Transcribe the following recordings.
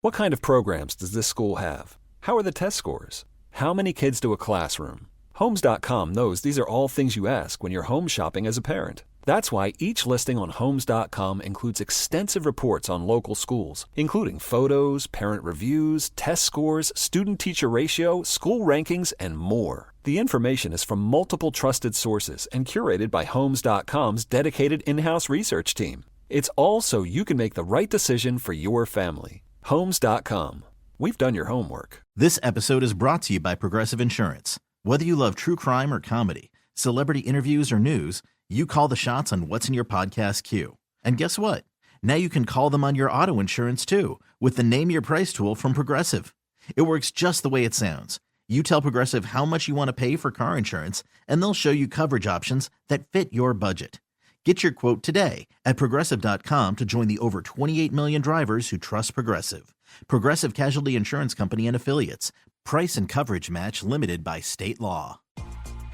What kind of programs does this school have? How are the test scores? How many kids do a classroom? Homes.com knows these are all things you ask when you're home shopping as a parent. That's why each listing on Homes.com includes extensive reports on local schools, including photos, parent reviews, test scores, student-teacher ratio, school rankings, and more. The information is from multiple trusted sources and curated by Homes.com's dedicated in-house research team. It's all so you can make the right decision for your family. Homes.com. We've done your homework. This episode is brought to you by Progressive Insurance. Whether you love true crime or comedy, celebrity interviews or news, you call the shots on what's in your podcast queue. And guess what? Now you can call them on your auto insurance too with the Name Your Price tool from Progressive. It works just the way it sounds. You tell Progressive how much you want to pay for car insurance, and they'll show you coverage options that fit your budget. Get your quote today at Progressive.com to join the over 28 million drivers who trust Progressive. Progressive Casualty Insurance Company and Affiliates. Price and coverage match limited by state law.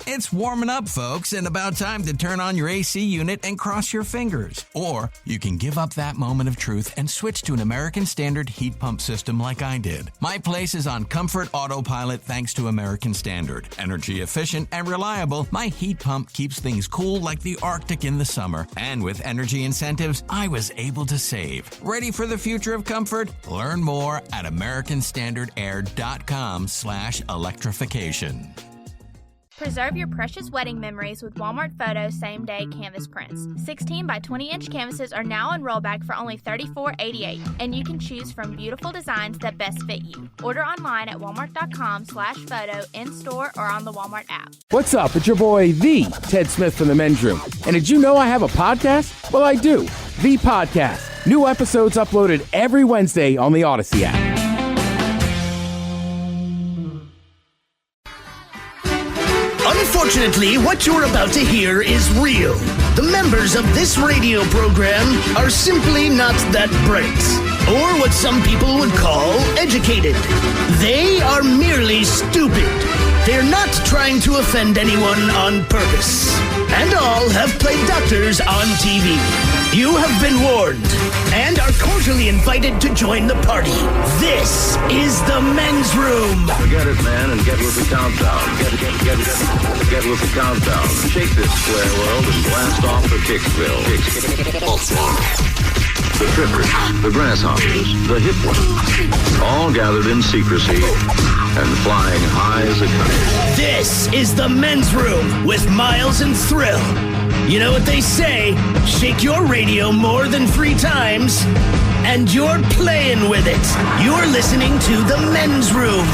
It's warming up, folks, and about time to turn on your AC unit and cross your fingers. Or you can give up that moment of truth and switch to an American Standard heat pump system like I did. My place is on Comfort Autopilot thanks to American Standard. Energy efficient and reliable, my heat pump keeps things cool like the Arctic in the summer. And with energy incentives, I was able to save. Ready for the future of comfort? Learn more at americanstandardair.com/electrification. Preserve your precious wedding memories with Walmart Photo same-day canvas prints. 16 by 20-inch canvases are now on rollback for only $34.88, and you can choose from beautiful designs that best fit you. Order online at walmart.com/photo, in-store, or on the Walmart app. What's up? It's your boy, The Ted Smith from The Men's Room. And did you know I have a podcast? Well, I do. The Podcast. New episodes uploaded every Wednesday on the Odyssey app. Unfortunately, what you're about to hear is real. The members of this radio program are simply not that bright, or what some people would call educated. They are merely stupid. They're not trying to offend anyone on purpose. And all have played doctors on TV. You have been warned and are cordially invited to join the party. This is the Men's Room. Forget it, man, and get with the countdown. Get with the countdown. Shake this square world and blast off for Kicksville. The trippers, the grasshoppers, the hip ones, all gathered in secrecy and flying high as a kite. This is the Men's Room with Miles and Thrill. You know what they say, shake your radio more than 3 times, and you're playing with it. You're listening to the Men's Room.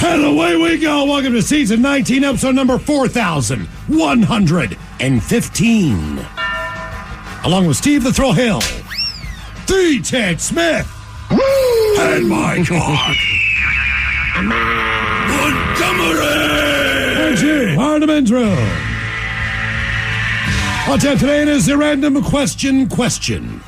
And away we go. Welcome to season 19, episode number 4115. Along with Steve the Thrill Hill, the Ted Smith, and my God, Montgomery. And you are the Men's Room. On tap today is the random question.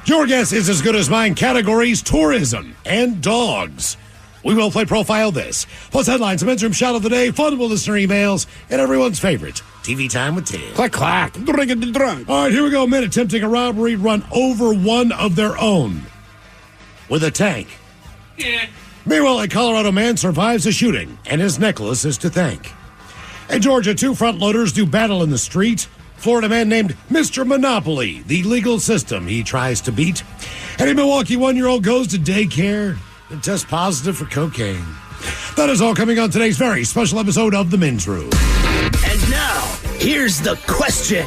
Your guess is as good as mine. Categories: tourism and dogs. We will play Profile This, plus headlines, a Men's Room shot of the day, fun listener emails, and everyone's favorite, TV Time with Ted. Clack, clack. All right, here we go. Men attempting a robbery run over one of their own with a tank. Yeah. Meanwhile, a Colorado man survives a shooting, and his necklace is to thank. In Georgia, 2 front loaders do battle in the street. Florida man named Mr. Monopoly, the legal system he tries to beat. And in Milwaukee, 1-year-old goes to daycare and tests positive for cocaine. That is all coming on today's very special episode of The Men's Room. And now, here's the question.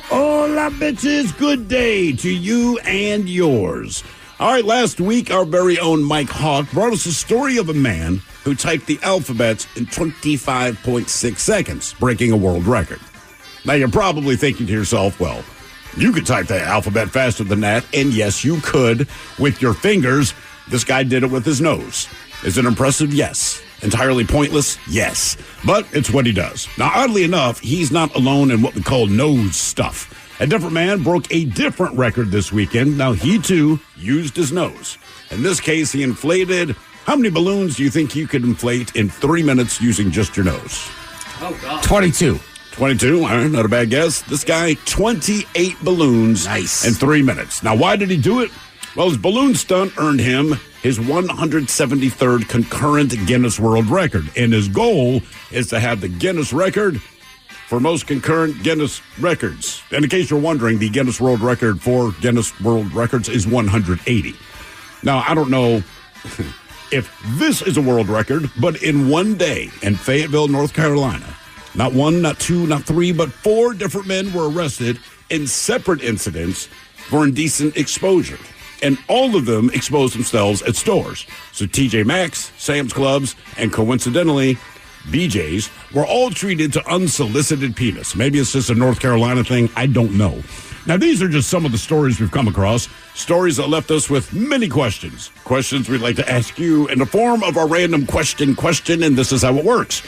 Hola, bitches. Good day to you and yours. All right, last week, our very own Mike Hawk brought us a story of a man who typed the alphabet in 25.6 seconds, breaking a world record. Now, you're probably thinking to yourself, well, you could type the alphabet faster than that, and yes, you could with your fingers. This guy did it with his nose. Is it impressive? Yes. Entirely pointless? Yes. But it's what he does. Now, oddly enough, he's not alone in what we call nose stuff. A different man broke a different record this weekend. Now, he, too, used his nose. In this case, he inflated... How many balloons do you think you could inflate in 3 minutes using just your nose? Oh, God. 22. 22, all right, not a bad guess. This guy, 28 balloons in 3 minutes. Now, why did he do it? Well, his balloon stunt earned him his 173rd concurrent Guinness World Record. And his goal is to have the Guinness record for most concurrent Guinness records. And in case you're wondering, the Guinness World Record for Guinness World Records is 180. Now, I don't know if this is a world record, but in one day in Fayetteville, North Carolina, not one, not two, not three, but 4 different men were arrested in separate incidents for indecent exposure. And all of them exposed themselves at stores. So TJ Maxx, Sam's Clubs, and coincidentally, BJ's were all treated to unsolicited penis. Maybe it's just a North Carolina thing. I don't know. Now, these are just some of the stories we've come across. Stories that left us with many questions. Questions we'd like to ask you in the form of our random question, and this is how it works.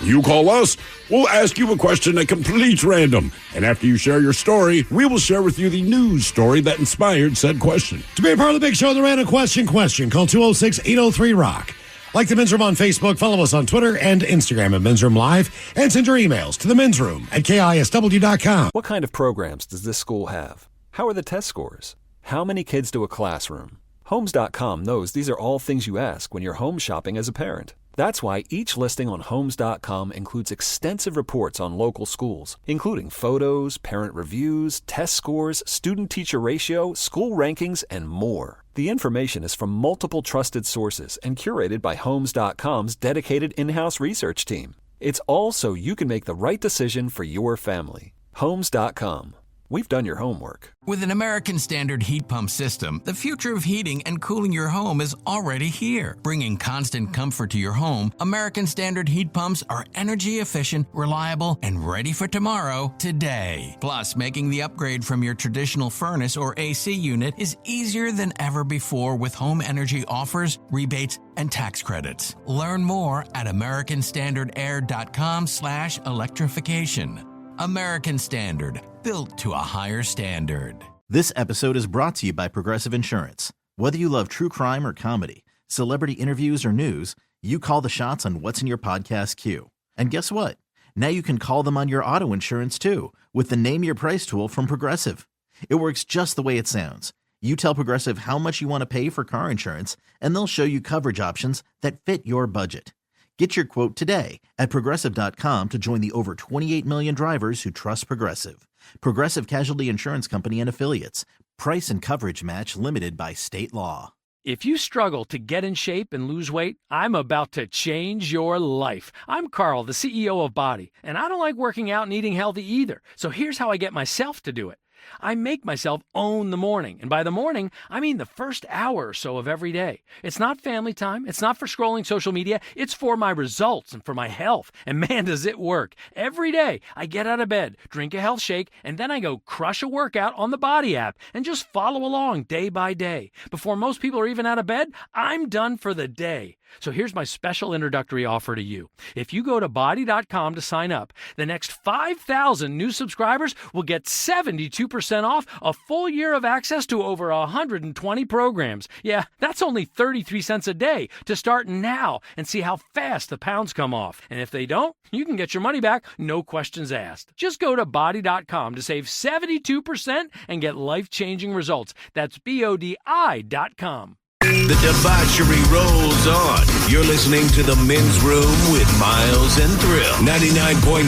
You call us, we'll ask you a question at complete random. And after you share your story, we will share with you the news story that inspired said question. To be a part of the big show, the random question, call 206-803-ROCK. Like the Men's Room on Facebook, follow us on Twitter and Instagram at Men's Room Live, and send your emails to the Men's Room at KISW.com. What kind of programs does this school have? How are the test scores? How many kids do a classroom? Homes.com knows these are all things you ask when you're home shopping as a parent. That's why each listing on Homes.com includes extensive reports on local schools, including photos, parent reviews, test scores, student-teacher ratio, school rankings, and more. The information is from multiple trusted sources and curated by Homes.com's dedicated in-house research team. It's all so you can make the right decision for your family. Homes.com. We've done your homework. With an American Standard heat pump system, the future of heating and cooling your home is already here. Bringing constant comfort to your home, American Standard heat pumps are energy efficient, reliable, and ready for tomorrow, today. Plus, making the upgrade from your traditional furnace or AC unit is easier than ever before with home energy offers, rebates, and tax credits. Learn more at americanstandardair.com/electrification. American Standard, built to a higher standard. This episode is brought to you by Progressive Insurance. Whether you love true crime or comedy, celebrity interviews or news, you call the shots on what's in your podcast queue. And guess what? Now you can call them on your auto insurance too, with the Name Your Price tool from Progressive. It works just the way it sounds. You tell Progressive how much you want to pay for car insurance, and they'll show you coverage options that fit your budget. Get your quote today at Progressive.com to join the over 28 million drivers who trust Progressive. Progressive Casualty Insurance Company and Affiliates. Price and coverage match limited by state law. If you struggle to get in shape and lose weight, I'm about to change your life. I'm Carl, the CEO of Body, and I don't like working out and eating healthy either. So here's how I get myself to do it. I make myself own the morning. And by the morning, I mean the first hour or so of every day. It's not family time. It's not for scrolling social media. It's for my results and for my health. And man, does it work. Every day, I get out of bed, drink a health shake, and then I go crush a workout on the Body app and just follow along day by day. Before most people are even out of bed, I'm done for the day. So here's my special introductory offer to you. If you go to Body.com to sign up, the next 5,000 new subscribers will get 72% off a full year of access to over 120 programs. Yeah, that's only 33 cents a day to start now and see how fast the pounds come off. And if they don't, you can get your money back, no questions asked. Just go to Body.com to save 72% and get life-changing results. That's BODI.com. The debauchery rolls on. You're listening to The Men's Room with Miles and Thrill. 99.9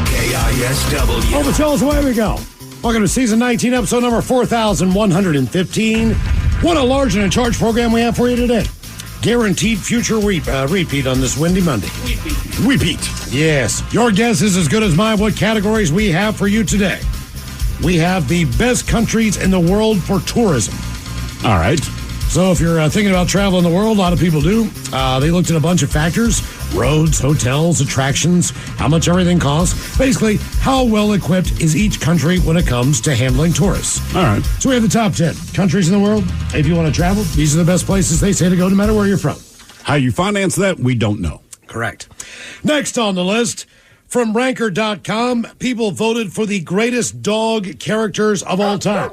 KISW. Oh, but tell us, away we go. Welcome to Season 19, Episode number 4,115. What a large and in charge program we have for you today. Guaranteed future repeat on this Windy Monday. Repeat. Yes. Your guess is as good as mine what categories we have for you today. We have the best countries in the world for tourism. All right. So if you're thinking about traveling the world, a lot of people do. They looked at a bunch of factors: roads, hotels, attractions, how much everything costs. Basically, how well equipped is each country when it comes to handling tourists. All right. So we have the top 10 countries in the world. If you want to travel, these are the best places they say to go no matter where you're from. How you finance that, we don't know. Correct. Next on the list, from Ranker.com, people voted for the greatest dog characters of all time.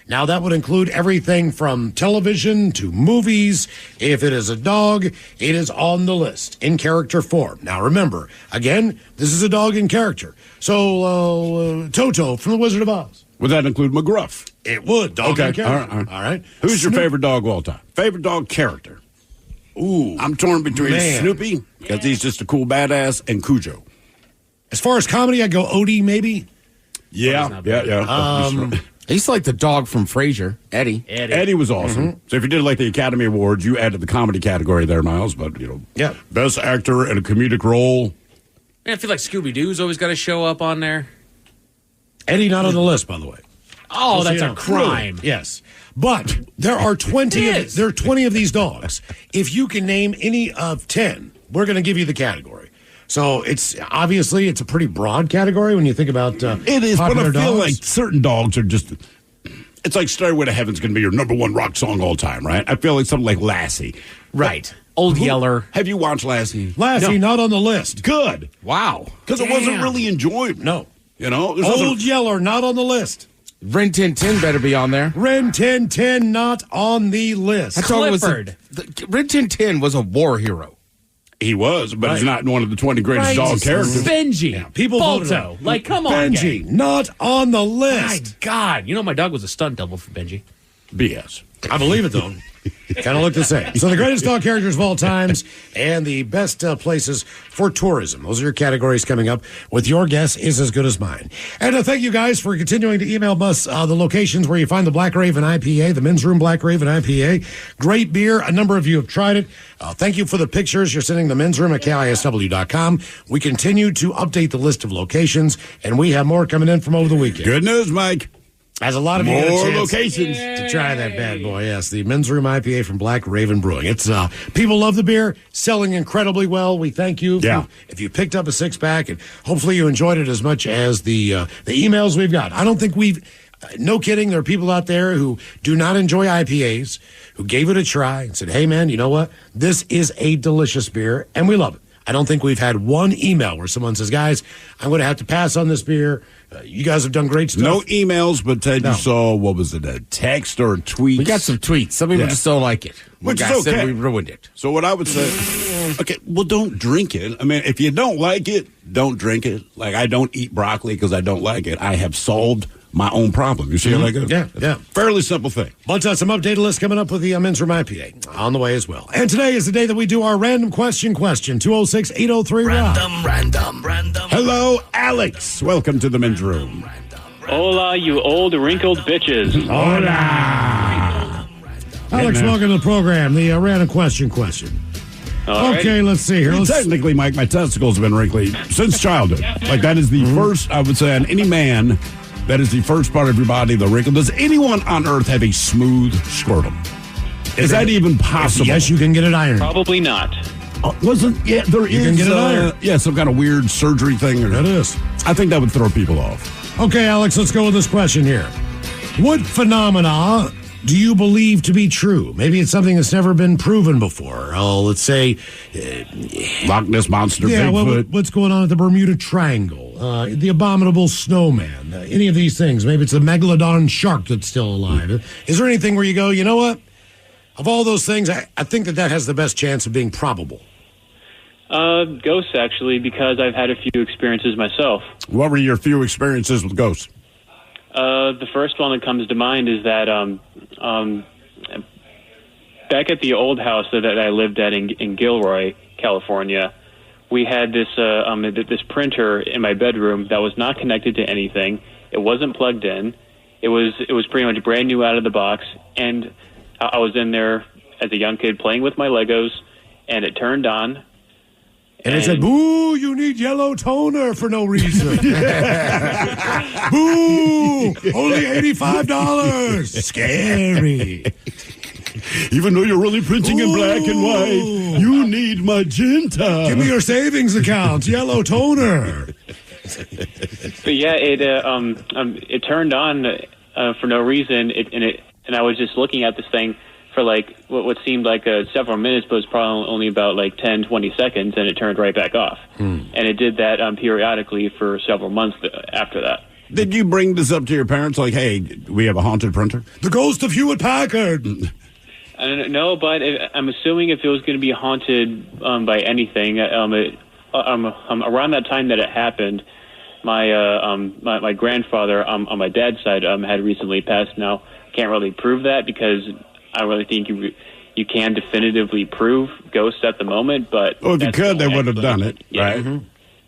Now, that would include everything from television to movies. If it is a dog, it is on the list in character form. Now, remember, again, this is a dog in character. So, Toto from The Wizard of Oz. Would that include McGruff? It would. Dog in character. All right. Who's your favorite dog of all time? Favorite dog character? Ooh. I'm torn between Snoopy, because he's just a cool badass, and Cujo. As far as comedy, I'd go Odie, maybe. Yeah. He's like the dog from Frasier, Eddie. Eddie was awesome. So if you did like the Academy Awards, you added the comedy category there, Miles. But, best actor in a comedic role. Man, I feel like Scooby-Doo's always got to show up on there. Eddie not on the list, by the way. Oh, that's a crime. Really? Yes. But there are 20 of these dogs. If you can name any of 10, we're going to give you the category. So it's a pretty broad category when you think about it is, but I feel dogs. like certain dogs are just. It's like Stairway to Heaven's going to be your number one rock song all time, right? I feel like something like Lassie. Right. Old Yeller. Have you watched Lassie? Lassie, not on the list. Good. Wow. Because it wasn't really enjoyable. No. You know? Old Yeller, not on the list. Rin Tin Tin better be on there. Rin Tin Tin, not on the list. Clifford. Rin Tin Tin was a war hero. He was, but he's not one of the 20 greatest dog characters. Benji. Yeah, people voted on Balto. him. Like, come on, Benji, gang. not on the list. My God. You know, my dog was a stunt double for Benji. BS. I believe it, though. Kind of look the same. So the greatest dog characters of all times and the best places for tourism. Those are your categories coming up with your guess is as good as mine. And thank you guys for continuing to email us the locations where you find the Black Raven IPA, the Men's Room Black Raven IPA. Great beer. A number of you have tried it. Thank you for the pictures you're sending the Men's Room at KISW.com. We continue to update the list of locations, and we have more coming in from over the weekend. Good news, Mike. As a lot of more you get a chance locations to try that bad boy. Yes, the Men's Room IPA from Black Raven Brewing. It's people love the beer, selling incredibly well. We thank you if you picked up a 6-pack, and hopefully you enjoyed it as much as the emails we've got. I don't think no kidding, there are people out there who do not enjoy IPAs, who gave it a try and said, hey man, you know what? This is a delicious beer, and we love it. I don't think we've had one email where someone says, guys, I'm going to have to pass on this beer. You guys have done great stuff. No emails, but Ted, you saw, what was it, a text or a tweet? We got some tweets. Some people just don't like it. Which is okay. Said we ruined it. So what I would say, okay, well, don't drink it. I mean, if you don't like it, don't drink it. Like, I don't eat broccoli because I don't like it. I have solved my own problem. You see how that goes? Yeah. Fairly simple thing. But some updated list coming up with the Men's Room IPA on the way as well. And today is the day that we do our random question. 206-803-ROCK. Random. Hello, Alex. Welcome to the Men's Room. Hola, you old wrinkled bitches. Hola. Alex, welcome to the program. The random question. Alrighty. Okay, let's see here. Technically, Mike, my testicles have been wrinkly since childhood. Like, that is the first, I would say, on any man, that is the first part of your body, the wrinkle. Does anyone on earth have a smooth scrotum? Is that even possible? Yes, you can get it ironed. Probably not. There is. You can get it ironed. Some kind of weird surgery thing. That is. I think that would throw people off. Okay, Alex, let's go with this question here. What phenomena do you believe to be true? Maybe it's something that's never been proven before. Let's say Loch Ness Monster, Bigfoot. What's going on at the Bermuda Triangle? The abominable snowman. Any of these things. Maybe it's a megalodon shark that's still alive. Is there anything where you go, you know what? Of all those things, I think that has the best chance of being probable. Ghosts, actually, because I've had a few experiences myself. What were your few experiences with ghosts? The first one that comes to mind is that back at the old house that I lived at in Gilroy, California, we had this printer in my bedroom that was not connected to anything. It wasn't plugged in. It was pretty much brand new out of the box, and I was in there as a young kid playing with my Legos, and it turned on. And it said, boo, you need yellow toner for no reason. Boo, only $85. Scary. Even though you're really printing in black and white, you need magenta. Give me your savings account, yellow toner. But yeah, it turned on for no reason, and I was just looking at this thing for like what seemed like several minutes, but it was probably only about like 10, 20 seconds, and it turned right back off. And it did that periodically for several months after that. Did you bring this up to your parents? Like, hey, we have a haunted printer? The ghost of Hewitt Packard. No, but I'm assuming if it was going to be haunted by anything, around that time that it happened, my grandfather on my dad's side had recently passed. Now, I can't really prove that because I really think you can definitively prove ghosts at the moment. But if you could, they would have done it, yeah. right? Mm-hmm.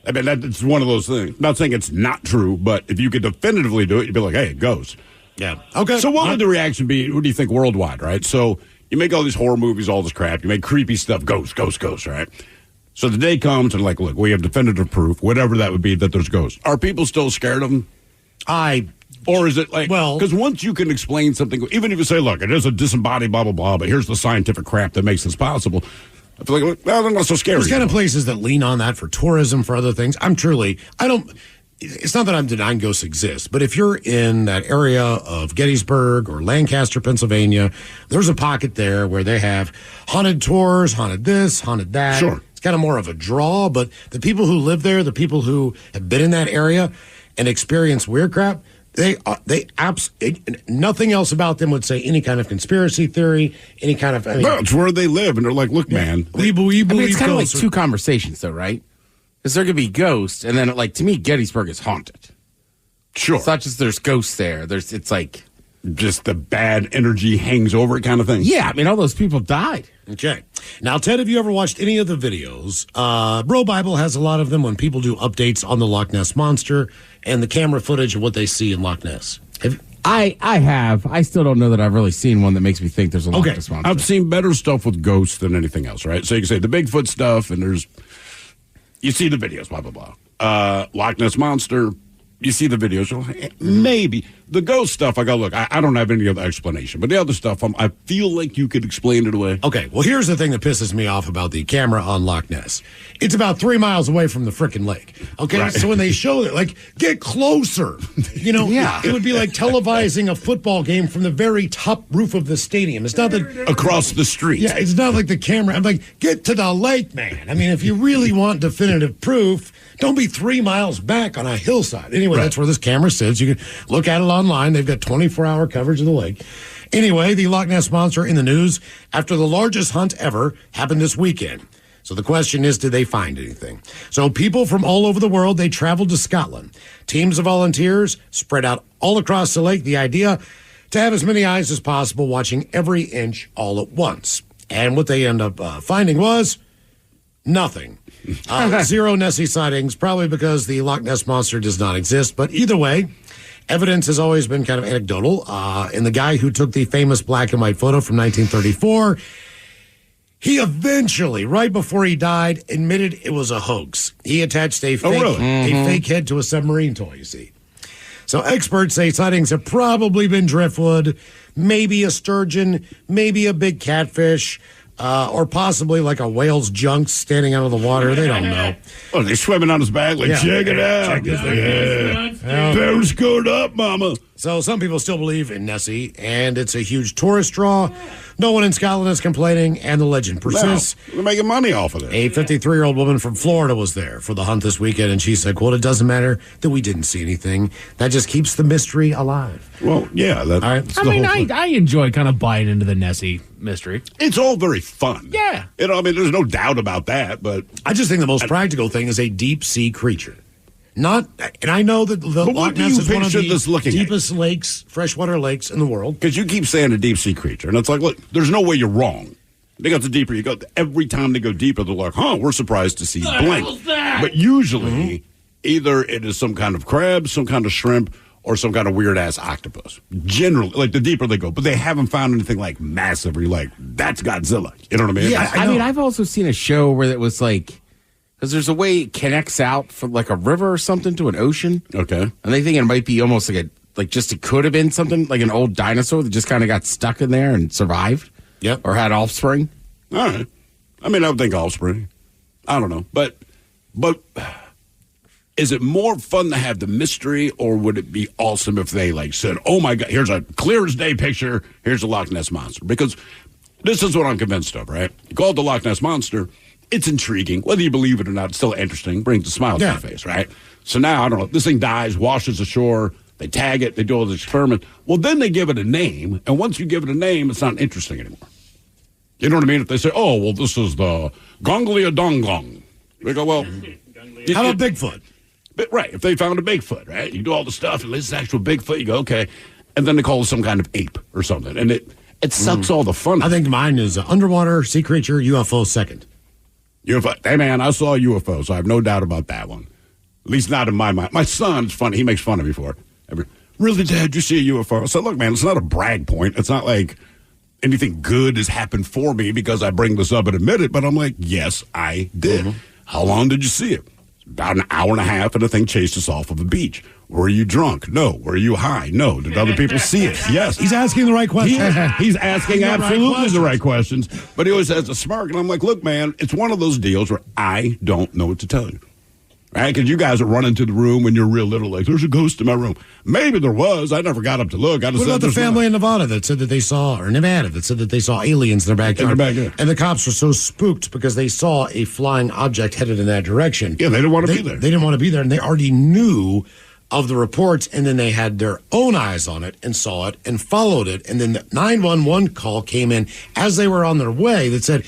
I mean, that's one of those things. I'm not saying it's not true, but if you could definitively do it, you'd be like, hey, it goes. Yeah. Okay. So what would the reaction be, what do you think, worldwide, right? So you make all these horror movies, all this crap. You make creepy stuff, ghosts, right? So the day comes and like, look, we have definitive proof, whatever that would be, that there's ghosts. Are people still scared of them? Or is it like, because once you can explain something, even if you say, look, it is a disembodied blah, blah, blah, but here's the scientific crap that makes this possible, I feel like, well, they're not so scary. There's kind of places that lean on that for tourism, for other things. It's not that I'm denying ghosts exist, but if you're in that area of Gettysburg or Lancaster, Pennsylvania, there's a pocket there where they have haunted tours, haunted this, haunted that. Sure. It's kind of more of a draw, but the people who live there, the people who have been in that area and experience weird crap, nothing else about them would say any kind of conspiracy theory, any kind of... No, it's where they live, and they're like, look, man. We believe it's kind of like two conversations, though, right? Because there could be ghosts, and then, like, to me, Gettysburg is haunted. Sure. It's not just there's ghosts there. It's like... just the bad energy hangs over it kind of thing. Yeah, I mean, all those people died. Okay. Now, Ted, have you ever watched any of the videos? Bro Bible has a lot of them when people do updates on the Loch Ness Monster and the camera footage of what they see in Loch Ness. I have. I still don't know that I've really seen one that makes me think there's a Loch Ness Monster. I've seen better stuff with ghosts than anything else, right? So you can say the Bigfoot stuff, and you see the videos, blah, blah, blah. Loch Ness Monster, you see the videos, you're like, maybe. The ghost stuff, I go, look, I don't have any other explanation. But the other stuff, I feel like you could explain it away. Okay, well, here's the thing that pisses me off about the camera on Loch Ness. It's about 3 miles away from the frickin' lake. Okay, right. So when they show it, like, get closer. You know, yeah. It would be like televising a football game from the very top roof of the stadium. It's not that... across the street. Yeah, it's not like the camera. I'm like, get to the lake, man. I mean, if you really want definitive proof, don't be 3 miles back on a hillside. Anyway, That's where this camera sits. You can look at it online. They've got 24-hour coverage of the lake. Anyway, the Loch Ness Monster in the news after the largest hunt ever happened this weekend. So the question is, did they find anything? So people from all over the world, they traveled to Scotland. Teams of volunteers spread out all across the lake. The idea to have as many eyes as possible watching every inch all at once. And what they end up finding was nothing. Zero Nessie sightings, probably because the Loch Ness Monster does not exist. But either way, evidence has always been kind of anecdotal. And the guy who took the famous black and white photo from 1934, he eventually, right before he died, admitted it was a hoax. He attached a fake head to a submarine toy, you see. So experts say sightings have probably been driftwood, maybe a sturgeon, maybe a big catfish, or possibly like a whale's junk standing out of the water. They don't know. Oh, they're swimming on his back. Like, check it out. Periscope up, mama. So some people still believe in Nessie, and it's a huge tourist draw. No one in Scotland is complaining, and the legend persists. No, they're making money off of it. A 53-year-old woman from Florida was there for the hunt this weekend, and she said, quote, it doesn't matter that we didn't see anything. That just keeps the mystery alive. Well, yeah. I enjoy kind of buying into the Nessie mystery. It's all very fun. Yeah. There's no doubt about that, but... I just think the most practical thing is a deep-sea creature. And I know that the Loch Ness is one of the deepest lakes, freshwater lakes in the world. Because you keep saying a deep-sea creature, and it's like, look, there's no way you're wrong. They got the deeper you go. Every time they go deeper, they're like, we're surprised to see blank. But usually, either it is some kind of crab, some kind of shrimp, or some kind of weird-ass octopus. Generally, like, the deeper they go. But they haven't found anything, like, massive where you're like, that's Godzilla. You know what I mean? Yeah, I mean, I've also seen a show where it was like... because there's a way it connects out from like a river or something to an ocean. Okay. And they think it might be almost like it could have been something like an old dinosaur that just kind of got stuck in there and survived. Yep. Or had offspring. All right. I mean, I would think offspring. I don't know. But is it more fun to have the mystery, or would it be awesome if they like said, oh my God, here's a clear as day picture. Here's the Loch Ness Monster. Because this is what I'm convinced of, right? You call it the Loch Ness Monster. it's intriguing. Whether you believe it or not, it's still interesting. Brings a smile to your face, right? So now, I don't know, this thing dies, washes ashore, they tag it, they do all this experiment. Well, then they give it a name, and once you give it a name, it's not interesting anymore. You know what I mean? If they say, oh, well, this is the Gonglia Dongong. They go, well... How about Bigfoot? But, right, if they found a Bigfoot, right? You do all the stuff, and this is actual Bigfoot, you go, okay. And then they call it some kind of ape or something. And it sucks all the fun. I think mine is underwater, sea creature, UFO second. UFO. Hey, man, I saw a UFO, so I have no doubt about that one. At least not in my mind. My son's funny. He makes fun of me for it. Really, Dad, did you see a UFO? I said, look, man, it's not a brag point. It's not like anything good has happened for me because I bring this up and admit it. But I'm like, yes, I did. Mm-hmm. How long did you see it? About an hour and a half, and the thing chased us off of a beach. Were you drunk? No. Were you high? No. Did other people see it? Yes. He's asking the right questions. He's asking absolutely the right questions, but he always has a smirk. And I'm like, look, man, it's one of those deals where I don't know what to tell you. Right? Because you guys are running to the room when you're real little, like, there's a ghost in my room. Maybe there was. I never got up to look. What about the family in Nevada that said that they saw, or Nevada that said that they saw aliens in their backyard? And the cops were so spooked because they saw a flying object headed in that direction. Yeah, they didn't want to be there. They didn't want to be there, and they already knew of the reports, and then they had their own eyes on it and saw it and followed it. And then the 911 call came in as they were on their way that said,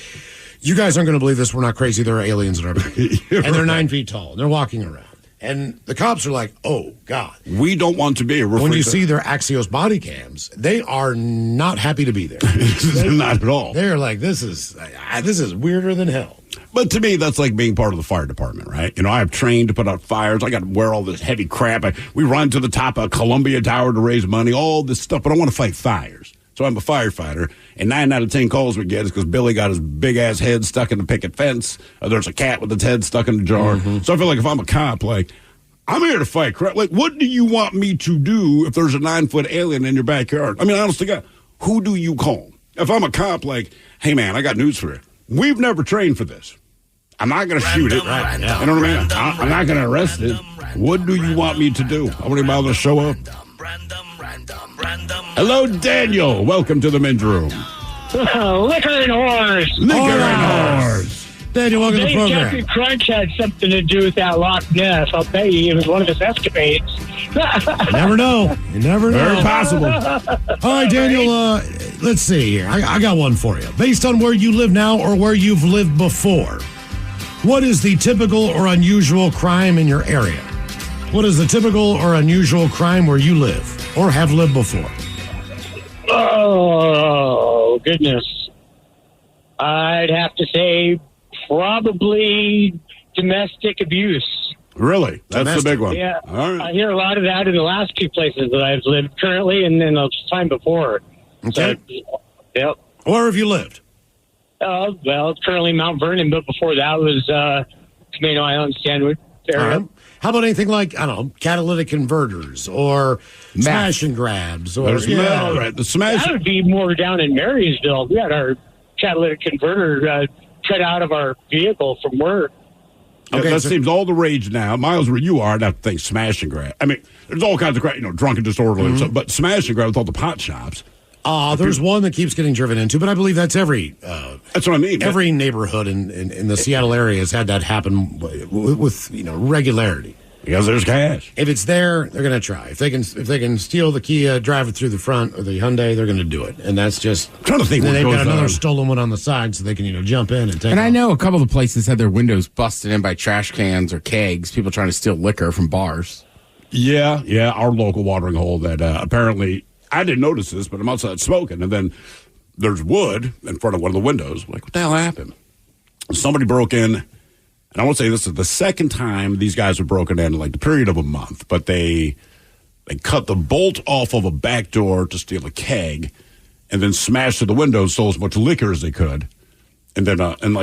you guys aren't going to believe this. We're not crazy. There are aliens in our backyard. And they're 9 feet tall. And they're walking around. And the cops are like, oh, God. We don't want to be here. When you see their Axios body cams, they are not happy to be there. Not at all. They're like, this is weirder than hell. But to me, that's like being part of the fire department, right? You know, I have trained to put out fires. I got to wear all this heavy crap. We run to the top of Columbia Tower to raise money, all this stuff. But I want to fight fires. So I'm a firefighter, and 9 out of 10 calls we get is because Billy got his big-ass head stuck in the picket fence, or there's a cat with its head stuck in the jar. Mm-hmm. So I feel like if I'm a cop, like, I'm here to fight crap. Like, what do you want me to do if there's a 9-foot alien in your backyard? I mean, honestly, God, who do you call? If I'm a cop, like, hey, man, I got news for you. We've never trained for this. I'm not going to shoot it. Right? You know what I mean? I'm not going to arrest it. What do you want me to do? I want anybody to show up. Hello, Daniel. Welcome to the men's room. Liquor and whores. Liquor and whores. Daniel, welcome to the program. Captain Crunch had something to do with that Loch Ness. I'll bet you it was one of his escapades. You never know. You never know. Very possible. All right, Daniel, let's see here. I got one for you. Based on where you live now or where you've lived before, what is the typical or unusual crime in your area? What is the typical or unusual crime where you live or have lived before? Oh, goodness. I'd have to say probably domestic abuse. Really? That's the big one. Yeah. All right. I hear a lot of that in the last 2 places that I've lived currently and then the time before. Okay. So, yep. Where have you lived? Well, currently Mount Vernon, but before that was Tomato Island, Stanwood area. Right. How about anything like, I don't know, catalytic converters or smash and grabs? Or right. The smash. That would be more down in Marysville. We had our catalytic converter cut out of our vehicle from work. Yeah, okay, that seems all the rage now. Miles, where you are, I'd have to think smash and grab. I mean, there's all kinds of crap, drunken disorderly and stuff, but smash and grab with all the pot shops. There's one that keeps getting driven into, but I believe that's every. That's what I mean. Every neighborhood in the Seattle area has had that happen with regularity. Because there's cash. If it's there, they're going to try. If they can steal the Kia, drive it through the front or the Hyundai, they're going to do it. And that's just. I'm trying to think. And they've got another stolen one on the side, so they can jump in and take. And I know a couple of places had their windows busted in by trash cans or kegs. People trying to steal liquor from bars. Yeah. Our local watering hole that apparently. I didn't notice this, but I'm outside smoking, and then there's wood in front of one of the windows. I'm like, what the hell happened? Somebody broke in, and I won't say this is the second time these guys were broken in like the period of a month, but they cut the bolt off of a back door to steal a keg, and then smashed through the window, stole as much liquor as they could, and then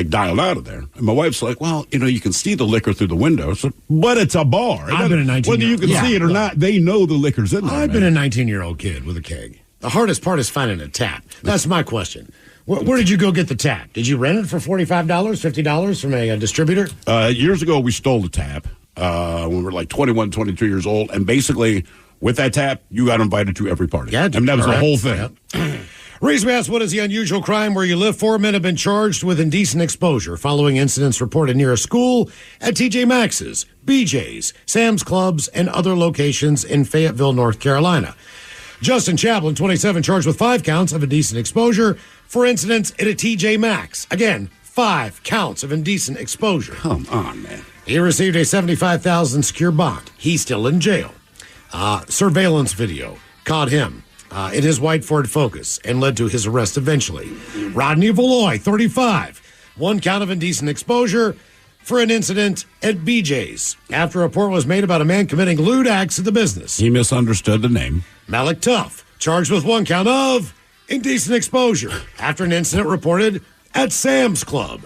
dialed out of there. And my wife's like, well, you can see the liquor through the window, but it's a bar. I've been a 19-year-old. Whether you can see it or not, they know the liquor's in there. I've been a 19-year-old kid with a keg. The hardest part is finding a tap. That's my question. Where did you go get the tap? Did you rent it for $45, $50 from a distributor? Years ago, we stole the tap when we were like 21, 22 years old. And basically, with that tap, you got invited to every party. Yeah, that was the whole thing. Yep. Reason we asked, what is the unusual crime where you live? 4 men have been charged with indecent exposure following incidents reported near a school, at TJ Maxx's, BJ's, Sam's Clubs, and other locations in Fayetteville, North Carolina. Justin Chaplin, 27, charged with 5 counts of indecent exposure for incidents at a TJ Maxx. Again, 5 counts of indecent exposure. Come on, man. He received a $75,000 secure bond. He's still in jail. Surveillance video caught him in his white Ford Focus and led to his arrest eventually. Rodney Valoy, 35, 1 count of indecent exposure for an incident at BJ's after a report was made about a man committing lewd acts at the business. He misunderstood the name. Malik Tuff, charged with 1 count of indecent exposure after an incident reported at Sam's Club.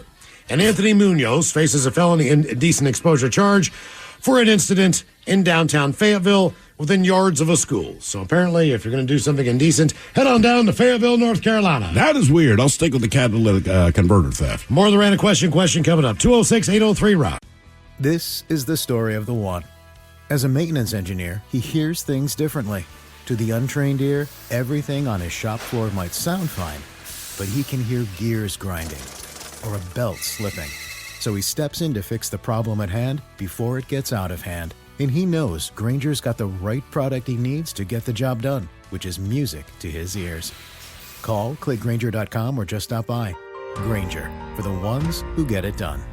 And Anthony Munoz faces a felony indecent exposure charge for an incident in downtown Fayetteville within yards of a school. So apparently, if you're going to do something indecent, head on down to Fayetteville, North Carolina. That is weird. I'll stick with the catalytic converter theft. More of the random question coming up. 206-803-ROCK. This is the story of the one. As a maintenance engineer, he hears things differently. To the untrained ear, everything on his shop floor might sound fine, but he can hear gears grinding or a belt slipping. So he steps in to fix the problem at hand before it gets out of hand. And he knows Grainger's got the right product he needs to get the job done, which is music to his ears. Call, click Grainger.com, or just stop by. Grainger, for the ones who get it done.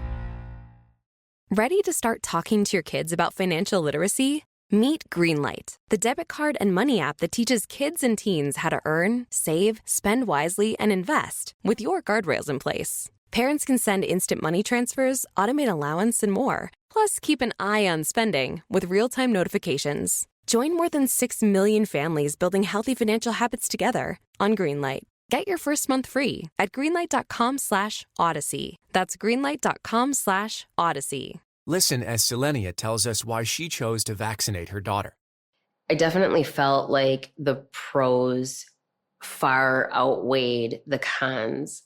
Ready to start talking to your kids about financial literacy? Meet Greenlight, the debit card and money app that teaches kids and teens how to earn, save, spend wisely, and invest with your guardrails in place. Parents can send instant money transfers, automate allowance, and more. Plus, keep an eye on spending with real-time notifications. Join more than 6 million families building healthy financial habits together on Greenlight. Get your first month free at greenlight.com/Odyssey. That's greenlight.com/Odyssey. Listen as Selenia tells us why she chose to vaccinate her daughter. I definitely felt like the pros far outweighed the cons.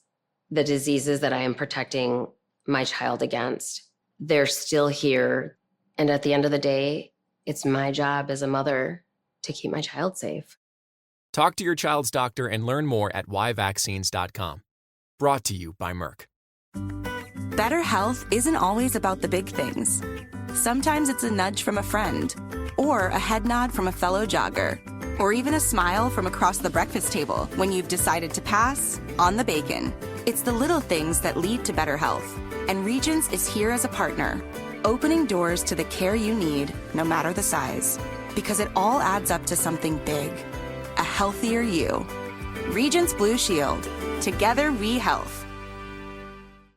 The diseases that I am protecting my child against, they're still here. And at the end of the day, it's my job as a mother to keep my child safe. Talk to your child's doctor and learn more at whyvaccines.com. Brought to you by Merck. Better health isn't always about the big things. Sometimes it's a nudge from a friend, or a head nod from a fellow jogger, or even a smile from across the breakfast table when you've decided to pass on the bacon. It's the little things that lead to better health. And Regence is here as a partner, opening doors to the care you need, no matter the size. Because it all adds up to something big. A healthier you. Regence Blue Shield. Together we health.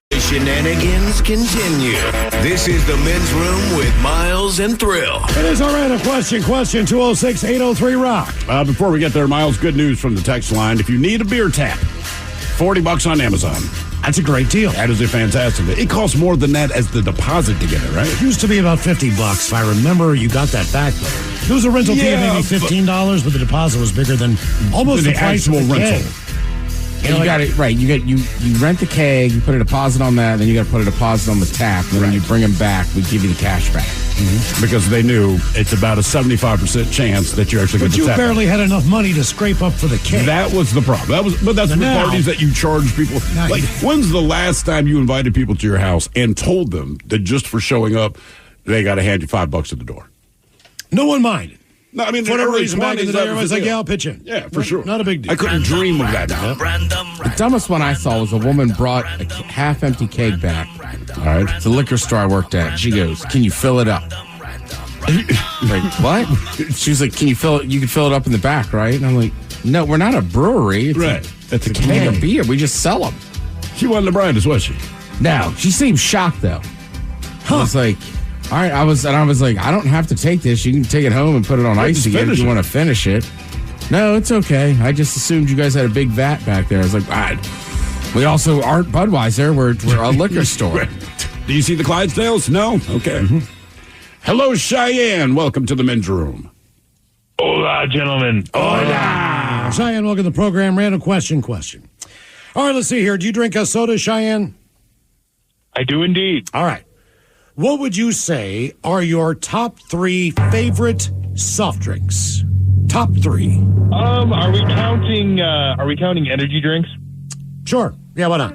The shenanigans continue. This is the Men's Room with Miles and Thrill. It is our random question 206-803-ROCK. Before we get there, Miles, good news from the text line. If you need a beer tap, $40 on Amazon. That's a great deal. That is a fantastic deal. It costs more than that as the deposit to get it, right? It used to be about $50. If I remember, you got that back though. There was a rental fee of maybe $15, but the deposit was bigger than almost the price of the rental. You got it right. You rent the keg, you put a deposit on that, then you got to put a deposit on the tap, and when you bring them back, we give you the cash back. Mm-hmm. Because they knew it's about a 75% chance that you're actually going to tap. But you barely had enough money to scrape up for the keg. That was the problem. But that's the parties that you charge people. Like, when's the last time you invited people to your house and told them that just for showing up, they got to hand you $5 at the door? No one minded. No, I mean, for whatever reason, back in the day, everyone's like, yeah, I'll pitch in. Yeah, for sure. Not a big deal. I couldn't dream of that. The dumbest one I saw was a woman brought a half-empty keg back. All right. It's a liquor store I worked at. She goes, can you fill it up? Like, what? She was like, can you fill it? You can fill it up in the back, right? And I'm like, no, we're not a brewery. It's right. It's a keg of beer. We just sell them. She wasn't the brightest, was she? No. She seemed shocked, though. I was like, all right, I was like, I don't have to take this. You can take it home and put it on ice again if you want to finish it. No, it's okay. I just assumed you guys had a big vat back there. I was like, all right. We also aren't Budweiser. We're a liquor store. Do you see the Clydesdales? No? Okay. Mm-hmm. Hello, Cheyenne. Welcome to the Men's Room. Hola, gentlemen. Hola. Cheyenne, welcome to the program. Random question. All right, let's see here. Do you drink a soda, Cheyenne? I do indeed. All right. What would you say are your top 3 favorite soft drinks? top 3. Are we counting energy drinks? Sure. Yeah, why not?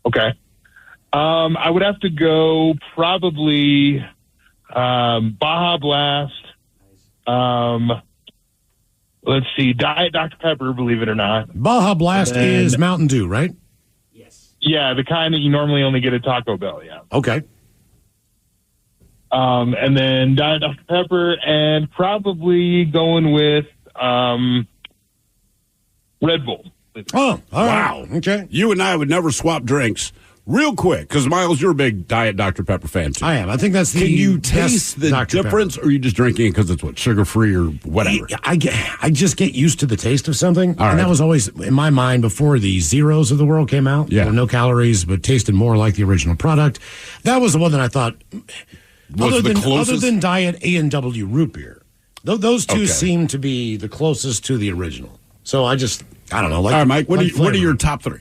Okay. I would have to go probably Baja Blast. Let's see, Diet Dr. Pepper, believe it or not. Baja Blast is Mountain Dew, right? Yeah, the kind that you normally only get at Taco Bell, yeah. Okay. And then Diet Dr. Pepper, and probably going with Red Bull. Oh, all right. Wow. Okay. You and I would never swap drinks. Real quick, because Miles, you're a big Diet Dr. Pepper fan, too. I am. I think that's the Can you best taste the Dr. difference, Pepper. or are you just drinking it because it's, sugar-free or whatever? I just get used to the taste of something. All and right. that was always, in my mind, before the Zeros of the world came out. Yeah. No calories, but tasted more like the original product. That was the one that I thought, other than Diet A&W root beer, those two seem to be the closest to the original. So I don't know. All right, Mike, what are your top 3?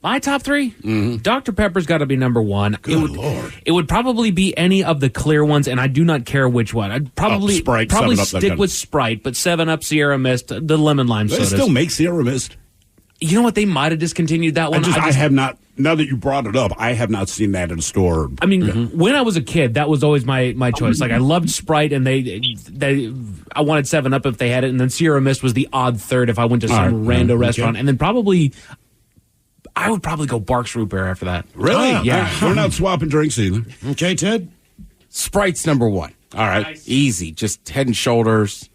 My top 3? Dr. Pepper's got to be number 1. Good Lord. It would probably be any of the clear ones, and I do not care which one. I'd probably Sprite, probably 7-Up, that stick kind with Sprite, but 7-Up, Sierra Mist, the lemon lime They sodas. still make Sierra Mist. You know what? They might have discontinued that one. I have not. Now that you brought it up, I have not seen that in a store. I mean, when I was a kid, that was always my choice. Like, I loved Sprite, and I wanted 7-Up if they had it, and then Sierra Mist was the odd third if I went to some rando restaurant, and then I would probably go Barks Root Beer after that. Really? Yeah. We're not swapping drinks either. Okay, Ted? Sprite's number 1. All right. Easy. Just Head and Shoulders.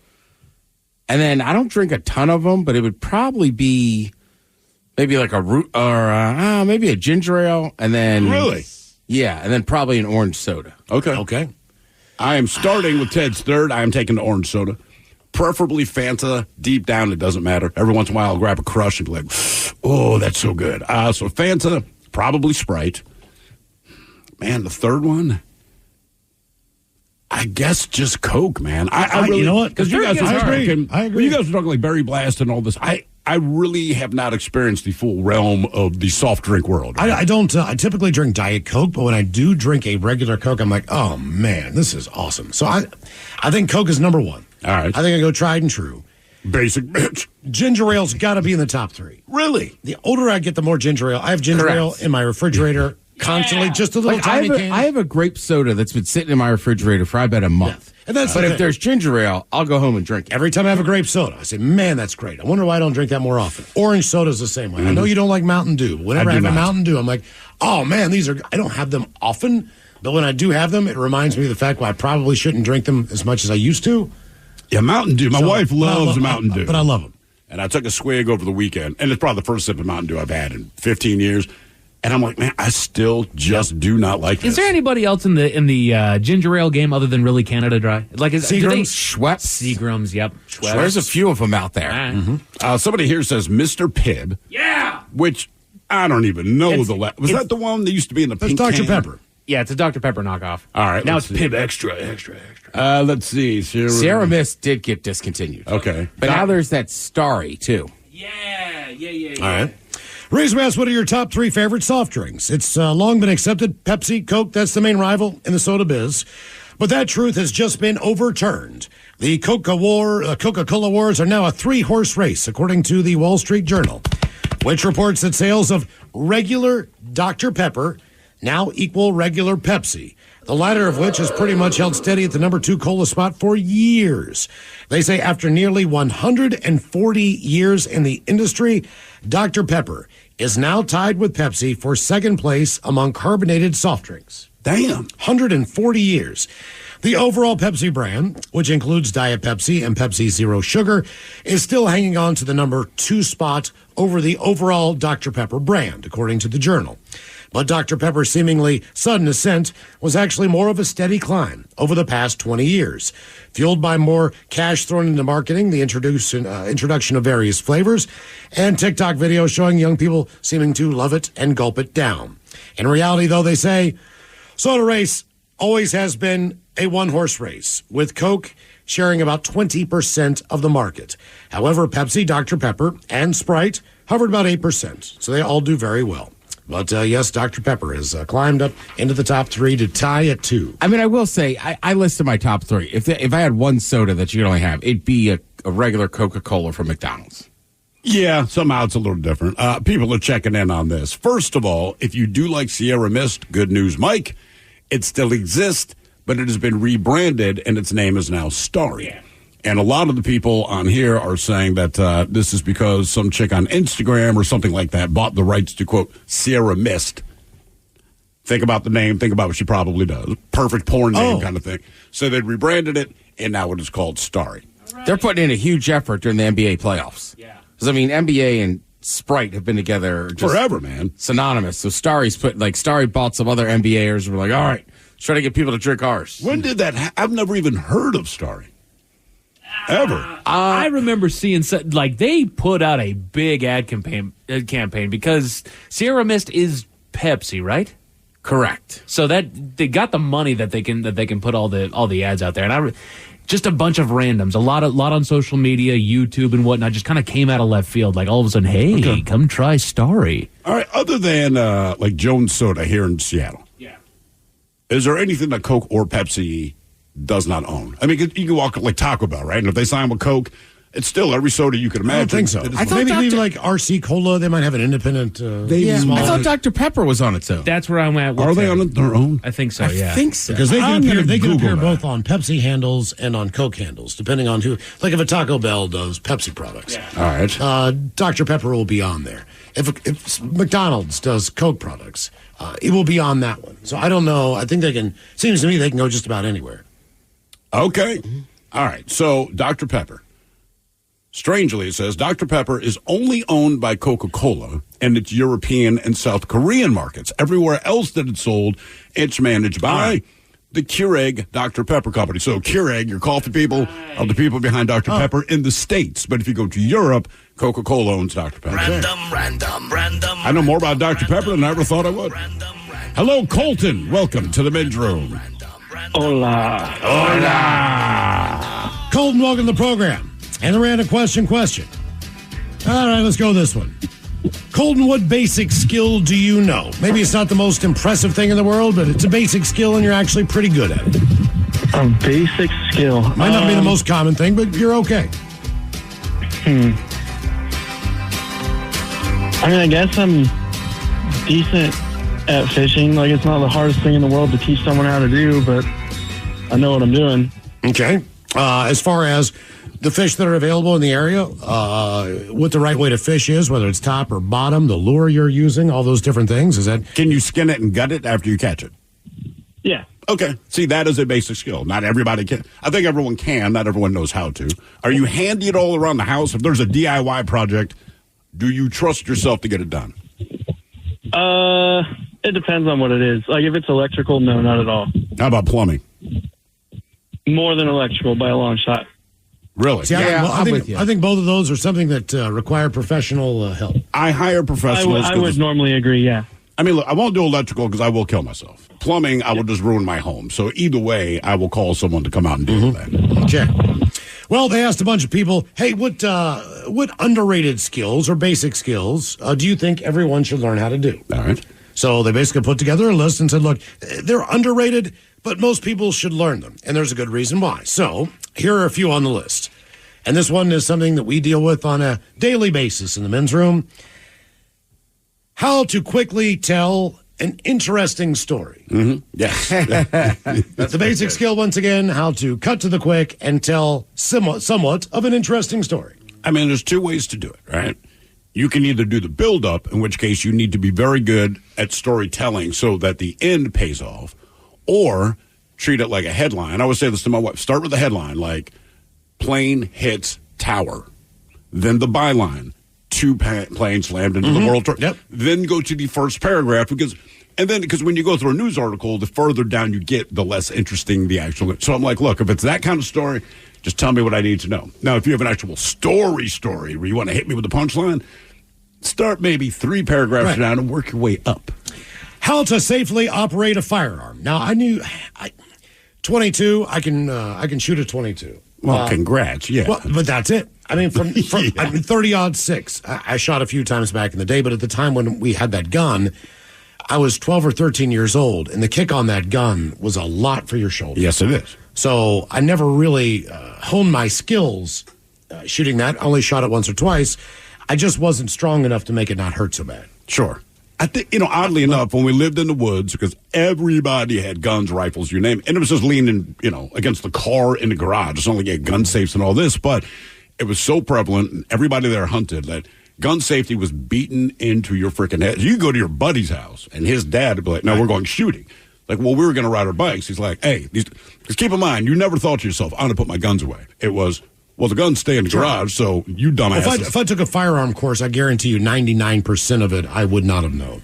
And then I don't drink a ton of them, but it would probably be maybe like a root or maybe a ginger ale. And then. Really? Yeah. And then probably an orange soda. Okay. I am starting with Ted's third. I am taking the orange soda. Preferably Fanta. Deep down, it doesn't matter. Every once in a while, I'll grab a crush and be like, oh, that's so good. So Fanta, probably Sprite. Man, the third one, I guess just Coke, man. I really, you know what? Because you guys were talking, I agree. You guys were talking like Berry Blast and all this. I really have not experienced the full realm of the soft drink world. I don't. I typically drink Diet Coke, but when I do drink a regular Coke, I'm like, oh man, this is awesome. So I think Coke is number 1. All right. I think I go tried and true. Basic bitch. Ginger ale's got to be in the top 3. Really? The older I get, the more ginger ale. I have ginger ale in my refrigerator constantly, just a little Like, tiny can. I have a grape soda that's been sitting in my refrigerator for I bet a month. And that's but the if thing. there's ginger ale, I'll go home and drink it. Every time I have a grape soda, I say, man, that's great. I wonder why I don't drink that more often. Orange soda's the same way. I know you don't like Mountain Dew. But whenever I have a Mountain Dew, I'm like, oh man, I don't have them often, but when I do have them, it reminds me of the fact why I probably shouldn't drink them as much as I used to. Yeah, Mountain Dew. My wife loves Mountain Dew. But I love them. And I took a swig over the weekend, and it's probably the first sip of Mountain Dew I've had in 15 years. And I'm like, man, I still just do not like this. Is there anybody else in the ginger ale game other than really Canada Dry? Like Seagram's? Schweppes? Seagram's, yep. Schweppes. There's a few of them out there. Somebody here says Mr. Pibb. Yeah. Which I don't even know was that the one that used to be in the pink Dr. can? Pepper. Yeah, it's a Dr. Pepper knockoff. All right. Now it's let's see. Pibb Extra. Let's see. Sierra Mist did get discontinued. Okay. But now there's that Starry, too. Yeah. All right. Razorbass, what are your top 3 favorite soft drinks? It's long been accepted. Pepsi, Coke, that's the main rival in the soda biz. But that truth has just been overturned. The Coca-Cola Wars are now a 3-horse race, according to the Wall Street Journal, which reports that sales of regular Dr. Pepper now equal regular Pepsi, the latter of which has pretty much held steady at the number 2 cola spot for years. They say after nearly 140 years in the industry, Dr. Pepper is now tied with Pepsi for second place among carbonated soft drinks. Damn. 140 years. The overall Pepsi brand, which includes Diet Pepsi and Pepsi Zero Sugar, is still hanging on to the number 2 spot over the overall Dr. Pepper brand, according to the Journal. But Dr. Pepper's seemingly sudden ascent was actually more of a steady climb over the past 20 years, fueled by more cash thrown into marketing, the introduction of various flavors, and TikTok videos showing young people seeming to love it and gulp it down. In reality, though, they say, soda race always has been a 1-horse race, with Coke sharing about 20% of the market. However, Pepsi, Dr. Pepper, and Sprite hovered about 8%, so they all do very well. But yes, Dr. Pepper has climbed up into the top 3 to tie at 2. I mean, I will say, I listed my top 3. If I had one soda that you could only have, it'd be a regular Coca-Cola from McDonald's. Yeah, somehow it's a little different. People are checking in on this. First of all, if you do like Sierra Mist, good news, Mike. It still exists, but it has been rebranded, and its name is now Starry. Yeah. And a lot of the people on here are saying that this is because some chick on Instagram or something like that bought the rights to, quote, Sierra Mist. Think about the name. Think about what she probably does. Perfect porn name kind of thing. So they rebranded it, and now it is called Starry. Right. They're putting in a huge effort during the NBA playoffs. Yeah. Because, I mean, NBA and Sprite have been together forever, man. Synonymous. So Starry bought some other NBAers and were like, all right, let's try to get people to drink ours. When did that I've never even heard of Starry. Ever. I remember seeing they put out a big ad campaign because Sierra Mist is Pepsi, right? Correct. So that they got the money that they can put all the ads out there, and just a bunch of randoms, a lot on social media, YouTube and whatnot, just kind of came out of left field. Like all of a sudden, hey, come try Starry. All right. Other than like Jones Soda here in Seattle, is there anything that Coke or Pepsi does not own? I mean, you can walk like Taco Bell, right? And if they sign with Coke, it's still every soda you could imagine. I don't think so. I thought maybe like RC Cola, they might have an independent. I thought Dr. Pepper was on its own. That's where I'm at. Are they on their own? I think so. I think so. Because they can appear both on Pepsi handles and on Coke handles, depending on who. Like if a Taco Bell does Pepsi products, all right, Dr. Pepper will be on there. If McDonald's does Coke products, it will be on that one. So I don't know. I think they can. Seems to me they can go just about anywhere. Okay. All right. So Dr. Pepper. Strangely, it says Dr. Pepper is only owned by Coca-Cola and its European and South Korean markets. Everywhere else that it's sold, it's managed by the Keurig Dr. Pepper Company. So Keurig, your coffee people, are the people behind Dr. Pepper in the States. But if you go to Europe, Coca-Cola owns Dr. Pepper. Random. I know more about Dr. Pepper than I ever thought I would. Hello, Colton. Welcome to the men's room. Hola. Colton, welcome to the program. And the random question. All right, let's go this one. Colton, what basic skill do you know? Maybe it's not the most impressive thing in the world, but it's a basic skill and you're actually pretty good at it. A basic skill. Might not be the most common thing, but you're okay. I mean, I guess I'm decent at fishing. Like, it's not the hardest thing in the world to teach someone how to do, but I know what I'm doing. Okay. As far as the fish that are available in the area, what the right way to fish is, whether it's top or bottom, the lure you're using, all those different things. Is that? Can you skin it and gut it after you catch it? Yeah. Okay. See, that is a basic skill. Not everybody can. I think everyone can. Not everyone knows how to. Are you handy at all around the house? If there's a DIY project, do you trust yourself to get it done? It depends on what it is. Like, if it's electrical, no, not at all. How about plumbing? More than electrical by a long shot. Really? See, I think both of those are something that require professional help. I hire professionals. I would normally agree, yeah. I mean, look, I won't do electrical because I will kill myself. Plumbing, I will just ruin my home. So either way, I will call someone to come out and deal with that. Okay. Well, they asked a bunch of people, hey, what underrated skills or basic skills do you think everyone should learn how to do? All right. So they basically put together a list and said, look, they're underrated, but most people should learn them. And there's a good reason why. So here are a few on the list. And this one is something that we deal with on a daily basis in the men's room. How to quickly tell an interesting story. Mm-hmm. Yes. That's the basic skill, once again, how to cut to the quick and tell somewhat of an interesting story. I mean, there's two ways to do it, right? You can either do the build-up, in which case you need to be very good at storytelling so that the end pays off, or treat it like a headline. I always say this to my wife. Start with the headline, like, plane hits tower. Then the byline, two planes slammed into the World Trade. Yep. Then go to the first paragraph, because when you go through a news article, the further down you get, the less interesting the actual. So I'm like, look, if it's that kind of story, just tell me what I need to know. Now, if you have an actual story where you want to hit me with a punchline, start maybe 3 paragraphs down and work your way up. How to safely operate a firearm. Now, I knew 22. I can shoot a 22. Well, congrats. Yeah. Well, but that's it. I mean, from 30-06. I shot a few times back in the day, but at the time when we had that gun, I was 12 or 13 years old, and the kick on that gun was a lot for your shoulder. Yes, it is. So I never really honed my skills shooting that. I only shot it once or twice. I just wasn't strong enough to make it not hurt so bad. Sure. I think, oddly enough, when we lived in the woods, because everybody had guns, rifles, you name it, and it was just leaning, against the car in the garage. It's only get gun safes and all this, but it was so prevalent, and everybody there hunted, that gun safety was beaten into your freaking head. You go to your buddy's house, and his dad would be like, no, we're going shooting. Like, well, we were going to ride our bikes. He's like, hey, because keep in mind, you never thought to yourself, I'm going to put my guns away. It was, well, the guns stay in the garage, so you dumbass. If I took a firearm course, I guarantee you 99% of it I would not have known.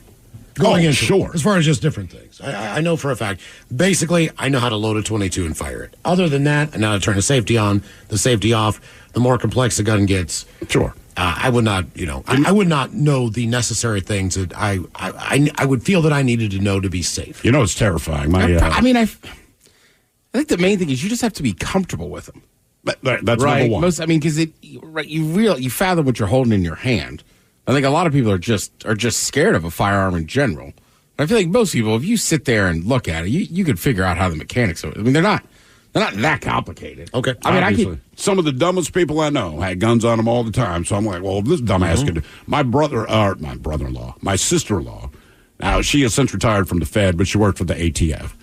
Going into sure. As far as just different things. I know for a fact. Basically, I know how to load a .22 and fire it. Other than that, I know how to turn the safety on, the safety off. The more complex the gun gets. Sure. I would not, I would not know the necessary things that I would feel that I needed to know to be safe. It's terrifying. I think the main thing is you just have to be comfortable with them. That's right. number one. Because you fathom what you're holding in your hand. I think a lot of people are just scared of a firearm in general. I feel like most people, if you sit there and look at it, you could figure out how the mechanics of it. I mean, they're not that complicated. Okay. Some of the dumbest people I know had guns on them all the time. So I'm like, well, if this dumbass could. My brother-in-law, my sister-in-law. Now she has since retired from the Fed, but she worked for the ATF.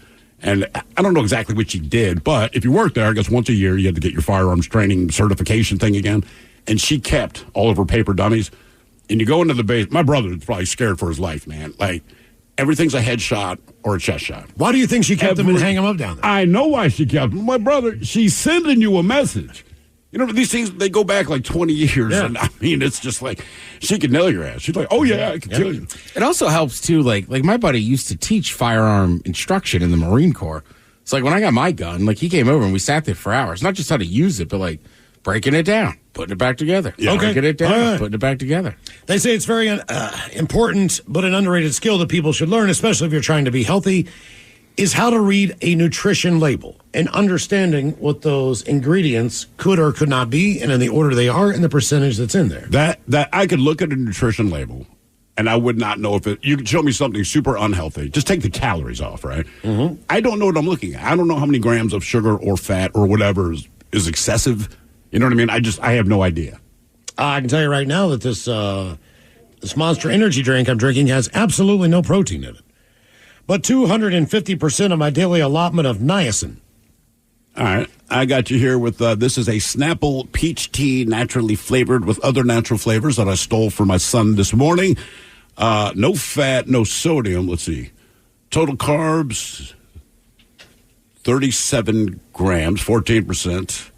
And I don't know exactly what she did, but if you worked there, I guess once a year you had to get your firearms training certification thing again. And she kept all of her paper dummies. And you go into the base. My brother is probably scared for his life, man. Like, everything's a headshot or a chest shot. Why do you think she kept them and hang them up down there? I know why she kept them. My brother, she's sending you a message. These things, they go back like 20 years. Yeah. And I mean, it's just like, she could nail your ass. She's like, oh, yeah, I can kill you. It also helps, too. Like my buddy used to teach firearm instruction in the Marine Corps. It's like when I got my gun, he came over and we sat there for hours. Not just how to use it, but breaking it down, putting it back together. Yeah. Okay. Breaking it down, All right. putting it back together. They say it's very important, but an underrated skill that people should learn, especially if you're trying to be healthy, is how to read a nutrition label and understanding what those ingredients could or could not be, and in the order they are, and the percentage that's in there. That I could look at a nutrition label, and I would not know if you could show me something super unhealthy. Just take the calories off, right? Mm-hmm. I don't know what I'm looking at. I don't know how many grams of sugar or fat or whatever is excessive. You know what I mean? I have no idea. I can tell you right now that this Monster Energy drink I'm drinking has absolutely no protein in it. But 250% of my daily allotment of niacin. All right. I got you here with, this is a Snapple peach tea naturally flavored with other natural flavors that I stole from my son this morning. No fat, no sodium. Let's see. Total carbs, 37 grams, 14%.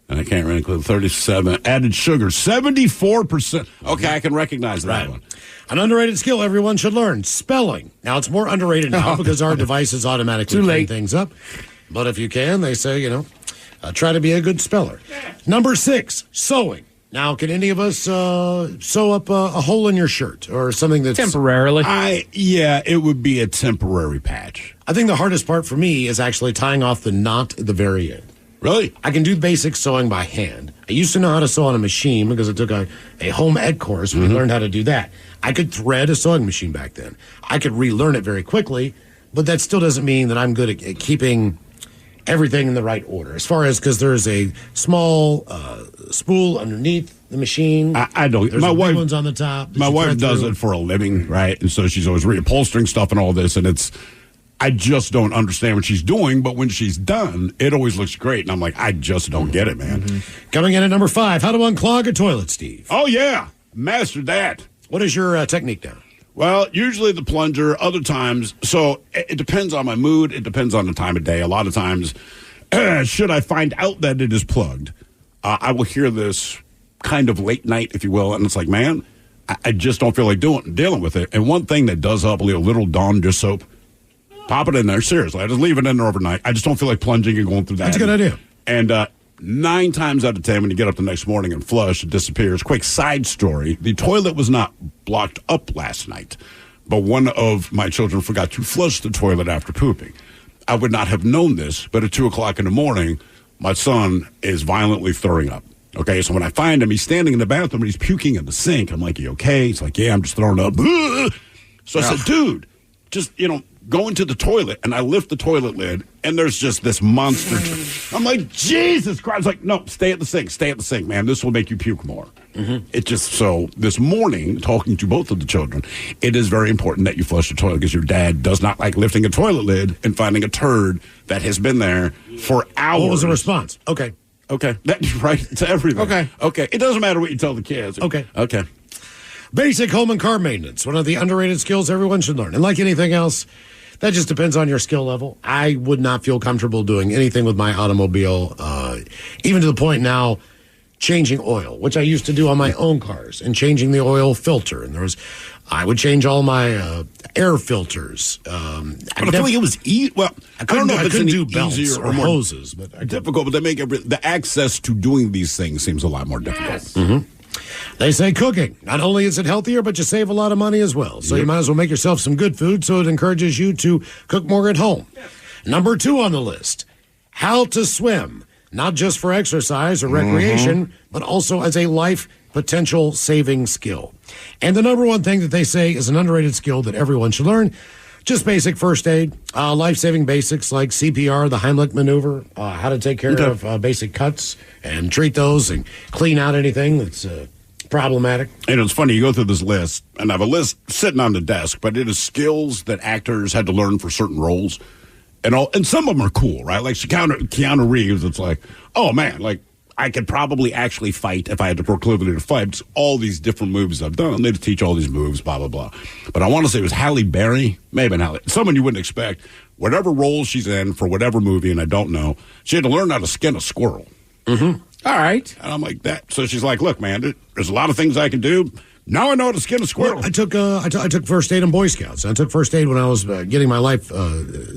And I can't really include 37. Added sugar, 74%. Okay, I can recognize that one. An underrated skill everyone should learn, spelling. Now, it's more underrated now because our devices automatically clean things up. But if you can, they say, try to be a good speller. Number 6, sewing. Now, can any of us sew up a hole in your shirt or something that's... Temporarily. It would be a temporary patch. I think the hardest part for me is actually tying off the knot at the very end. Really? I can do basic sewing by hand. I used to know how to sew on a machine because I took a home ed course. We learned how to do that. I could thread a sewing machine back then. I could relearn it very quickly, but that still doesn't mean that I'm good at keeping everything in the right order. As far as, because there's a small spool underneath the machine. I don't. There's my wife ones on the top. My wife does it for a living, right? And so she's always reupholstering stuff and all this, and I just don't understand what she's doing, but when she's done, it always looks great. And I'm like, I just don't get it, man. Mm-hmm. Coming in at number 5, how to unclog a toilet, Steve. Oh, yeah. Mastered that. What is your technique now? Well, usually the plunger, other times. So it depends on my mood. It depends on the time of day. A lot of times, should I find out that it is plugged, I will hear this kind of late night, if you will. And it's like, man, I just don't feel like dealing with it. And one thing that does help, a little Dawn dish soap. Pop it in there. Seriously. I just leave it in there overnight. I just don't feel like plunging and going through that. That's a good idea. And 9 times out of 10, when you get up the next morning and flush, it disappears. Quick side story. The toilet was not blocked up last night, but one of my children forgot to flush the toilet after pooping. I would not have known this, but at 2 o'clock in the morning, my son is violently throwing up. Okay, so when I find him, he's standing in the bathroom and he's puking in the sink. I'm like, you okay? He's like, yeah, I'm just throwing up. So I said, dude, just, going to the toilet, and I lift the toilet lid, and there's just this monster. I'm like, Jesus Christ. Like, no, stay at the sink, man. This will make you puke more. Mm-hmm. It just, so this morning, talking to both of the children, it is very important that you flush the toilet because your dad does not like lifting a toilet lid and finding a turd that has been there for hours. What was the response? Okay. That's right. It's everything. Okay. It doesn't matter what you tell the kids. Okay. Basic home and car maintenance, one of the underrated skills everyone should learn. And like anything else, that just depends on your skill level. I would not feel comfortable doing anything with my automobile, even to the point now, changing oil, which I used to do on my own cars, and changing the oil filter. And I would change all my air filters. But I feel like it was well, I don't know if it's any easier or more hoses, but difficult. But they make the access to doing these things seems a lot more difficult. Mm-hmm. They say cooking. Not only is it healthier, but you save a lot of money as well. So you might as well make yourself some good food, so it encourages you to cook more at home. Number 2 on the list, how to swim. Not just for exercise or recreation, but also as a life potential saving skill. And the number 1 thing that they say is an underrated skill that everyone should learn, just basic first aid, life-saving basics like CPR, the Heimlich maneuver, how to take care of basic cuts and treat those and clean out anything that's problematic. And it's funny, you go through this list, and I have a list sitting on the desk, but it is skills that actors had to learn for certain roles. And some of them are cool, right? Like Keanu Reeves, it's like, oh man, like I could probably actually fight if I had the proclivity to fight. It's all these different moves I've done. They teach all these moves, blah, blah, blah. But I want to say it was Halle Berry, maybe not Halle, someone you wouldn't expect. Whatever role she's in for whatever movie, and I don't know, she had to learn how to skin a squirrel. Mm-hmm. All right. And I'm like that. So she's like, look, man, there's a lot of things I can do. Now I know how to skin a squirrel. Well, I took first aid in Boy Scouts. I took first aid when I was getting my life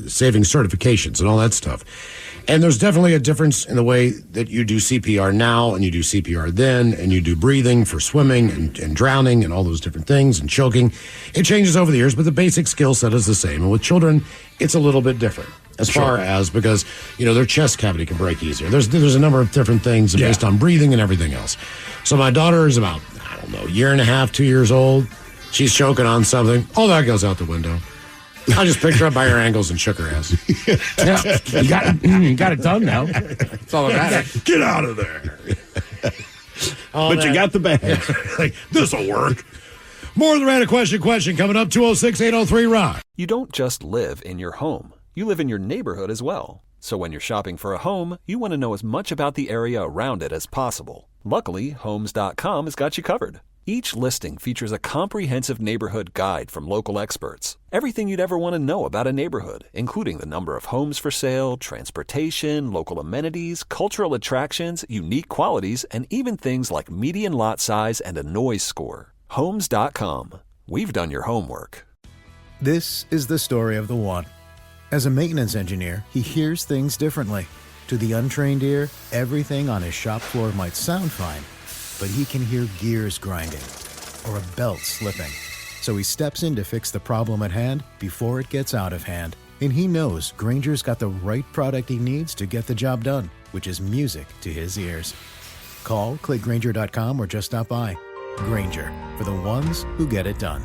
saving certifications and all that stuff. And there's definitely a difference in the way that you do CPR now and you do CPR then, and you do breathing for swimming and drowning and all those different things and choking. It changes over the years, but the basic skill set is the same. And with children, it's a little bit different. As far as, because, their chest cavity can break easier. There's a number of different things based on breathing and everything else. So my daughter is about, a year and a half, 2 years old. She's choking on something. All that goes out the window. I just picked her up by her ankles and shook her ass. You got it done now. That's all that matters. Get out of there. But you got the bag. Like, this'll work. More of the Random Question coming up, 206-803-ROCK. You don't just live in your home. You live in your neighborhood as well. So when you're shopping for a home, you want to know as much about the area around it as possible. Luckily, Homes.com has got you covered. Each listing features a comprehensive neighborhood guide from local experts. Everything you'd ever want to know about a neighborhood, including the number of homes for sale, transportation, local amenities, cultural attractions, unique qualities, and even things like median lot size and a noise score. Homes.com. We've done your homework. This is the story of the one. As a maintenance engineer, he hears things differently. To the untrained ear, everything on his shop floor might sound fine, but he can hear gears grinding or a belt slipping. So he steps in to fix the problem at hand before it gets out of hand. And he knows Grainger's got the right product he needs to get the job done, which is music to his ears. Call, click Grainger.com, or just stop by. Grainger, for the ones who get it done.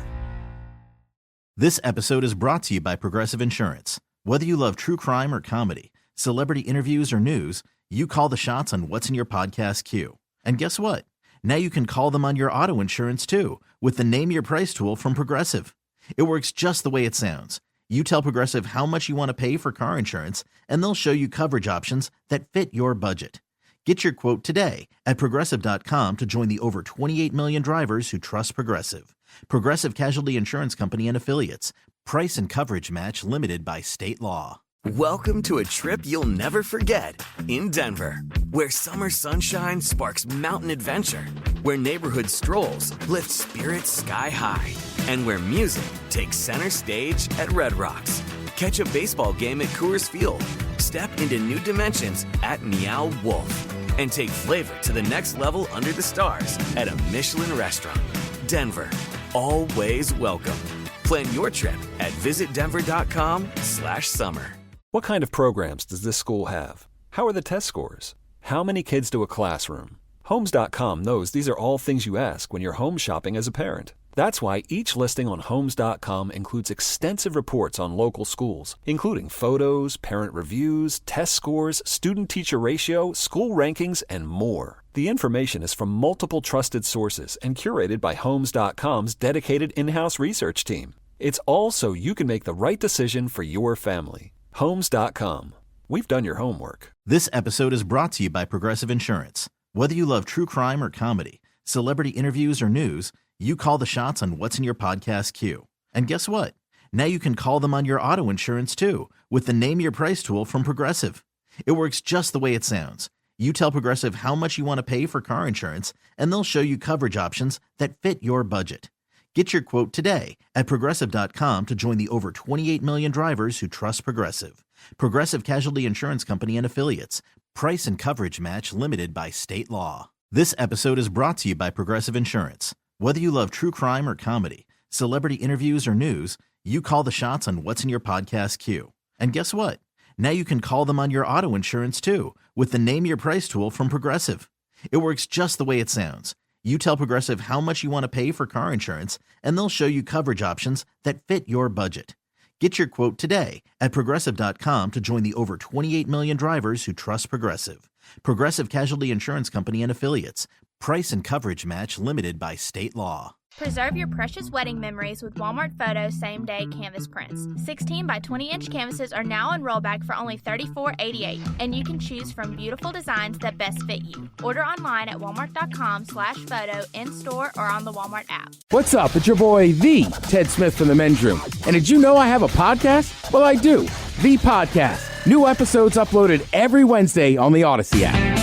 This episode is brought to you by Progressive Insurance. Whether you love true crime or comedy, celebrity interviews or news, you call the shots on what's in your podcast queue. And guess what? Now you can call them on your auto insurance too with the Name Your Price tool from Progressive. It works just the way it sounds. You tell Progressive how much you want to pay for car insurance, and they'll show you coverage options that fit your budget. Get your quote today at Progressive.com to join the over 28 million drivers who trust Progressive. Progressive Casualty Insurance Company and Affiliates. Price and coverage match limited by state law. Welcome to a trip you'll never forget in Denver, where summer sunshine sparks mountain adventure, where neighborhood strolls lift spirits sky high, and where music takes center stage at Red Rocks. Catch a baseball game at Coors Field, step into new dimensions at Meow Wolf, and take flavor to the next level under the stars at a Michelin restaurant. Denver, always welcome. Plan your trip at visitdenver.com/summer. What kind of programs does this school have? How are the test scores? How many kids do a classroom? Homes.com knows these are all things you ask when you're home shopping as a parent. That's why each listing on Homes.com includes extensive reports on local schools, including photos, parent reviews, test scores, student-teacher ratio, school rankings, and more. The information is from multiple trusted sources and curated by Homes.com's dedicated in-house research team. It's all so you can make the right decision for your family. Homes.com. We've done your homework. This episode is brought to you by Progressive Insurance. Whether you love true crime or comedy, celebrity interviews or news, you call the shots on what's in your podcast queue. And guess what? Now you can call them on your auto insurance too with the Name Your Price tool from Progressive. It works just the way it sounds. You tell Progressive how much you want to pay for car insurance, and they'll show you coverage options that fit your budget. Get your quote today at Progressive.com to join the over 28 million drivers who trust Progressive. Progressive Casualty Insurance Company and Affiliates. Price and coverage match limited by state law. This episode is brought to you by Progressive Insurance. Whether you love true crime or comedy, celebrity interviews or news, you call the shots on what's in your podcast queue. And guess what? Now you can call them on your auto insurance too with the Name Your Price tool from Progressive. It works just the way it sounds. You tell Progressive how much you want to pay for car insurance, and they'll show you coverage options that fit your budget. Get your quote today at Progressive.com to join the over 28 million drivers who trust Progressive. Progressive Casualty Insurance Company and Affiliates. Price and coverage match limited by state law. Preserve your precious wedding memories with Walmart Photo same-day canvas prints. 16 by 20-inch canvases are now on rollback for only $34.88, and you can choose from beautiful designs that best fit you. Order online at walmart.com/photo, in-store, or on the Walmart app. What's up? It's your boy, The Ted Smith from The Men's Room. And did you know I have a podcast? Well, I do. The Podcast. New episodes uploaded every Wednesday on the Odyssey app.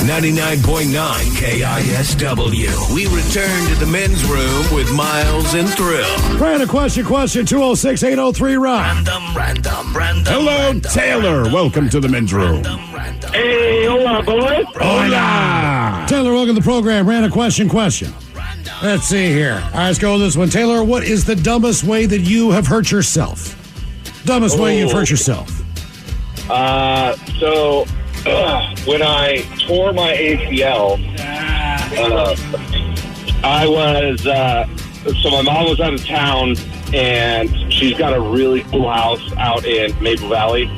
99.9 KISW. We return to the men's room with Miles and Thrill. Random question, 206-803-ROCK. Hello, random, Taylor. Welcome to the men's room. Hey, hola, boys. Hola. Taylor, welcome to the program. Random question. Let's see here. All right, let's go with this one. Taylor, what is the dumbest way that you have hurt yourself? Dumbest way you've hurt yourself? When I tore my ACL, I was, so my mom was out of town, and she's got a really cool house out in Maple Valley.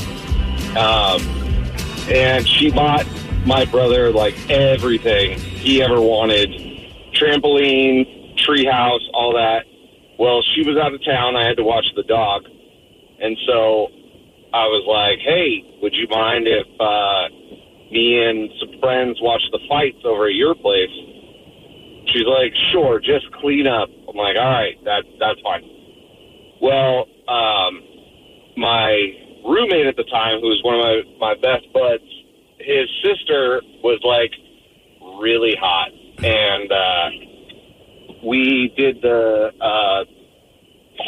And she bought my brother, like, everything he ever wanted. Trampoline, treehouse, all that. Well, she was out of town. I had to watch the dog. And so I was like, hey, would you mind if me and some friends watch the fights over at your place? She's like, sure, just clean up. I'm like, all right, that's fine. Well, my roommate at the time, who was one of my best buds, his sister was, like, really hot. And we did the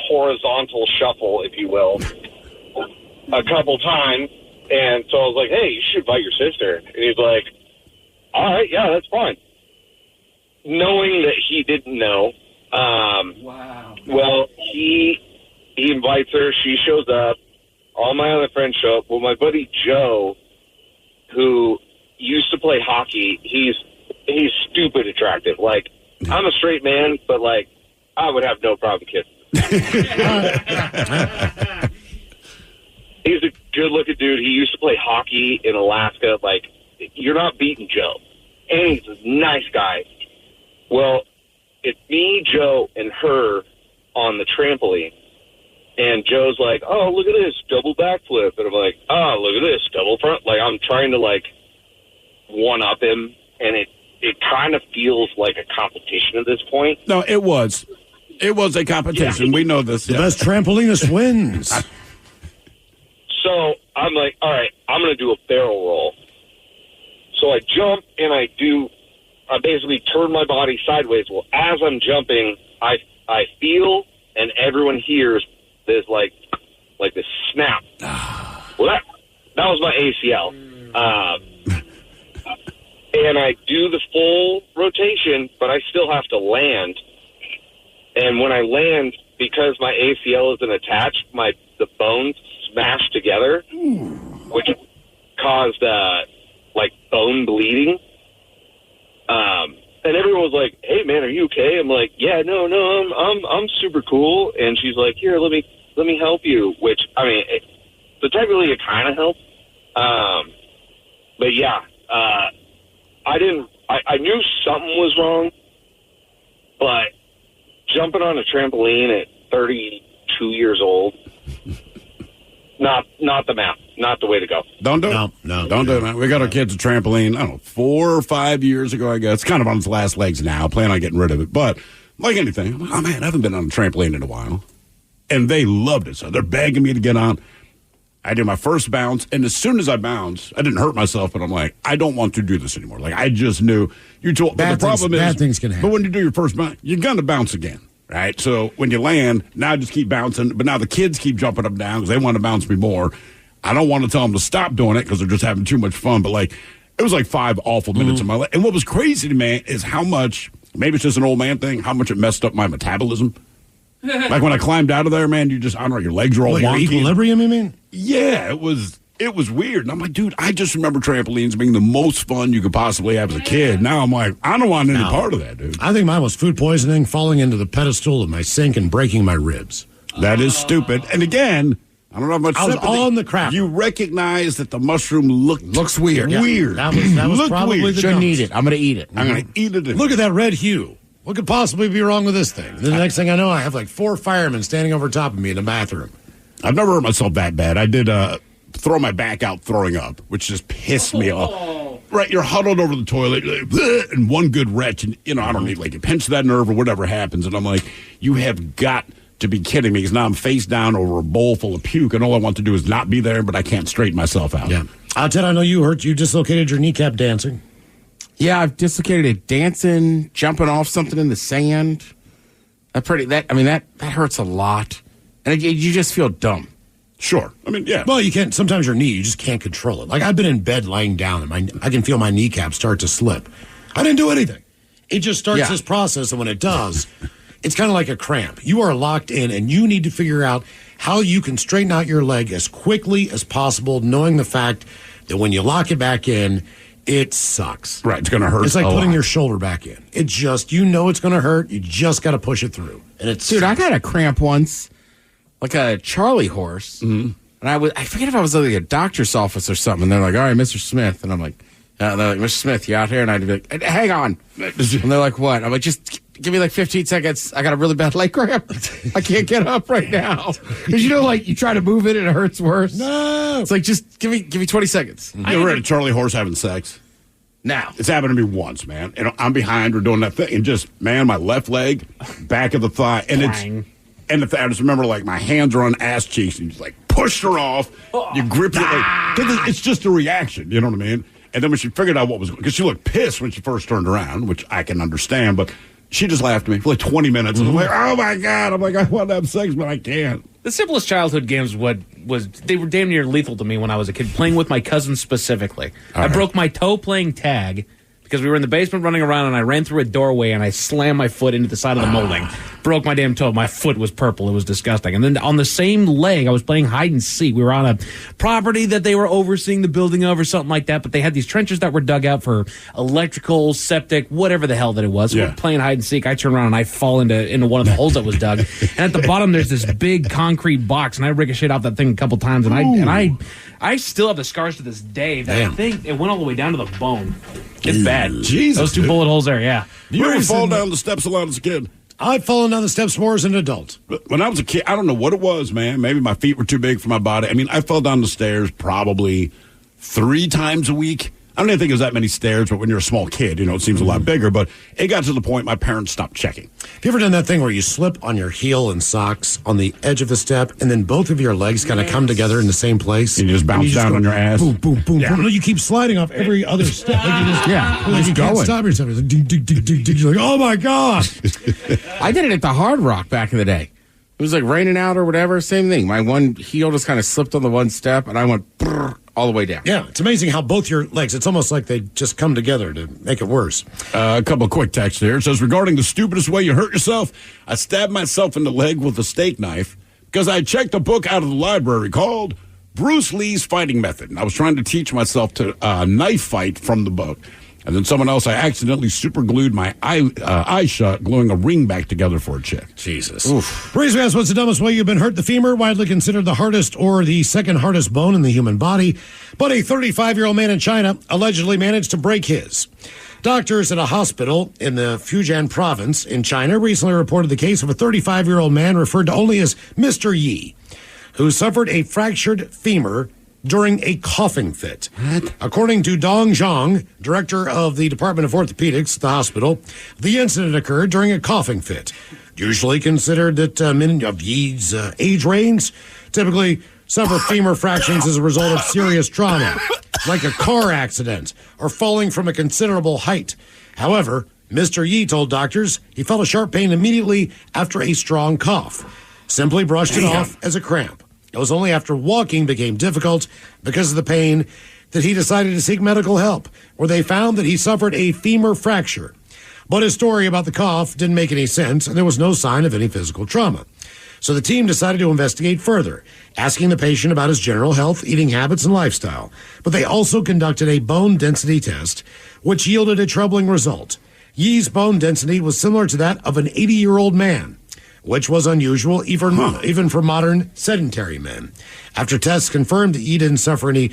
horizontal shuffle, if you will, a couple times. And so I was like, hey, you should invite your sister. And he's like, all right, yeah, that's fine. Knowing that he didn't know. Wow. Well, he invites her. She shows up. All my other friends show up. Well, my buddy Joe, who used to play hockey, he's stupid attractive. Like, I'm a straight man, but, like, I would have no problem kissing. He's a good-looking dude. He used to play hockey in Alaska. Like, you're not beating Joe. And he's a nice guy. Well, it's me, Joe, and her on the trampoline. And Joe's like, oh, look at this, double backflip. And I'm like, oh, look at this, double front. Like, I'm trying to, like, one-up him. And it kind of feels like a competition at this point. No, it was. It was a competition. Yeah. We know this. The best trampolinist wins. So I'm like, all right, I'm going to do a barrel roll. So I jump and I basically turn my body sideways. Well, as I'm jumping, I feel and everyone hears this like this snap. Well, that was my ACL. And I do the full rotation, but I still have to land. And when I land, because my ACL isn't attached, the bones smashed together, which caused like bone bleeding. was like, "Hey, man, are you okay?" I'm like, "Yeah, no, I'm super cool." And she's like, "Here, let me help you." Which, I mean, so technically it kind of helped. But yeah, I knew something was wrong, but jumping on a trampoline at 32 years old, not the way to go. Don't do it. No. Don't do it, man. We got our kids a trampoline, I don't know, 4 or 5 years ago, I guess. It's kind of on its last legs now. I plan on getting rid of it. But like anything, I'm like, oh, man, I haven't been on a trampoline in a while. And they loved it. So they're begging me to get on. I did my first bounce, and as soon as I bounced, I didn't hurt myself, but I'm like, I don't want to do this anymore. Like, I just knew. You told bad the problem things, is, bad things can happen. But when you do your first bounce, you're going to bounce again, right? So when you land, now just keep bouncing. But now the kids keep jumping up and down because they want to bounce me more. I don't want to tell them to stop doing it because they're just having too much fun. But, like, it was like 5 awful minutes of my life. And what was crazy to me is how much, maybe it's just an old man thing, how much it messed up my metabolism. Like when I climbed out of there, man, you just, I don't know, your legs are all your wonky. equilibrium, you mean? Yeah, it was weird. And I'm like, dude, I just remember trampolines being the most fun you could possibly have as a kid. Now I'm like, I don't want any part of that, dude. I think mine was food poisoning, falling into the pedestal of my sink and breaking my ribs. That is stupid. And again, I don't know how much I was sympathy. on the crap. You recognize that the mushroom looks weird. Yeah. Weird. That was Looked probably weird. the Shouldn't dumbest. eat it. I'm going to eat it. I'm going to eat it. Look at that red hue. What could possibly be wrong with this thing? The next thing I know, I have like 4 firemen standing over top of me in the bathroom. I've never hurt myself that bad. I did throw my back out throwing up, which just pissed me off. Right, you're huddled over the toilet, like, and one good retch, and, you know, I don't need, like, you pinch that nerve or whatever happens, and I'm like, you have got to be kidding me, because now I'm face down over a bowl full of puke, and all I want to do is not be there, but I can't straighten myself out. Yeah. Ted, I know you dislocated your kneecap dancing. Yeah, I've dislocated it dancing, jumping off something in the sand. That hurts a lot. And you just feel dumb. Sure. I mean, yeah. Well, you can't. Sometimes your knee, you just can't control it. Like, I've been in bed lying down, and I can feel my kneecap start to slip. I didn't do anything. It just starts this process, and when it does, it's kind of like a cramp. You are locked in, and you need to figure out how you can straighten out your leg as quickly as possible, knowing the fact that when you lock it back in, it sucks. Right, it's going to hurt. It's like a putting lot. your shoulder back in. It just, you know it's going to hurt. You just got to push it through. And it's Dude, I got a cramp once, like a Charlie horse. Mm-hmm. And I forget if I was at like a doctor's office or something. And they're like, all right, Mr. Smith. And I'm like, they're like, Mr. Smith, you out here? And I'd be like, hang on. And they're like, what? I'm like, just give me like 15 seconds. I got a really bad leg cramp. I can't get up right now. Because you know, like, you try to move it and it hurts worse. No. It's like, just give me 20 seconds. You ever had a Charlie horse having sex? Now. It's happened to me once, man. And I'm behind, we're doing that thing, and just, man, my left leg, back of the thigh, and I just remember, like, my hands are on ass cheeks, and you just, like, push her off, you grip it, like, 'cause it's just a reaction, you know what I mean? And then when she figured out what was going on, because she looked pissed when she first turned around, which I can understand, but she just laughed at me for like 20 minutes, and I'm like, oh my God, I'm like, I want to have sex, but I can't. The simplest childhood games they were damn near lethal to me when I was a kid, playing with my cousins specifically. I broke my toe playing tag because we were in the basement running around, and I ran through a doorway and I slammed my foot into the side of the molding. Broke my damn toe. My foot was purple. It was disgusting. And then on the same leg, I was playing hide and seek. We were on a property that they were overseeing the building of or something like that, but they had these trenches that were dug out for electrical, septic, whatever the hell that it was. So we're playing hide and seek. I turn around and I fall into one of the holes that was dug. And at the bottom, there's this big concrete box, and I ricocheted off that thing a couple times, and I still have the scars to this day. That thing, it went all the way down to the bone. It's bad. Jesus, those 2 bullet holes there, yeah. You ever fall down the steps a lot as a kid? I've fallen down the steps more as an adult. But when I was a kid, I don't know what it was, man. Maybe my feet were too big for my body. I mean, I fell down the stairs probably 3 times a week. I don't even think it was that many stairs, but when you're a small kid, you know, it seems a lot bigger. But it got to the point my parents stopped checking. Have you ever done that thing where you slip on your heel and socks on the edge of a step, and then both of your legs kind of come together in the same place? And you just bounce down on your ass. Boom, boom, boom, boom. No, you keep sliding off every other step. Like you can't stop yourself. It's like, ding, ding, ding, ding, ding. You're like, oh my God. I did it at the Hard Rock back in the day. It was like raining out or whatever. Same thing. My one heel just kind of slipped on the one step, and I went brrr, all the way down. Yeah, it's amazing how both your legs, it's almost like they just come together to make it worse. A couple of quick texts here. It says, regarding the stupidest way you hurt yourself, I stabbed myself in the leg with a steak knife because I checked a book out of the library called Bruce Lee's Fighting Method. And I was trying to teach myself to knife fight from the book. And then someone else, I accidentally super glued my eye shut, gluing a ring back together for a chick. Jesus. Oof. Reason we asked, what's the dumbest way you've been hurt? The femur, widely considered the hardest or the second hardest bone in the human body. But a 35-year-old man in China allegedly managed to break his. Doctors at a hospital in the Fujian province in China recently reported the case of a 35-year-old man referred to only as Mr. Yi, who suffered a fractured femur during a coughing fit. According to Dong Zhang, director of the Department of Orthopedics at the hospital, the incident occurred during a coughing fit. Usually considered that men of Yi's age range typically suffer femur fractures as a result of serious trauma, like a car accident or falling from a considerable height. However, Mr. Yi told doctors he felt a sharp pain immediately after a strong cough. Simply brushed it off as a cramp. It was only after walking became difficult because of the pain that he decided to seek medical help, where they found that he suffered a femur fracture. But his story about the cough didn't make any sense, and there was no sign of any physical trauma. So the team decided to investigate further, asking the patient about his general health, eating habits, and lifestyle. But they also conducted a bone density test, which yielded a troubling result. Yi's bone density was similar to that of an 80-year-old man, which was unusual even for modern sedentary men. After tests confirmed that Yi didn't suffer any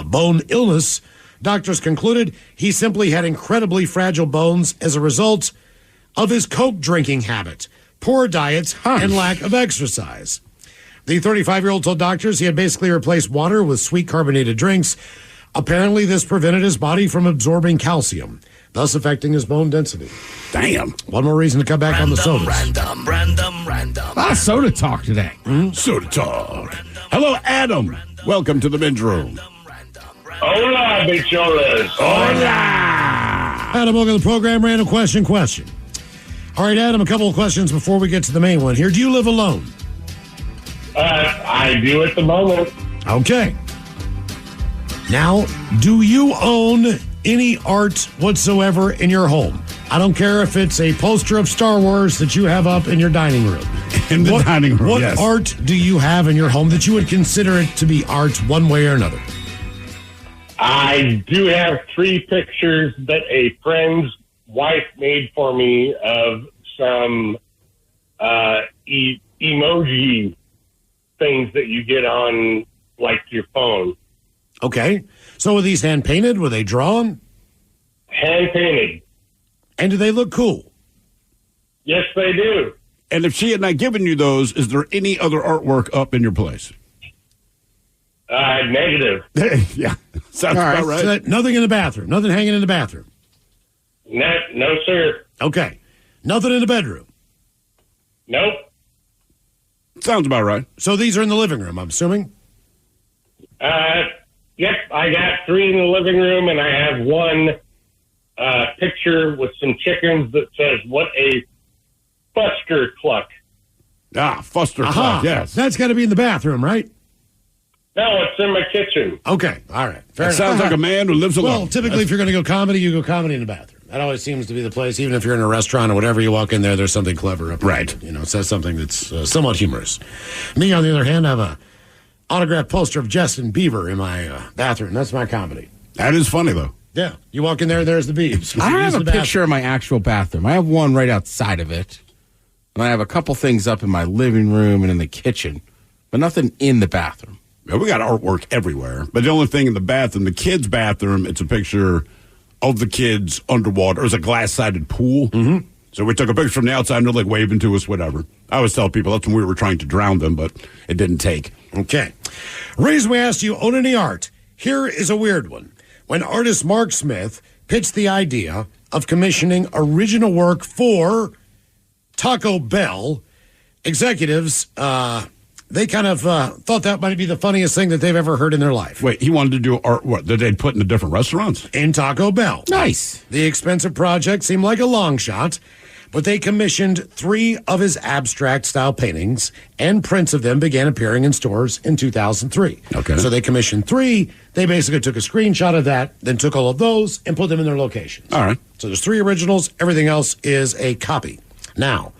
bone illness, doctors concluded he simply had incredibly fragile bones as a result of his Coke drinking habit, poor diet, and lack of exercise. The 35-year-old told doctors he had basically replaced water with sweet carbonated drinks. Apparently, this prevented his body from absorbing calcium, thus affecting his bone density. Damn. One more reason to cut back on the sodas. Random. A lot of soda talk today. Soda talk. Hello, Adam. Welcome to the men's room. Hola, bicholas. Hola. Adam, welcome to the program. Random question. All right, Adam, a couple of questions before we get to the main one here. Do you live alone? I do at the moment. Okay. Now, do you own any art whatsoever in your home? I don't care if it's a poster of Star Wars that you have up in your dining room. In the dining room, What yes. art do you have in your home that you would consider it to be art one way or another? I do have 3 pictures that a friend's wife made for me of some emoji things that you get on, like, your phone. Okay. So were these hand-painted? Were they drawn? Hand-painted. And do they look cool? Yes, they do. And if she had not given you those, is there any other artwork up in your place? Negative. Yeah. Sounds All about right. So nothing in the bathroom. Nothing hanging in the bathroom. No, sir. Okay. Nothing in the bedroom. Nope. Sounds about right. So these are in the living room, I'm assuming? Yep, I got 3 in the living room, and I have one picture with some chickens that says, "What a fuster cluck." Ah, fuster cluck, yes. That's got to be in the bathroom, right? No, it's in my kitchen. Okay, all right. Fair That enough. sounds like a man who lives alone. Well, typically, if you're going to go comedy, you go comedy in the bathroom. That always seems to be the place. Even if you're in a restaurant or whatever, you walk in there's something clever up there. Right. You know, it says something that's somewhat humorous. Me, on the other hand, I have a autographed poster of Justin Bieber in my bathroom. That's my comedy. That is funny, though. Yeah. You walk in there's the Biebs. I don't have a picture of my actual bathroom. I have one right outside of it. And I have a couple things up in my living room and in the kitchen, but nothing in the bathroom. Yeah, we got artwork everywhere. But the only thing in the bathroom, the kids' bathroom, it's a picture of the kids underwater. It was a glass-sided pool. Mm-hmm. So we took a picture from the outside, and they're like waving to us, whatever. I always tell people that's when we were trying to drown them, but it didn't take. Okay. Reason we asked you, own any art? Here is a weird one. When artist Mark Smith pitched the idea of commissioning original work for Taco Bell, executives, they kind of thought that might be the funniest thing that they've ever heard in their life. Wait, he wanted to do art, what, that they'd put in the different restaurants? In Taco Bell. Nice. The expensive project seemed like a long shot, but they commissioned 3 of his abstract-style paintings, and prints of them began appearing in stores in 2003. Okay. So they commissioned 3. They basically took a screenshot of that, then took all of those and put them in their locations. All right. So there's 3 originals. Everything else is a copy. Now,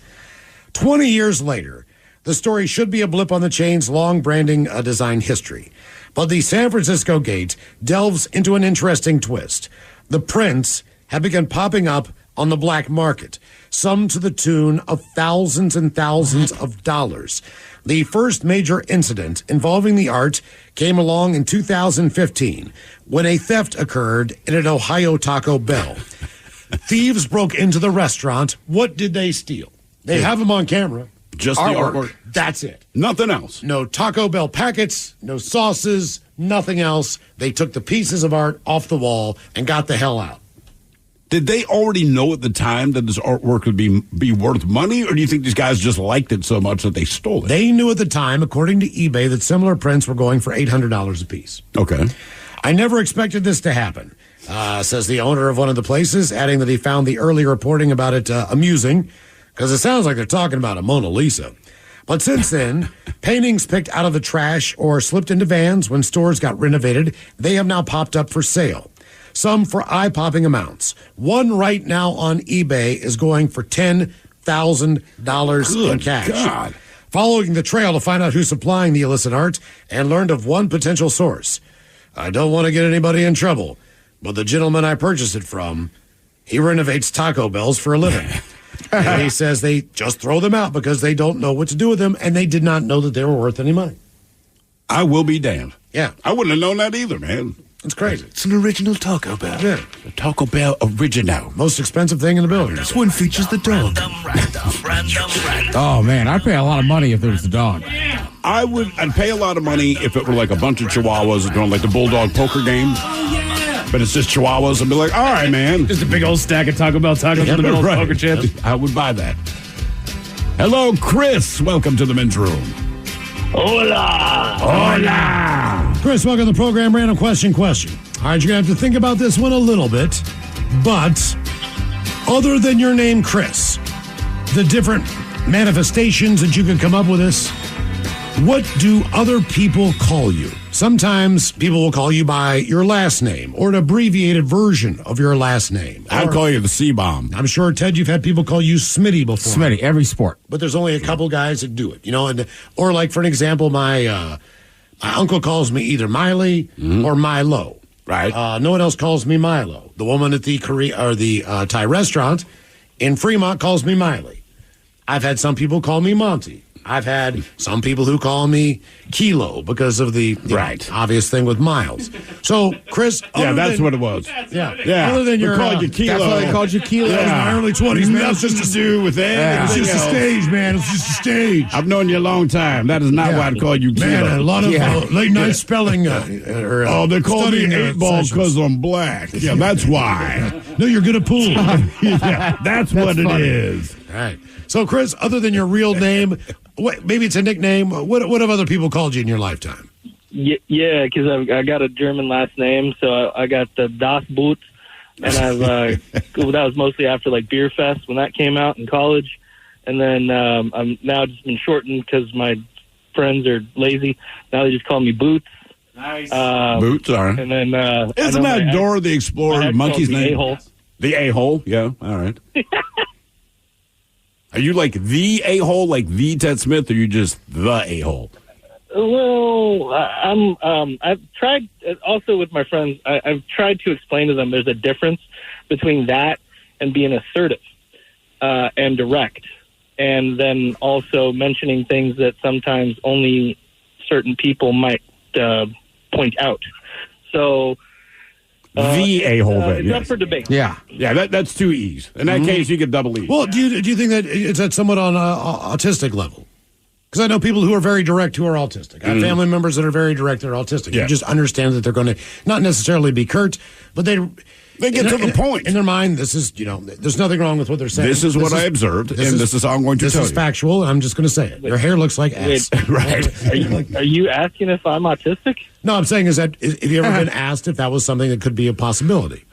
20 years later, the story should be a blip on the chain's long branding design history. But the San Francisco Gate delves into an interesting twist. The prints have begun popping up on the black market, some to the tune of thousands and thousands of dollars. The first major incident involving the art came along in 2015 when a theft occurred in an Ohio Taco Bell. Thieves broke into the restaurant. What did they steal? They have them on camera. Just the artwork. That's it. Nothing else. No Taco Bell packets, no sauces, nothing else. They took the pieces of art off the wall and got the hell out. Did they already know at the time that this artwork would be worth money, or do you think these guys just liked it so much that they stole it? They knew at the time, according to eBay, that similar prints were going for $800 a piece. Okay. I never expected this to happen, says the owner of one of the places, adding that he found the early reporting about it amusing, because it sounds like they're talking about a Mona Lisa. But since then, paintings picked out of the trash or slipped into vans when stores got renovated, they have now popped up for sale. Some for eye-popping amounts. One right now on eBay is going for $10,000 in cash. God. Following the trail to find out who's supplying the illicit art and learned of one potential source. I don't want to get anybody in trouble, but the gentleman I purchased it from, he renovates Taco Bells for a living. And he says they just throw them out because they don't know what to do with them, and they did not know that they were worth any money. I will be damned. Yeah. I wouldn't have known that either, man. It's crazy. It's an original Taco Bell. Yeah. A Taco Bell original. Most expensive thing in the building. This one features the dog. Oh, man, I'd pay a lot of money if it was the dog. I'd pay a lot of money if it were like a bunch of chihuahuas doing like the bulldog poker game. But it's just chihuahuas. I'd be like, all right, man. Just a big old stack of Taco Bell tacos in the middle of poker chips. I would buy that. Hello, Chris. Welcome to the men's room. Hola. Hola. Chris, welcome to the program. Random question. All right, you're going to have to think about this one a little bit. But other than your name, Chris, the different manifestations that you could come up with this, what do other people call you? Sometimes people will call you by your last name or an abbreviated version of your last name. I'd call you the C-bomb. I'm sure, Ted, you've had people call you Smitty before. Smitty, every sport. But there's only a couple guys that do it, you know. Or like, for an example, my uncle calls me either Miley or Milo. Right. No one else calls me Milo. The woman at the Thai restaurant in Fremont calls me Miley. I've had some people call me Monty. I've had some people who call me Kilo because of the obvious thing with miles. So, Chris, that's what it was. Yeah. Other than your called you Kilo. That's why they called you Kilo. In my early 20s, man. Nothing to do with anything. It's just a stage, man. It's just a stage. I've known you a long time. That is not why I'd call you Kilo. Man, a lot of late night spelling. They call me 8-ball because I'm black. Yeah, that's why. No, you're good at pool. Yeah, that's what it is. All right. So, Chris, other than your real name, maybe it's a nickname, what have other people called you in your lifetime? Yeah, because I got a German last name, so I got the Das Boot, and that was mostly after like Beer Fest when that came out in college, and then I'm now just been shortened because my friends are lazy. Now they just call me Boots. Nice. Boots, all right. And then isn't that Dora the Explorer monkey's name? A-hole. The A-hole, yeah, all right. Are you like the A-hole, like the Ted Smith, or are you just the A-hole? Well, I've tried, also with my friends, I've tried to explain to them there's a difference between that and being assertive and direct, and then also mentioning things that sometimes only certain people might point out. So... the A-hole, it's up for debate. Yeah, that's two E's. In that case, you get double E. Well, do you think that it's at somewhat on autistic level? Because I know people who are very direct who are autistic. I have family members that are very direct that are autistic. Yeah. You just understand that they're going to not necessarily be curt, but they get to the point. In their mind, this is, there's nothing wrong with what they're saying. This is what I observed, and this is how I'm going to tell you. This is factual, and I'm just going to say it. Your hair looks like ass. Right. Are you asking if I'm autistic? No, I'm saying is that, have you ever been asked if that was something that could be a possibility?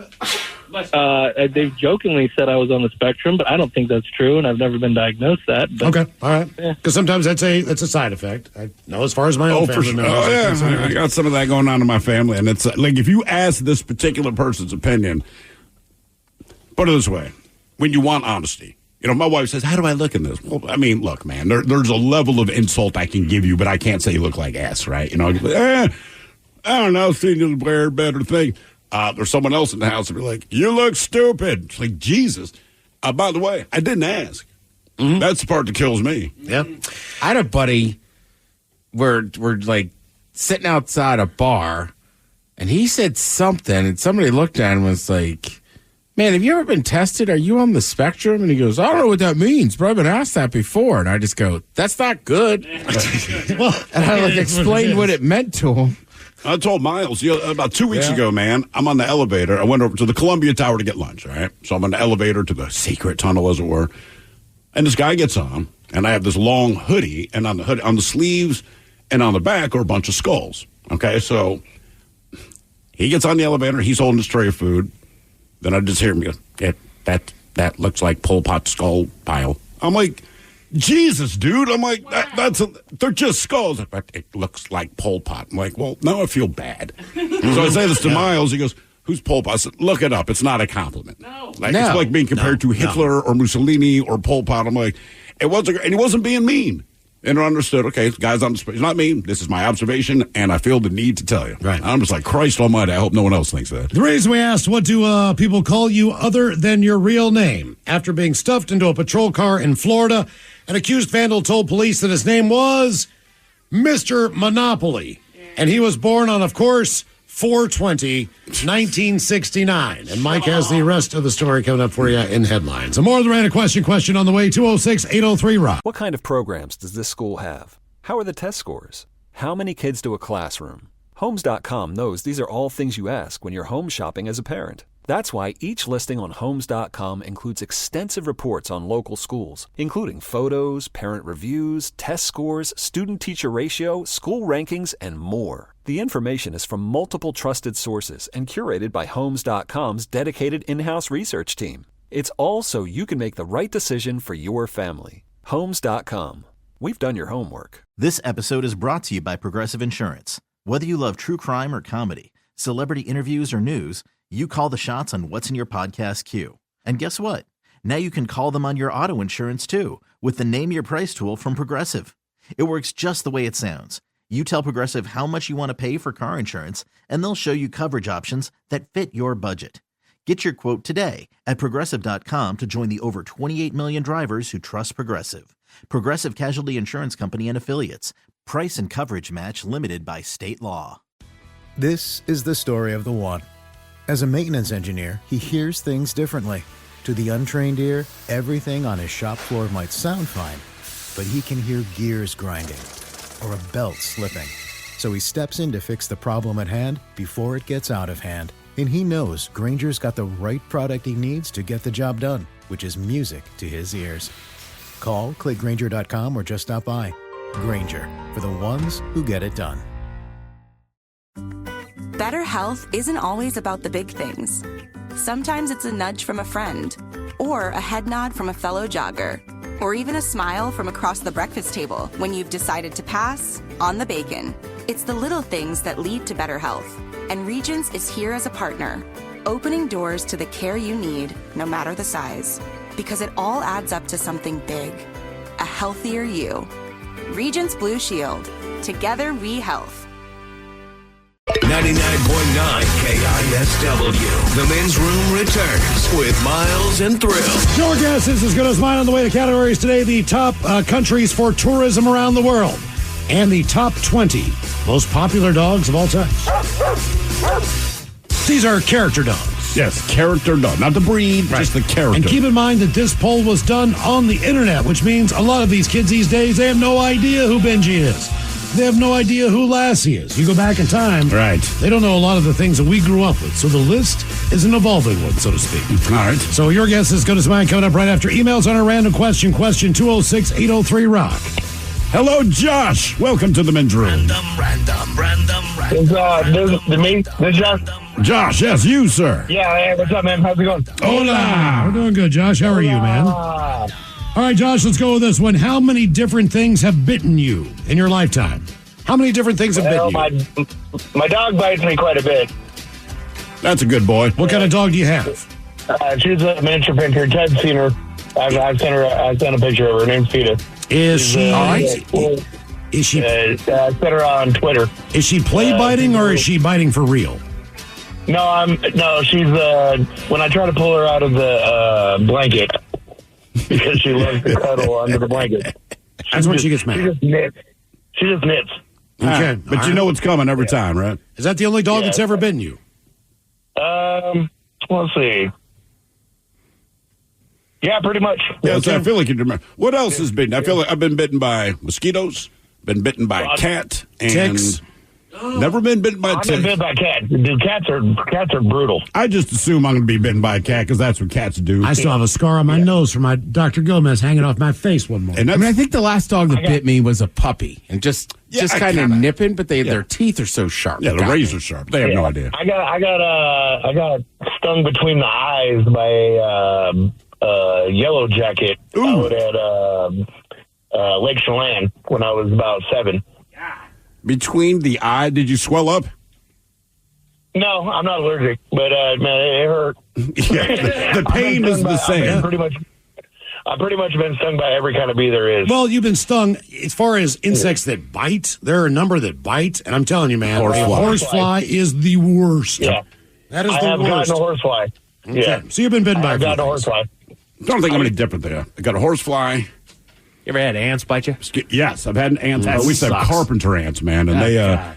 They've jokingly said I was on the spectrum, but I don't think that's true, and I've never been diagnosed that. But, okay, all right. Because sometimes that's a side effect. I know as far as my own family members. Oh, yeah, I got some of that going on in my family, and it's like if you ask this particular person's opinion, put it this way, when you want honesty. My wife says, how do I look in this? Well, I mean, look, man, there's a level of insult I can give you, but I can't say you look like ass, right? I don't know, seeing you wear better thing. there's someone else in the house and be like, you look stupid. It's like, Jesus. By the way, I didn't ask. Mm-hmm. That's the part that kills me. Yeah. I had a buddy we're like sitting outside a bar, and he said something, and somebody looked at him and was like, man, have you ever been tested? Are you on the spectrum? And he goes, I don't know what that means, but I've been asked that before. And I just go, that's not good. And I explained what it meant to him. I told Miles about 2 weeks ago, man, I'm on the elevator. I went over to the Columbia Tower to get lunch, all right? So I'm on the elevator to the secret tunnel, as it were. And this guy gets on, and I have this long hoodie, and on the sleeves and on the back are a bunch of skulls. Okay, so he gets on the elevator. He's holding his tray of food. Then I just hear him go, that looks like Pol Pot skull pile. I'm like, Jesus, dude. I'm like, they're just skulls. But it looks like Pol Pot. I'm like, well, now I feel bad. So I say this to Miles. He goes, who's Pol Pot? I said, look it up. It's not a compliment. It's like being compared to Hitler or Mussolini or Pol Pot. I'm like, it wasn't, and he wasn't being mean. And I understood, okay, this guy's on the space. It's not me. This is my observation, and I feel the need to tell you. Right. I'm just like, Christ almighty, I hope no one else thinks that. The reason we asked, what do people call you other than your real name? After being stuffed into a patrol car in Florida, an accused vandal told police that his name was Mr. Monopoly. And he was born on, of course, 4/20/1969. And Mike has the rest of the story coming up for you in headlines. And more of the random question on the way, 206-803-ROCK. What kind of programs does this school have? How are the test scores? How many kids do a classroom? Homes.com knows these are all things you ask when you're home shopping as a parent. That's why each listing on Homes.com includes extensive reports on local schools, including photos, parent reviews, test scores, student-teacher ratio, school rankings, and more. The information is from multiple trusted sources and curated by Homes.com's dedicated in-house research team. It's all so you can make the right decision for your family. Homes.com. We've done your homework. This episode is brought to you by Progressive Insurance. Whether you love true crime or comedy, celebrity interviews or news, you call the shots on what's in your podcast queue. And guess what? Now you can call them on your auto insurance too with the Name Your Price tool from Progressive. It works just the way it sounds. You tell Progressive how much you want to pay for car insurance, and they'll show you coverage options that fit your budget. Get your quote today at Progressive.com to join the over 28 million drivers who trust Progressive. Progressive Casualty Insurance Company and Affiliates. Price and coverage match limited by state law. This is the story of the one. As a maintenance engineer, he hears things differently. To the untrained ear, everything on his shop floor might sound fine, but he can hear gears grinding or a belt slipping. So he steps in to fix the problem at hand before it gets out of hand. And he knows Grainger's got the right product he needs to get the job done, which is music to his ears. Call, click Grainger.com, or just stop by. Grainger, for the ones who get it done. Better health isn't always about the big things. Sometimes it's a nudge from a friend, or a head nod from a fellow jogger, or even a smile from across the breakfast table when you've decided to pass on the bacon. It's the little things that lead to better health, and Regence is here as a partner, opening doors to the care you need, no matter the size, because it all adds up to something big, a healthier you. Regence Blue Shield. Together we health. 99.9 KISW. The Men's Room returns with Miles and Thrill. Your guess is as good as mine on the way to categories today. The top countries for tourism around the world. And the top 20 most popular dogs of all time. These are character dogs. Yes, character dog. Not the breed, just the character. And keep in mind that this poll was done on the internet, which means a lot of these kids these days, they have no idea who Benji is. They have no idea who Lassie is. You go back in time. Right. They don't know a lot of the things that we grew up with. So the list is an evolving one, so to speak. All right. So your guess is good as mine coming up right after emails on our random question 206-803-ROCK. Hello, Josh. Welcome to the Men's Room. This Josh? Josh, yes, you, sir. Yeah, hey, what's up, man? How's it going? Hola. We're doing good, Josh. How are you, man? All right, Josh, let's go with this one. How many different things have bitten you in your lifetime? How many different things have bitten you? My dog bites me quite a bit. That's a good boy. What kind of dog do you have? She's a miniature pincher. Ted's seen her. I've sent a picture of her. Her name's Fita. Is she all right? Is she? I sent her on Twitter. Is she play biting or is she biting for real? No, she's when I try to pull her out of the blanket because she loves to cuddle under the blanket. That's when she gets mad. She just knits. Okay, but you know what's coming every time, right? Is that the only dog that's ever bitten you? Let's see. Yeah, pretty much. Yeah, so I feel like you remember. What else has been? I feel like I've been bitten by mosquitoes, been bitten by a cat, and ticks. Never been bitten by a I've tick. been bitten by cats. Dude, cats are brutal. I just assume I'm going to be bitten by a cat because that's what cats do. I still have a scar on my nose from my Dr. Gomez hanging off my face one morning. I think the last dog that bit me was a puppy, and just kind of nipping, but their teeth are so sharp. Yeah, the razor sharp. They have no idea. I got stung between the eyes by a yellow jacket out at Lake Chelan when I was about 7. Between the eye, did you swell up? No, I'm not allergic, but man, it hurt. Yeah, the pain is the same. I've pretty much been stung by every kind of bee there is. Well, you've been stung. As far as insects that bite, there are a number that bite, and I'm telling you, man, horsefly is the worst. Yeah, that is I the have worst. gotten a horsefly. Okay. Yeah, so you've been bitten by. I've gotten a horsefly. I don't think I'm any different there. I got a horsefly. You ever had ants bite you? Yes, I've had ants. That We used to have sucks. carpenter ants, man, and God.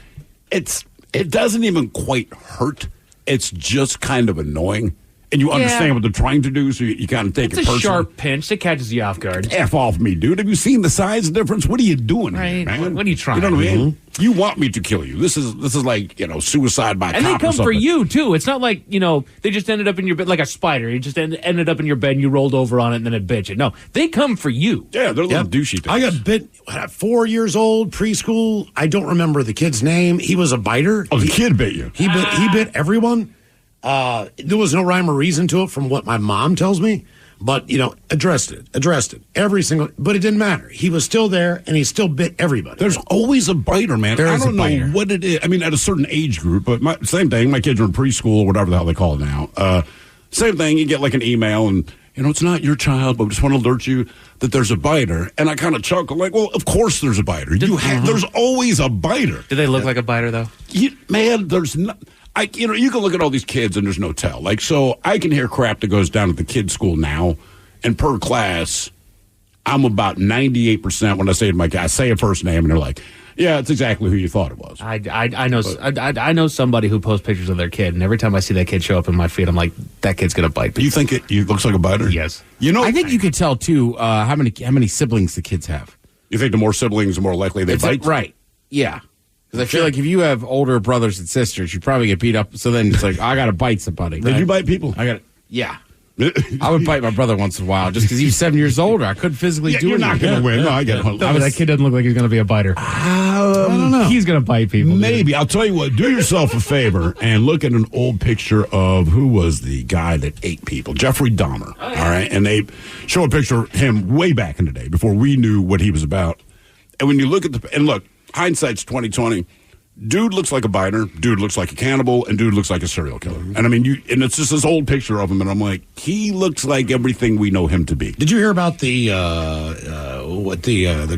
it doesn't even quite hurt. It's just kind of annoying, and you understand what they're trying to do, so you kind of take It's it a personally. sharp pinch that catches you off guard. F off me, dude. Have you seen the size difference? What are you doing here, Right. man? What are you trying? You know what I mean? Mhm. You want me to kill you. This is like, suicide by And they cop or come for something. you, too. It's not like, they just ended up in your bed like a spider. You just ended up in your bed and you rolled over on it and then it bit you. No, they come for you. Yeah, they're little douchey things. I got bit at 4 years old, preschool. I don't remember the kid's name. He was a biter. Oh, the kid bit you. He bit everyone. There was no rhyme or reason to it from what my mom tells me, but addressed it every single. But it didn't matter. He was still there, and he still bit everybody. There's always a biter, man. I don't know what it is. I mean, at a certain age group, but same thing. My kids are in preschool or whatever the hell they call it now. Same thing. You get like an email and, it's not your child, but we just want to alert you that there's a biter. And I kind of chuckle like, well, of course there's a biter. There's always a biter. Do they look like a biter, though? Man, there's not. You can look at all these kids and there's no tell. Like, so I can hear crap that goes down at the kids' school now, and per class, I'm about 98% when I say to my guy, I say a first name, and they're like, yeah, it's exactly who you thought it was. I know somebody who posts pictures of their kid, and every time I see that kid show up in my feed, I'm like, that kid's gonna bite me. You think it looks like a biter? Yes. I think you could tell too how many siblings the kids have. You think the more siblings, the more likely they bite? Right. Yeah. Because I feel like if you have older brothers and sisters, you probably get beat up. So then it's like, I got to bite somebody. Did you bite people? Yeah. I would bite my brother once in a while just because he was 7 years older. I couldn't physically do you're anything. not going to win. No, I get it. That kid doesn't look like he's going to be a biter. I don't know. He's going to bite people. Maybe. I'll tell you what. Do yourself a favor and look at an old picture of who was the guy that ate people. Jeffrey Dahmer. All right. And they show a picture of him way back in the day before we knew what he was about. And when you look at look, hindsight's 20/20. Dude looks like a biter, dude looks like a cannibal, and dude looks like a serial killer. And I mean, and it's just this old picture of him, and I'm like, he looks like everything we know him to be. Did you hear about the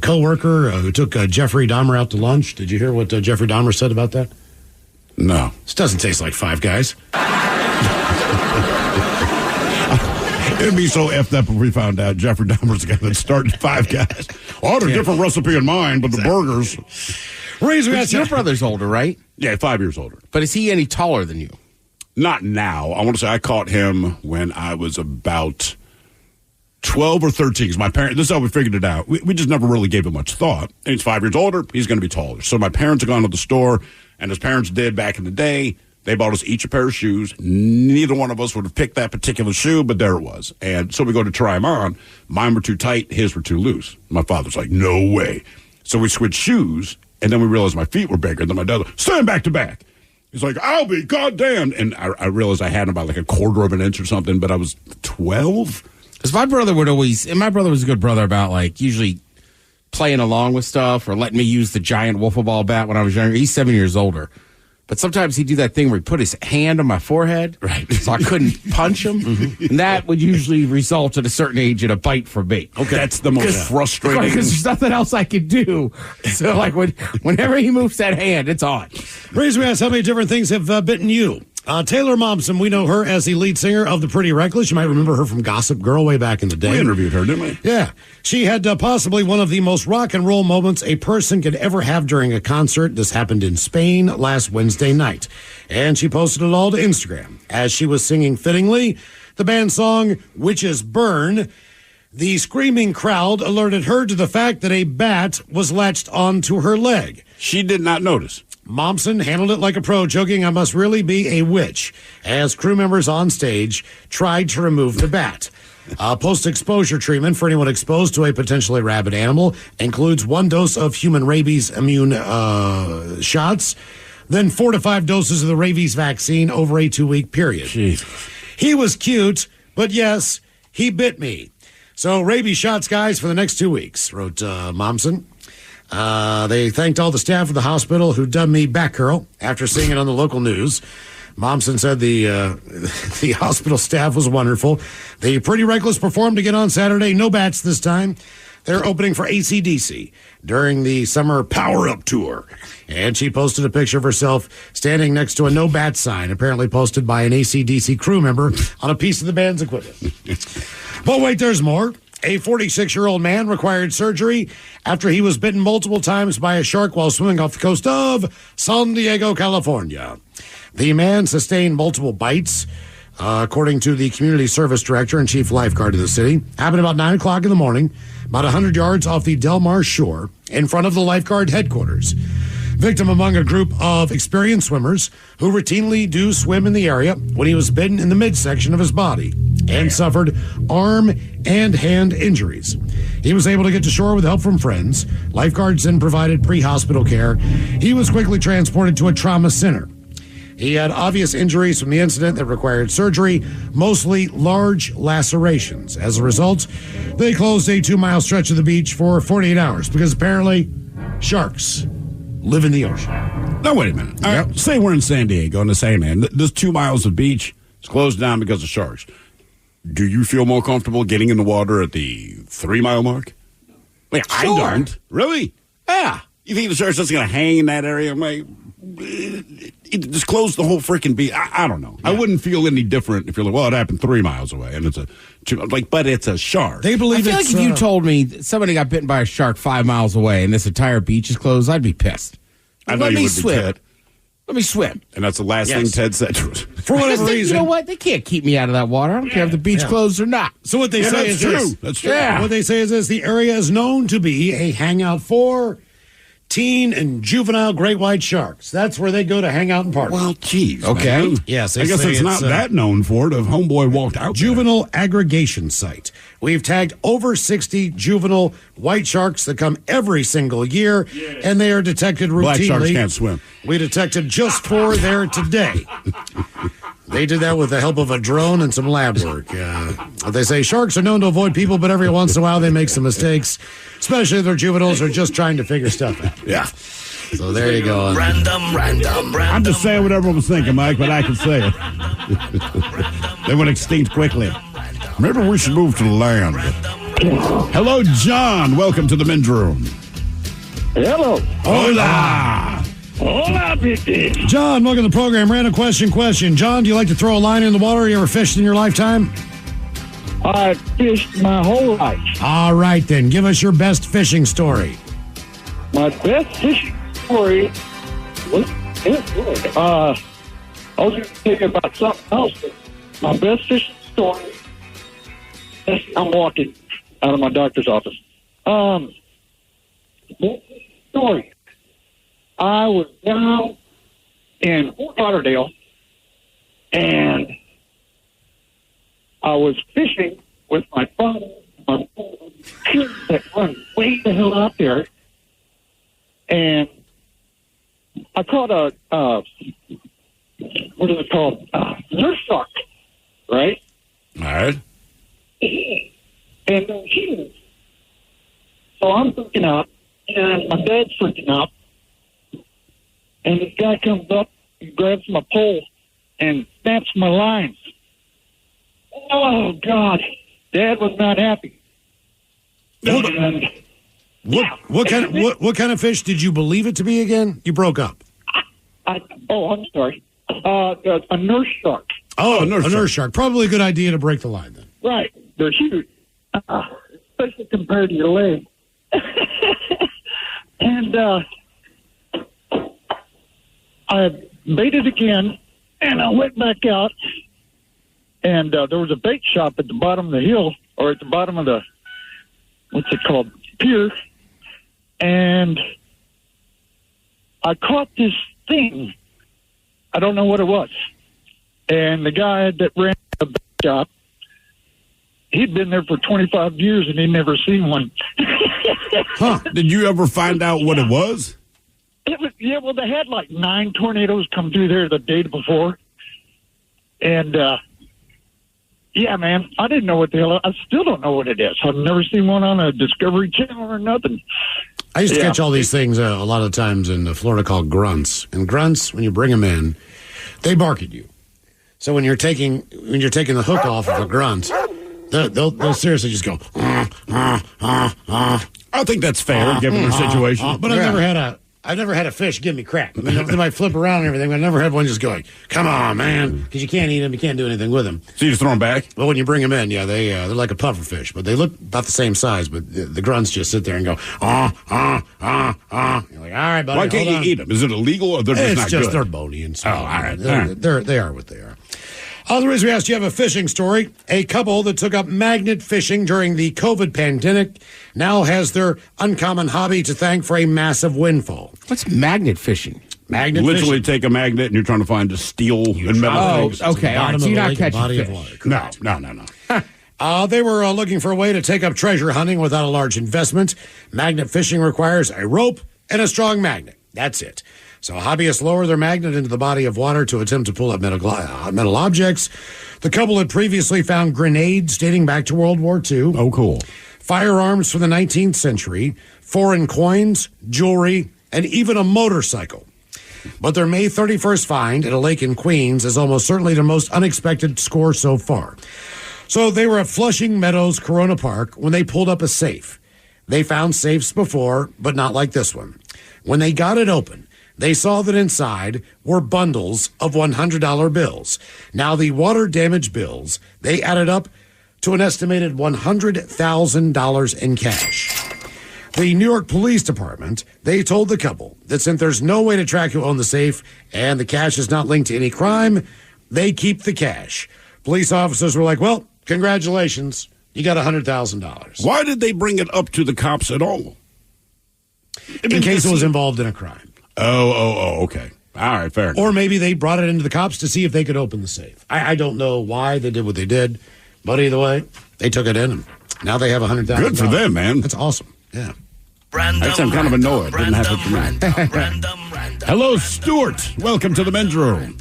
coworker who took Jeffrey Dahmer out to lunch? Did you hear what Jeffrey Dahmer said about that? No. This doesn't taste like Five Guys. It'd be so effed up if we found out Jeffrey Dahmer's the guy that started Five Guys. I had a different recipe in mind, but the burgers. Your brother's older, right? Yeah, 5 years older. But is he any taller than you? Not now. I want to say I caught him when I was about 12 or 13. Because my parents, this is how we figured it out. We just never really gave it much thought. And he's 5 years older. He's going to be taller. So my parents had gone to the store, and as parents did back in the day, they bought us each a pair of shoes. Neither one of us would have picked that particular shoe, but there it was. And so we go to try them on. Mine were too tight. His were too loose. My father's like, no way. So we switched shoes. And then we realized my feet were bigger. And then my dad was like, stand back to back. He's like, I'll be goddamn. And I realized I had him about like a quarter of an inch or something, but I was 12. Because my brother would always, and my brother was a good brother about like usually playing along with stuff or letting me use the giant wiffle ball bat when I was younger. He's 7 years older. But sometimes he'd do that thing where he put his hand on my forehead. Right. So I couldn't punch him. And that would usually result at a certain age in a bite for me. Okay. That's the most frustrating. Because there's nothing else I could do. So like whenever he moves that hand, it's on. Razor asked how many different things have bitten you. Taylor Momsen, we know her as the lead singer of the Pretty Reckless. You might remember her from Gossip Girl way back in the day. We interviewed her, didn't we? Yeah. She had possibly one of the most rock and roll moments a person could ever have during a concert. This happened in Spain last Wednesday night. And she posted it all to Instagram. As she was singing fittingly the band song Witches Burn, the screaming crowd alerted her to the fact that a bat was latched onto her leg. She did not notice. Momsen handled it like a pro, joking, "I must really be a witch," as crew members on stage tried to remove the bat. Post-exposure treatment for anyone exposed to a potentially rabid animal includes 1 dose of human rabies immune shots, then 4 to 5 doses of the rabies vaccine over a 2-week period. Jeez. He was cute, but yes, he bit me. So rabies shots, guys, for the next 2 weeks, wrote Momsen. They thanked all the staff of the hospital who dubbed me Batgirl after seeing it on the local news. Momsen said the hospital staff was wonderful. The Pretty Reckless performed again on Saturday. No bats this time. They're opening for AC/DC during the summer Power Up Tour. And she posted a picture of herself standing next to a no bat sign, apparently posted by an AC/DC crew member on a piece of the band's equipment. But wait, there's more. A 46-year-old man required surgery after he was bitten multiple times by a shark while swimming off the coast of San Diego, California. The man sustained multiple bites, according to the community service director and chief lifeguard of the city. Happened about 9 o'clock in the morning, about 100 yards off the Del Mar shore, in front of the lifeguard headquarters. Victim among a group of experienced swimmers who routinely do swim in the area when he was bitten in the midsection of his body and suffered arm and hand injuries. He was able to get to shore with help from friends. Lifeguards then provided pre-hospital care. He was quickly transported to a trauma center. He had obvious injuries from the incident that required surgery, mostly large lacerations. As a result, they closed a 2-mile stretch of the beach for 48 hours because apparently sharks live in the ocean. Now, wait a minute. Yep. Say we're in San Diego, and say, man, this 2 miles of beach is closed down because of sharks. Do you feel more comfortable getting in the water at the 3-mile mark? Wait, Sure. I don't. Really? Yeah. You think the shark's just going to hang in that area? Just close the whole freaking beach. I don't know. Yeah. I wouldn't feel any different if you're like, well, it happened 3 miles away, and but it's a shark. They believe I feel like if you told me somebody got bitten by a shark 5 miles away and this entire beach is closed, I'd be pissed. I know Let you me would swim. be, Ted. Let me swim. And that's the last thing Ted said to us. For whatever reason. You know what? They can't keep me out of that water. I don't care if the beach closed or not. So what they say is this. That's true. Yeah. What they say is this. The area is known to be a hangout for teen and juvenile great white sharks. That's where they go to hang out and party. Well, geez. Okay. Man. Yes. I guess it's not that known for it. If Homeboy walked out juvenile aggregation site. We've tagged over 60 juvenile white sharks that come every single year, and they are detected routinely. Black sharks can't swim. We detected just 4 there today. They did that with the help of a drone and some lab work. They say sharks are known to avoid people, but every once in a while they make some mistakes, especially if they're juveniles or just trying to figure stuff out. Yeah. So there you go. Random. I'm just saying what everyone was thinking, Mike, but I can say it. They went extinct quickly. Maybe we should move to the land. Hello, John. Welcome to the men's room. Hello. Hola. Hola, baby. John, welcome to the program. Random question. John, do you like to throw a line in the water? You ever fished in your lifetime? I fished my whole life. All right, then. Give us your best fishing story. My best fishing story was, I was going to think about something else, but my best fishing story, I'm walking out of my doctor's office. Story. I was down in Fort Lauderdale, and I was fishing with my father, my kids that run way the hell out there, and I caught a, what is it called? Surf shark, right? All right. And then he, so I'm freaking out, and my dad's freaking out, and this guy comes up and grabs my pole and snaps my lines. Oh, God. Dad was not happy. And, What kind of fish did you believe it to be again? You broke up. I'm sorry. A nurse shark. Oh, a nurse shark. Probably a good idea to break the line then. Right. They're huge, especially compared to your leg. And I baited again, and I went back out, and there was a bait shop at the bottom of the hill, or at the bottom of the, what's it called, pier, and I caught this thing. I don't know what it was. And the guy that ran the bait shop, he'd been there for 25 years, and he'd never seen one. Huh. Did you ever find out what it was? Yeah, well, they had like 9 tornadoes come through there the day before. And, yeah, man, I didn't know what the hell. I still don't know what it is. I've never seen one on a Discovery Channel or nothing. I used to catch all these things a lot of times in Florida called grunts. And grunts, when you bring them in, they bark at you. So when you're taking the hook off of a grunt, they'll seriously just go. I think that's fair given their situation. But I've never had a fish give me crap. I mean, they might flip around and everything, but I've never had one just going, come on, man, because you can't eat them, you can't do anything with them. So you just throw them back? Well, when you bring them in, yeah, they're like a puffer fish, but they look about the same size, but the grunts just sit there and go, You're like, all right, buddy, why can't you eat them? Is it illegal or they're just not good? They're bony and stuff. Oh, all right. They are what they are. The reason we asked you have a fishing story. A couple that took up magnet fishing during the COVID pandemic now has their uncommon hobby to thank for a massive windfall. What's magnet fishing? Magnet literally fishing. Take a magnet and you're trying to find a steel and metal things. Okay. All right. So you're not catching fish. No. They were looking for a way to take up treasure hunting without a large investment. Magnet fishing requires a rope and a strong magnet. That's it. So hobbyists lower their magnet into the body of water to attempt to pull up metal objects. The couple had previously found grenades dating back to World War II. Oh, cool. Firearms from the 19th century, foreign coins, jewelry, and even a motorcycle. But their May 31st find at a lake in Queens is almost certainly their most unexpected score so far. So they were at Flushing Meadows, Corona Park, when they pulled up a safe. They found safes before, but not like this one. When they got it open, they saw that inside were bundles of $100 bills. Now, the water-damaged bills, they added up to an estimated $100,000 in cash. The New York Police Department, they told the couple that since there's no way to track who owned the safe and the cash is not linked to any crime, they keep the cash. Police officers were like, well, congratulations, you got $100,000. Why did they bring it up to the cops at all? In case it was involved in a crime. Oh, okay. All right, fair enough. Or maybe they brought it into the cops to see if they could open the safe. I don't know why they did what they did, but either way, they took it in, and now they have $100,000. Good for them, man. That's awesome. Yeah. I'm kind of annoyed. Didn't happen for me. Hello, Stuart. Welcome to the men's room.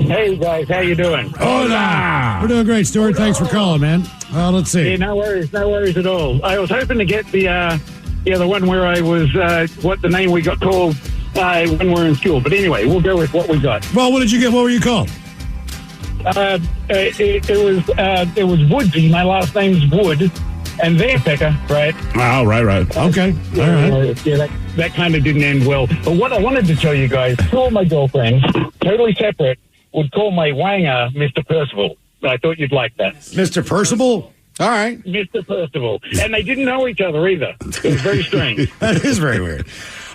Hey, guys. How you doing? Hola. We're doing great, Stuart. Thanks for calling, man. Well, let's see. Hey, no worries at all. I was hoping to get the one where I was, what the name we got called when we were in school. But anyway, we'll go with what we got. Well, what did you get? What were you called? It was Woodsy. My last name's Wood. And Picker, right? Oh, right. Okay. All right. Yeah, that kind of didn't end well. But what I wanted to tell you guys, two of my girlfriends, totally separate, would call my wanger Mr. Percival. I thought you'd like that. Mr. Percival? All right. Mr. Percival. And they didn't know each other either. It was very strange. That is very weird.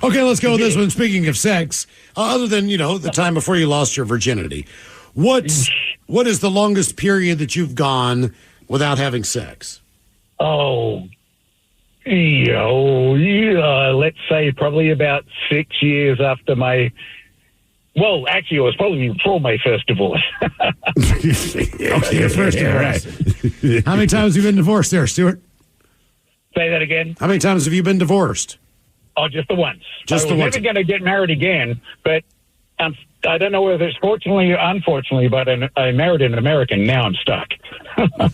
Okay, let's go with this one. Speaking of sex, other than, the time before you lost your virginity, what is the longest period that you've gone without having sex? Let's say probably about 6 years after my... Well, actually, it was probably before my first divorce. Okay, your first divorce. Right. How many times have you been divorced there, Stuart? Say that again? How many times have you been divorced? Oh, just the once. Just the once. I was never going to get married again, but I don't know whether it's fortunately or unfortunately, but I married an American. Now I'm stuck. All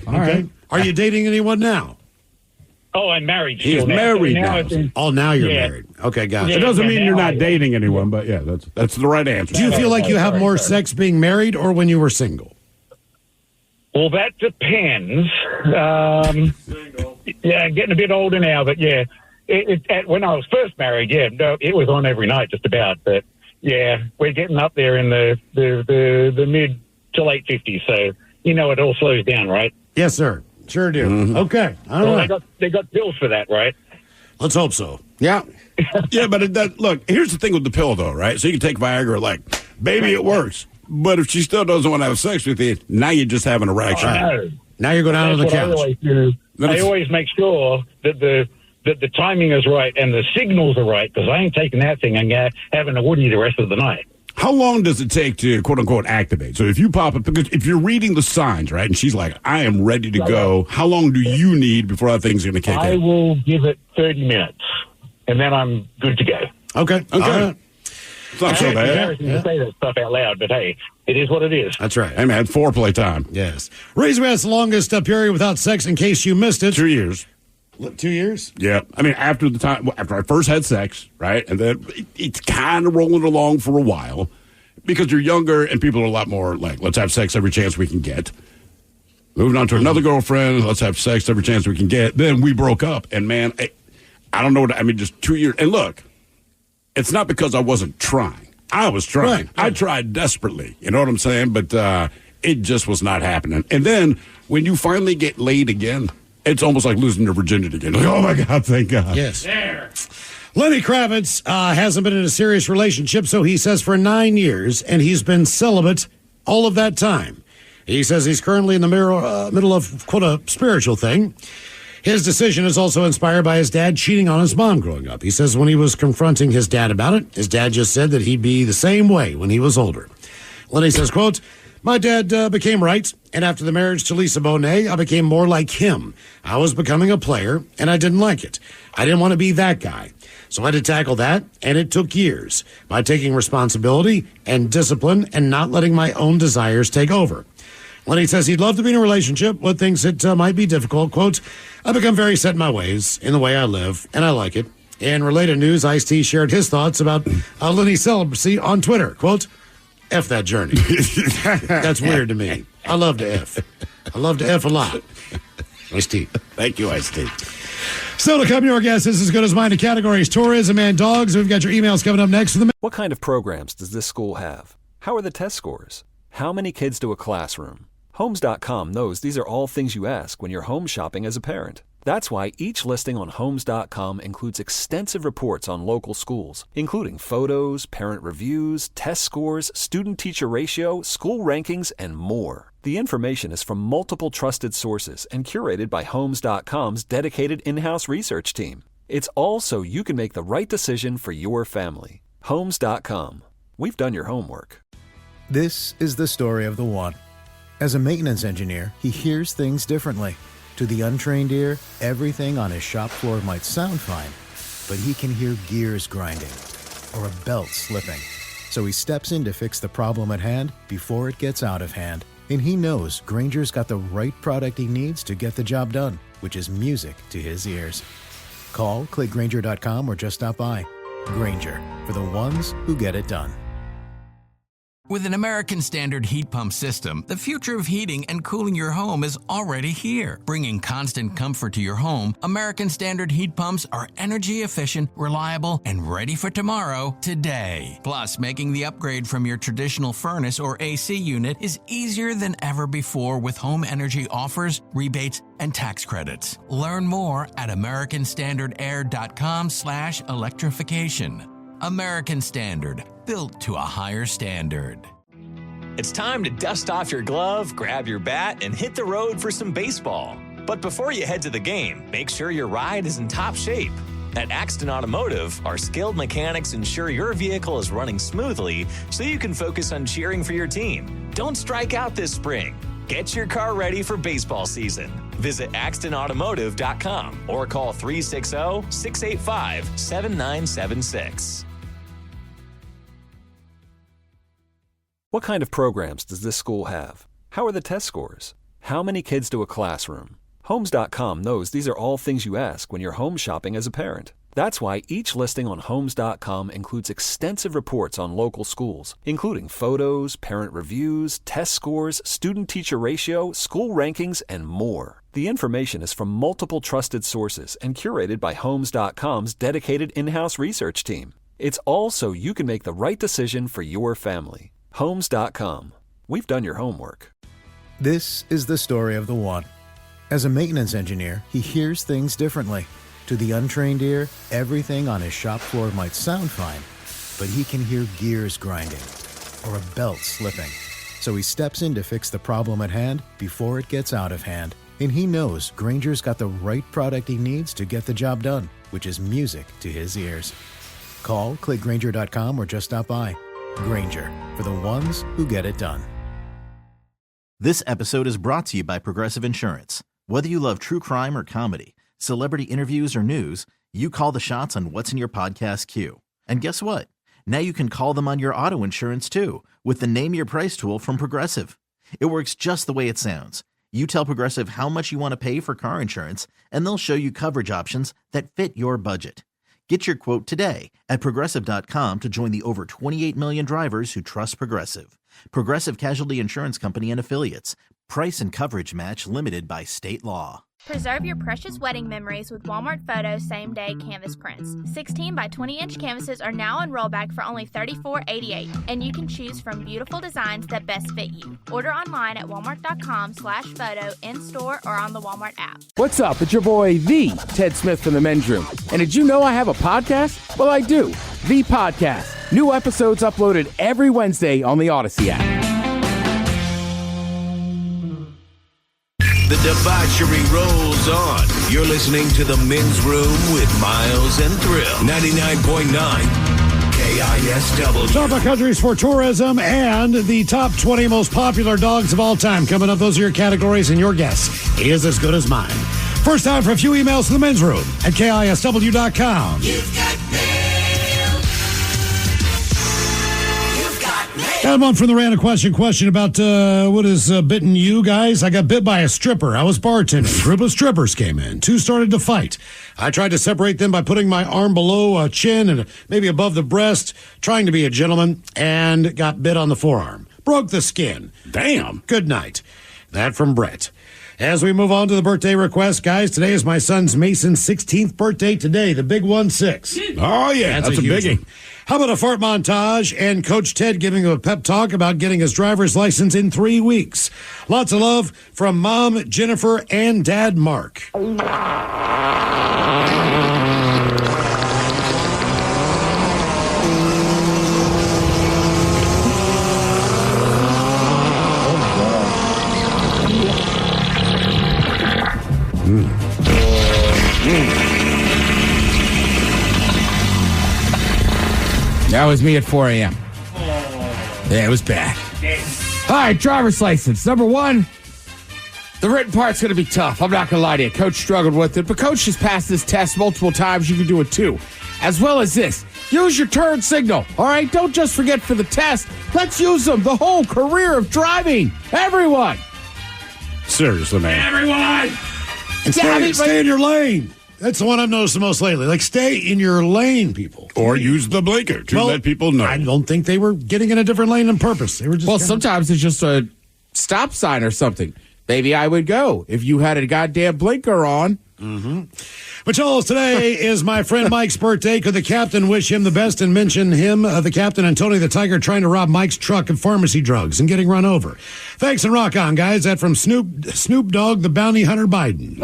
right. Are you dating anyone now? Oh, I'm married. He's married now. Now you're married. Okay, gotcha. It doesn't mean you're not dating anyone, but yeah, that's the right answer. Do you feel like you have more sex being married or when you were single? Well, that depends. I'm getting a bit older now, but yeah. When I was first married, it was on every night just about. But Yeah, we're getting up there in the mid to late 50s, so it all slows down, right? Yes, sir. Sure do. Mm-hmm. Okay. All Well, right. they got pills for that, right? Let's hope so. Yeah. Yeah, but look, here's the thing with the pill, though, right? So you can take Viagra, like, baby, it works. But if she still doesn't want to have sex with you, now you just have an erection. Now you go down to the That's what couch. I always do. I always make sure that the timing is right and the signals are right, because I ain't taking that thing and having a woody the rest of the night. How long does it take to, quote unquote, activate? So if you pop it, because if you're reading the signs, right, and she's like, I am ready to go, how long do you need before that thing's going to kick in? I will give it 30 minutes, and then I'm good to go. Okay. It's not so bad. Embarrassing to say that stuff out loud, but hey, it is what it is. That's right. Hey, man, foreplay time. Yes. Reason we asked the longest period without sex, in case you missed it. 2 years. 2 years? Yeah. I mean, after I first had sex, right? And then it's kind of rolling along for a while because you're younger and people are a lot more like, let's have sex every chance we can get. Moving on to another girlfriend, let's have sex every chance we can get. Then we broke up. And, man, I don't know just 2 years. And look, it's not because I wasn't trying. I was trying. Right. I tried desperately. You know what I'm saying? But it just was not happening. And then when you finally get laid again, it's almost like losing your virginity again. Like, oh, my God, thank God. Yes. There. Lenny Kravitz hasn't been in a serious relationship, so he says, for 9 years, and he's been celibate all of that time. He says he's currently in the middle of, quote, a spiritual thing. His decision is also inspired by his dad cheating on his mom growing up. He says when he was confronting his dad about it, his dad just said that he'd be the same way when he was older. Lenny says, quote, my dad became right, and after the marriage to Lisa Bonet, I became more like him. I was becoming a player, and I didn't like it. I didn't want to be that guy. So I had to tackle that, and it took years by taking responsibility and discipline and not letting my own desires take over. Lenny says he'd love to be in a relationship, but thinks it might be difficult. Quote, I've become very set in my ways, in the way I live, and I like it. In related news, Ice-T shared his thoughts about Lenny's celibacy on Twitter. Quote, F that journey. That's weird to me. I love to F. I love to F a lot. Ice-T. Thank you, Ice-T. Still to come, your guess is as good as mine. The categories tourism and dogs. We've got your emails coming up next. What kind of programs does this school have? How are the test scores? How many kids do a classroom? Homes.com knows these are all things you ask when you're home shopping as a parent. That's why each listing on Homes.com includes extensive reports on local schools, including photos, parent reviews, test scores, student-teacher ratio, school rankings, and more. The information is from multiple trusted sources and curated by Homes.com's dedicated in-house research team. It's all so you can make the right decision for your family. Homes.com. We've done your homework. This is the story of the one. As a maintenance engineer, he hears things differently. To the untrained ear, everything on his shop floor might sound fine, but he can hear gears grinding or a belt slipping. So he steps in to fix the problem at hand before it gets out of hand. And he knows Grainger's got the right product he needs to get the job done, which is music to his ears. Call, click Grainger.com, or just stop by. Grainger, for the ones who get it done. With an American Standard heat pump system, the future of heating and cooling your home is already here. Bringing constant comfort to your home, American Standard heat pumps are energy efficient, reliable, and ready for tomorrow, today. Plus, making the upgrade from your traditional furnace or AC unit is easier than ever before with home energy offers, rebates, and tax credits. Learn more at americanstandardair.com/electrification. American Standard, built to a higher standard. It's time to dust off your glove, grab your bat, and hit the road for some baseball. But before you head to the game, make sure your ride is in top shape. At Axton Automotive, our skilled mechanics ensure your vehicle is running smoothly so you can focus on cheering for your team. Don't strike out this spring. Get your car ready for baseball season. Visit AxtonAutomotive.com or call 360-685-7976. What kind of programs does this school have? How are the test scores? How many kids do a classroom? Homes.com knows these are all things you ask when you're home shopping as a parent. That's why each listing on Homes.com includes extensive reports on local schools, including photos, parent reviews, test scores, student-teacher ratio, school rankings, and more. The information is from multiple trusted sources and curated by Homes.com's dedicated in-house research team. It's all so you can make the right decision for your family. Homes.com. We've done your homework. This is the story of the one. As a maintenance engineer, he hears things differently. To the untrained ear, everything on his shop floor might sound fine, but he can hear gears grinding or a belt slipping. So he steps in to fix the problem at hand before it gets out of hand. And he knows Grainger's got the right product he needs to get the job done, which is music to his ears. Call, click Grainger.com, or just stop by. Grainger, for the ones who get it done. This episode is brought to you by Progressive Insurance. Whether you love true crime or comedy, celebrity interviews or news, you call the shots on what's in your podcast queue. And guess what? Now you can call them on your auto insurance too, with the Name Your Price tool from Progressive. It works just the way it sounds. You tell Progressive how much you want to pay for car insurance, and they'll show you coverage options that fit your budget. Get your quote today at Progressive.com to join the over 28 million drivers who trust Progressive. Progressive Casualty Insurance Company and Affiliates. Price and coverage match limited by state law. Preserve your precious wedding memories with Walmart Photo same-day canvas prints. 16 by 20-inch canvases are now on rollback for only $34.88, and you can choose from beautiful designs that best fit you. Order online at walmart.com/photo, in-store, or on the Walmart app. What's up? It's your boy, the Ted Smith from The Men's Room. And did you know I have a podcast? Well, I do. The Podcast. New episodes uploaded every Wednesday on the Odyssey app. The debauchery rolls on. You're listening to The Men's Room with Miles and Thrill. 99.9 KISW. Top of countries for tourism and the top 20 most popular dogs of all time. Coming up, those are your categories, and your guess is as good as mine. First time for a few emails to The Men's Room at KISW.com. You've got mail. Got one from the random question about what has bitten you guys. I got bit by a stripper. I was bartending. A group of strippers came in. Two started to fight. I tried to separate them by putting my arm below a chin and maybe above the breast, trying to be a gentleman, and got bit on the forearm. Broke the skin. Damn. Good night. That from Brett. As we move on to the birthday request, guys, today is my son's Mason's 16th birthday today, the big 1-6. Oh, yeah, that's a huge biggie. one. How about a fart montage and Coach Ted giving him a pep talk about getting his driver's license in 3 weeks? Lots of love from Mom, Jennifer, and Dad, Mark. That was me at 4 a.m. Yeah, it was bad. All right, driver's license. Number one, the written part's going to be tough. I'm not going to lie to you. Coach struggled with it, but Coach has passed this test multiple times. You can do it too. As well as this. Use your turn signal, all right? Don't just forget for the test. Let's use them the whole career of driving. Everyone. Seriously, man. Everyone. And stay in your lane. That's the one I've noticed the most lately. Like, stay in your lane, people. Or use the blinker to let people know. I don't think they were getting in a different lane on purpose. They were just sometimes it's just a stop sign or something. Maybe I would go if you had a goddamn blinker on. Mm-hmm. But Charles, today is my friend Mike's birthday. Could the captain wish him the best and mention him, the captain, and Tony the Tiger trying to rob Mike's truck of pharmacy drugs and getting run over? Thanks and rock on, guys. That from Snoop Dogg, the bounty hunter Biden.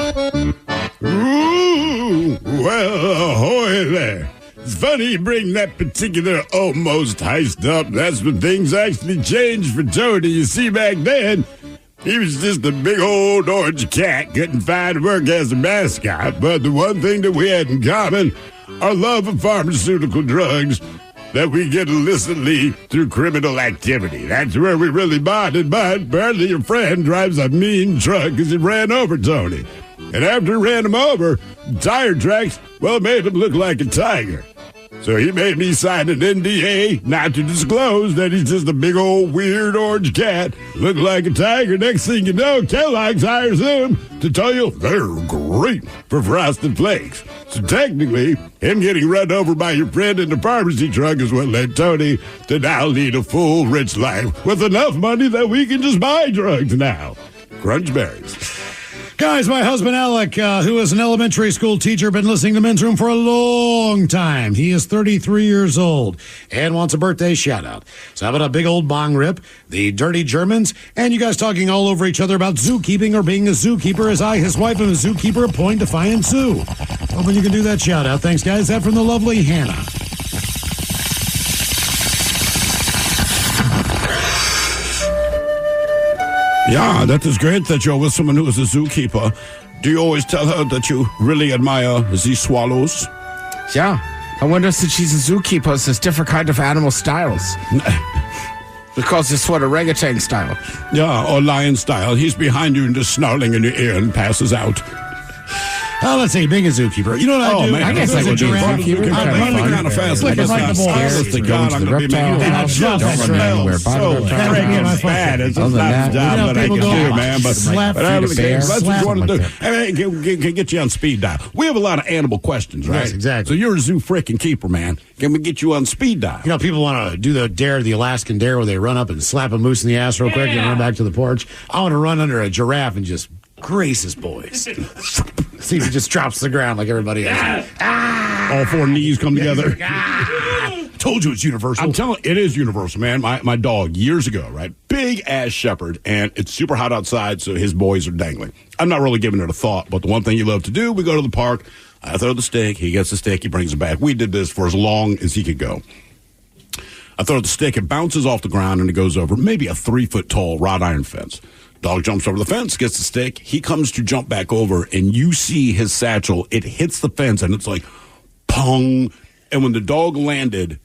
Ooh, well, ahoy there. It's funny you bring that particular almost heist up. That's when things actually changed for Tony. You see, back then, he was just a big old orange cat, couldn't find work as a mascot. But the one thing that we had in common, our love of pharmaceutical drugs that we get illicitly through criminal activity. That's where we really bonded. But apparently your friend drives a mean truck because he ran over Tony. And after he ran him over, the tire tracks, well, made him look like a tiger. So he made me sign an NDA not to disclose that he's just a big old weird orange cat, look like a tiger. Next thing you know, Kellogg's hires him to tell you they're great for Frosted Flakes. So technically, him getting run over by your friend in the pharmacy truck is what led Tony to now lead a full, rich life with enough money that we can just buy drugs now. Crunch berries. Guys, my husband Alec, who is an elementary school teacher, been listening to Men's Room for a long time. He is 33 years old and wants a birthday shout-out. So how about a big old bong rip, the Dirty Germans, and you guys talking all over each other about zookeeping or being a zookeeper as I, his wife, am a zookeeper at Point Defiant Zoo. Hoping you can do that shout-out. Thanks, guys. That from the lovely Hannah. Yeah, that is great that you're with someone who is a zookeeper. Do you always tell her that you really admire the swallows? Yeah. I wonder since she's a zookeeper, there's different kind of animal styles. Because it's sort of orangutan style. Yeah, or lion style. He's behind you and just snarling in your ear and passes out. Oh, let's see, being a zookeeper. You know what I do? Man, I guess I would be a zookeeper. I'm running kind of fast. Flipping like the boys. To go into the reptile house. Don't run anywhere by the reptile house. Bad. It's just Other than not the that, job that I can do, man. But slap that's feed a bear, what you want to do. slap Hey, can get you on speed dial. We have a lot of animal questions, right? Yes, exactly. So you're a zoo freaking keeper, man. Can we get you on speed dial? You know, people want to do the Alaskan dare where they run up and slap a moose in the ass real quick and run back to the porch. I want to run under a giraffe and just grace his boys. See if he just drops to the ground like everybody else. All four knees come together. Told you it's universal. I'm telling you, it is universal, man. My dog, years ago, right? Big ass shepherd, and it's super hot outside, so his boys are dangling. I'm not really giving it a thought, but the one thing you love to do, we go to the park, I throw the stick, he gets the stick, he brings it back. We did this for as long as he could go. I throw the stick, it bounces off the ground, and it goes over maybe a 3-foot tall wrought iron fence. Dog jumps over the fence, gets the stick. He comes to jump back over, and you see his satchel. It hits the fence, and it's like, pong. And when the dog landed, it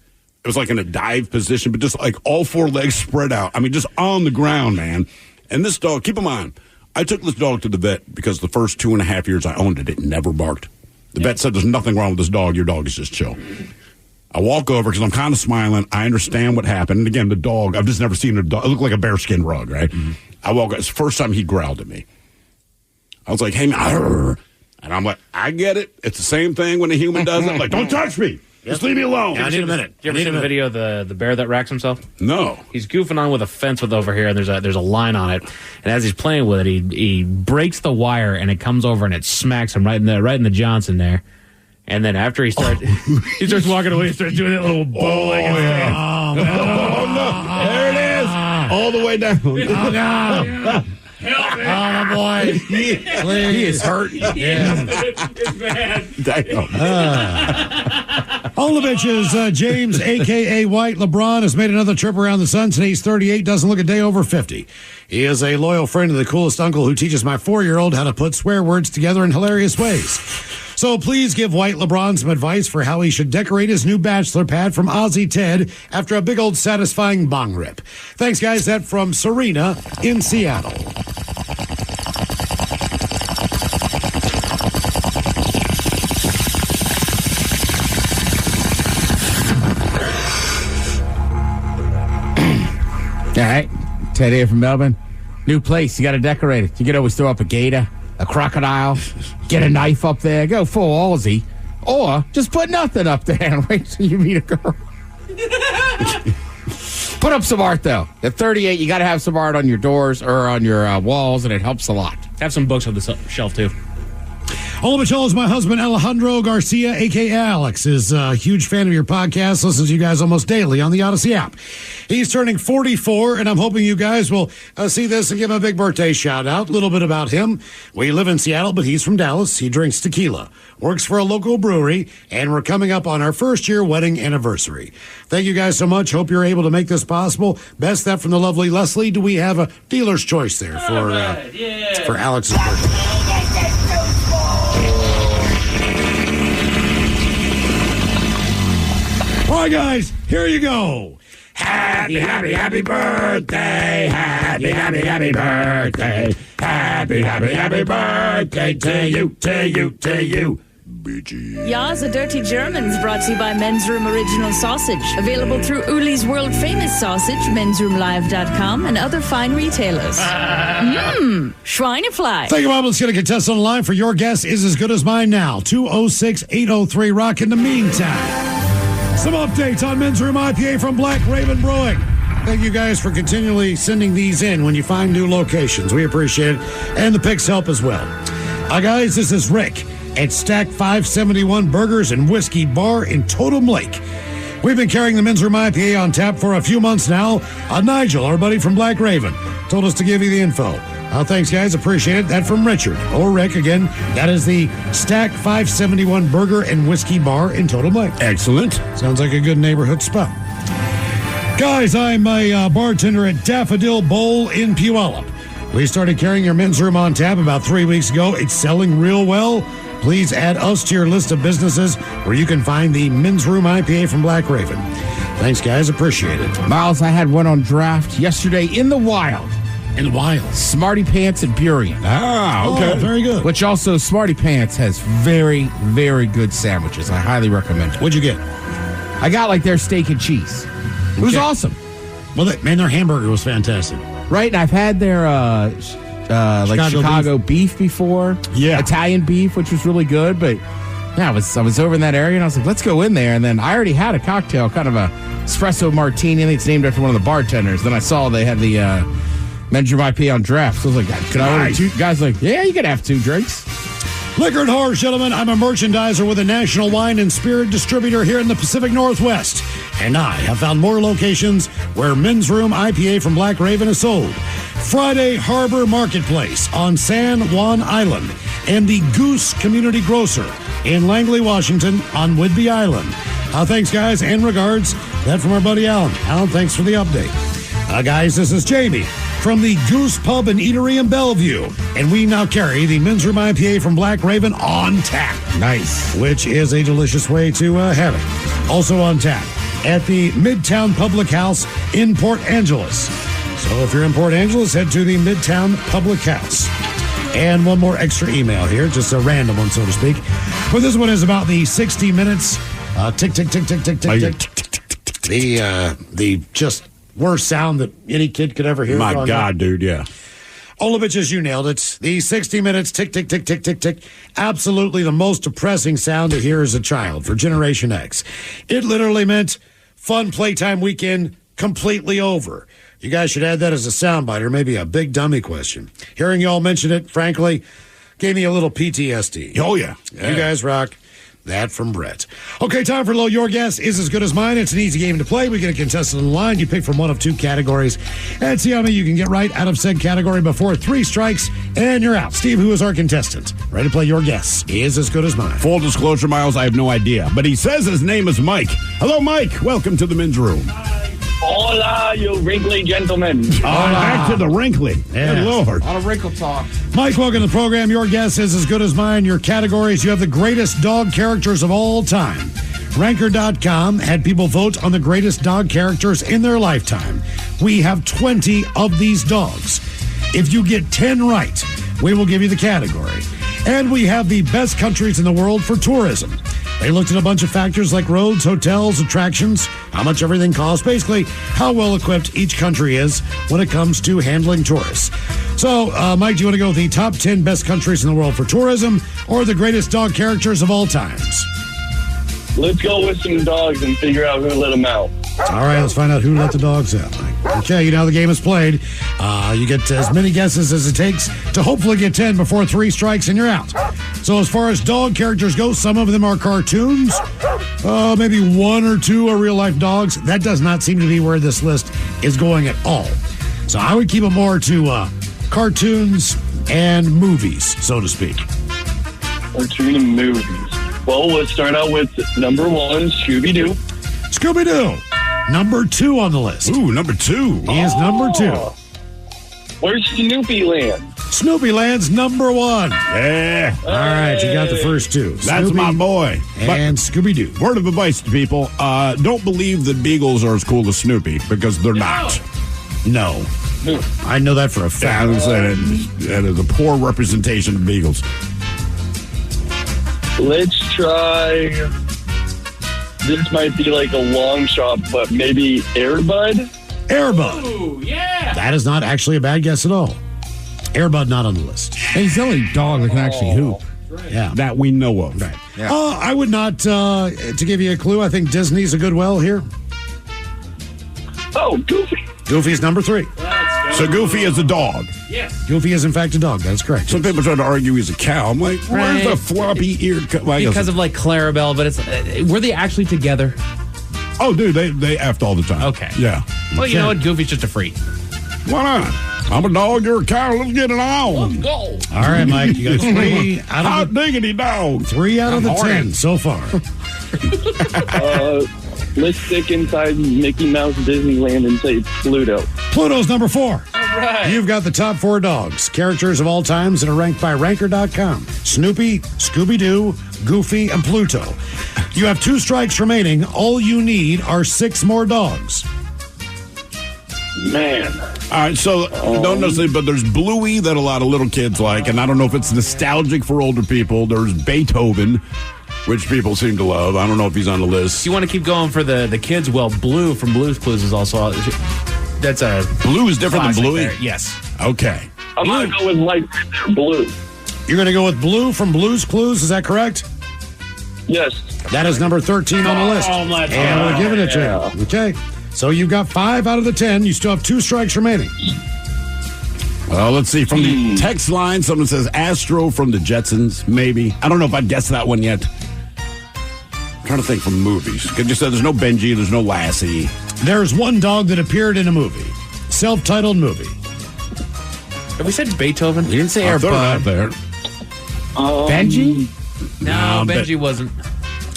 was like in a dive position, but just like all four legs spread out. I mean, just on the ground, man. And this dog, keep in mind, I took this dog to the vet because the first 2.5 years I owned it, it never barked. The vet said, there's nothing wrong with this dog. Your dog is just chill. I walk over because I'm kind of smiling. I understand what happened. And again, the dog, I've just never seen a dog. It looked like a bearskin rug, right? Mm-hmm. I walk. It's the first time he growled at me. I was like, "Hey, man," and I'm like, "I get it. It's the same thing when a human does it. Like, don't touch me. Just leave me alone." Yeah, I need a minute. You ever seen the video of the bear that racks himself? No. He's goofing on with a fence with over here, and there's a line on it. And as he's playing with it, he breaks the wire, and it comes over and it smacks him right in the Johnson there. And then after he starts walking away, he starts doing that little bow-legged thing. Oh no! There it is. All the way down. Oh, no. Help me. Oh, my boy. He is hurt. Yeah. It's bad. All the bitches, James, a.k.a. White LeBron, has made another trip around the sun. Today he's 38, doesn't look a day over 50. He is a loyal friend of the coolest uncle who teaches my 4-year-old how to put swear words together in hilarious ways. So please give White LeBron some advice for how he should decorate his new bachelor pad from Ozzy Ted after a big old satisfying bong rip. Thanks, guys. That from Serena in Seattle. All right. Ted here from Melbourne. New place. You got to decorate it. You could always throw up a gator, a crocodile, get a knife up there, go full Aussie, or just put nothing up there and wait till you meet a girl. Put up some art, though. At 38, you got to have some art on your doors or on your walls, and it helps a lot. Have some books on the shelf, too. Hola, Michelle, my husband, Alejandro Garcia, a.k.a. Alex, is a huge fan of your podcast, listens to you guys almost daily on the Odyssey app. He's turning 44, and I'm hoping you guys will see this and give him a big birthday shout-out. A little bit about him. We live in Seattle, but he's from Dallas. He drinks tequila, works for a local brewery, and we're coming up on our first-year wedding anniversary. Thank you guys so much. Hope you're able to make this possible. Best that from the lovely Leslie. Do we have a dealer's choice there for Alex's birthday? All right, guys, here you go. Happy, happy, happy birthday. Happy, happy, happy birthday. Happy, happy, happy birthday to you, to you, to you. Ya's a Dirty Germans brought to you by Men's Room Original Sausage. Available through Uli's world famous sausage, mensroomlive.com, and other fine retailers. Schweinefly. Thank you, Bob. Let's get a contestant online for your guess is as good as mine now. 206-803-ROCK. In the meantime, some updates on Men's Room IPA from Black Raven Brewing. Thank you guys for continually sending these in when you find new locations. We appreciate it. And the picks help as well. Guys, this is Rick at Stack 571 Burgers and Whiskey Bar in Totem Lake. We've been carrying the Men's Room IPA on tap for a few months now. Nigel, our buddy from Black Raven, told us to give you the info. Thanks, guys. Appreciate it. That from Richard or Rick again. That is the Stack 571 Burger and Whiskey Bar in Totem Lake. Excellent. Sounds like a good neighborhood spot. Guys, I'm a bartender at Daffodil Bowl in Puyallup. We started carrying your Men's Room on tap about 3 weeks ago. It's selling real well. Please add us to your list of businesses where you can find the Men's Room IPA from Black Raven. Thanks, guys. Appreciate it. Miles, I had one on draft yesterday in the wild. In the wild. Smarty Pants and Burien. Okay. Very good. Which also, Smarty Pants has very, very good sandwiches. I highly recommend it. What'd you get? I got like their steak and cheese. It was awesome. Well, their hamburger was fantastic. Right, and I've had their Chicago beef before. Yeah. Italian beef, which was really good. But yeah, I was over in that area, and I was like, let's go in there. And then I already had a cocktail, kind of a espresso martini. I think it's named after one of the bartenders. Then I saw they had the Men's Room IPA on draft. So I was like, could I order two? Guys like, yeah, you could have 2 drinks. Liquor and Horrors, gentlemen. I'm a merchandiser with a national wine and spirit distributor here in the Pacific Northwest. And I have found more locations where Men's Room IPA from Black Raven is sold. Friday Harbor Marketplace on San Juan Island and the Goose Community Grocer in Langley, Washington on Whidbey Island. Thanks, guys, and regards. That from our buddy Alan. Alan, thanks for the update. Guys, this is Jamie from the Goose Pub and Eatery in Bellevue. And we now carry the Men's Room IPA from Black Raven on tap. Nice. Which is a delicious way to have it. Also on tap at the Midtown Public House in Port Angeles. So if you're in Port Angeles, head to the Midtown Public House. And one more extra email here, just a random one, so to speak. But this one is about the 60 Minutes tick, tick, tick, tick, tick, tick, tick. The just worst sound that any kid could ever hear. My God, dude, yeah. Olovich, you nailed it. The 60 Minutes tick, tick, tick, tick, tick, tick. Absolutely the most depressing sound to hear as a child for Generation X. It literally meant fun playtime weekend completely over. You guys should add that as a soundbite or maybe a big dummy question. Hearing y'all mention it, frankly, gave me a little PTSD. Oh, yeah. You guys rock. That from Brett. Okay, time for Low. Your guess is as good as mine. It's an easy game to play. We get a contestant in line. You pick from one of 2 categories and see how many you can get right out of said category before 3 strikes, and you're out. Steve, who is our contestant? Ready to play Your Guess is as good as mine. Full disclosure, Miles, I have no idea. But he says his name is Mike. Hello, Mike. Welcome to the Men's Room. Hola, you wrinkly gentlemen. Back to the wrinkly. Yes. Good Lord. A lot of wrinkle talk. Mike, welcome to the program. Your guess is as good as mine. Your categories, you have the greatest dog characters of all time. Ranker.com had people vote on the greatest dog characters in their lifetime. We have 20 of these dogs. If you get 10 right, we will give you the category. And we have the best countries in the world for tourism. They looked at a bunch of factors like roads, hotels, attractions, how much everything costs, basically how well equipped each country is when it comes to handling tourists. So, Mike, do you want to go with the top 10 best countries in the world for tourism or the greatest dog characters of all times? Let's go with some dogs and figure out who let them out. All right, let's find out who let the dogs out, Mike. Okay, you know how the game is played. You get as many guesses as it takes to hopefully get 10 before 3 strikes and you're out. So as far as dog characters go, some of them are cartoons. Maybe 1 or 2 are real-life dogs. That does not seem to be where this list is going at all. So I would keep it more to cartoons and movies, so to speak. Cartoon and movies. Well, let's start out with number 1, Scooby-Doo. Scooby-Doo. Number 2 on the list. Ooh, number 2. He is number 2. Where's Snoopy Land? Snoopy Land's number 1. Yeah. All right, you got the first 2. That's Snoopy my boy. And Scooby-Doo. Word of advice to people, don't believe that beagles are as cool as Snoopy, because they're not. No. I know that for a fact. That is a poor representation of beagles. Let's try... This might be like a long shot, but maybe Airbud? Airbud. Ooh, yeah. That is not actually a bad guess at all. Airbud not on the list. And he's the only dog that can actually hoop. Yeah. That we know of. Right. Yeah. I would not, to give you a clue, I think Disney's a good well here. Oh, Goofy. Goofy's number 3. So Goofy is a dog. Yes. Goofy is, in fact, a dog. That's correct. Some people try to argue he's a cow. I'm like, where's the floppy-eared cow? Because of, like, Clarabelle, but it's... were they actually together? Oh, dude, they effed all the time. Okay. Yeah. Well, you know what? Goofy's just a freak. Why not? I'm a dog, you're a cow. Let's get it on. Let's go. All right, Mike. You got 3 out of Hot diggity dog. 3 out of the 10 so far. Let's stick inside Mickey Mouse Disneyland and say Pluto. Pluto's number 4. All right. You've got the top 4 dogs, characters of all times that are ranked by Ranker.com. Snoopy, Scooby-Doo, Goofy, and Pluto. You have 2 strikes remaining. All you need are 6 more dogs. Man. All right, so don't necessarily, but there's Bluey that a lot of little kids like, and I don't know if it's nostalgic for older people. There's Beethoven, which people seem to love. I don't know if he's on the list. You want to keep going for the kids? Well, Blue from Blue's Clues is also... That's a... Blue is different than Bluey? There. Yes. Okay. I'm going to go with right there, Blue. You're going to go with Blue from Blue's Clues, is that correct? Yes. That is number 13 on the list. Oh, let's and go. we're giving it to you. Okay. So you've got 5 out of the 10. You still have 2 strikes remaining. Well, let's see. From the text line, someone says Astro from the Jetsons, maybe. I don't know if I'd guess that one yet. I'm trying to think from movies. Because you said there's no Benji, there's no Lassie. There's one dog that appeared in a movie. Self-titled movie. Have we said Beethoven? You didn't say I'll Air throw it out Bud. there. Benji? No, Benji wasn't.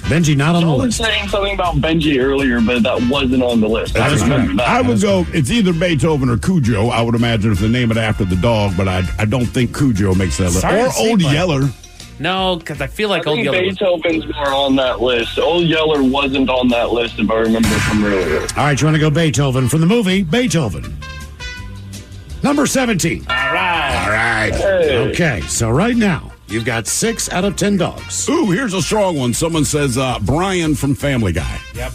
Benji not on the I was list. saying something about Benji earlier, but that wasn't on the list. I remember that. I would go, it's either Beethoven or Cujo, I would imagine, if they name it after the dog, but I don't think Cujo makes that list. Sorry Or to say, Old but- Yeller. No, because I feel like I Old think Yeller was... Beethoven's more on that list. Old Yeller wasn't on that list, if I remember from earlier. All right, you want to go Beethoven from the movie Beethoven. Number 17. All right. All right. Hey. Okay, so right now, you've got 6 out of 10 dogs. Ooh, here's a strong one. Someone says Brian from Family Guy. Yep.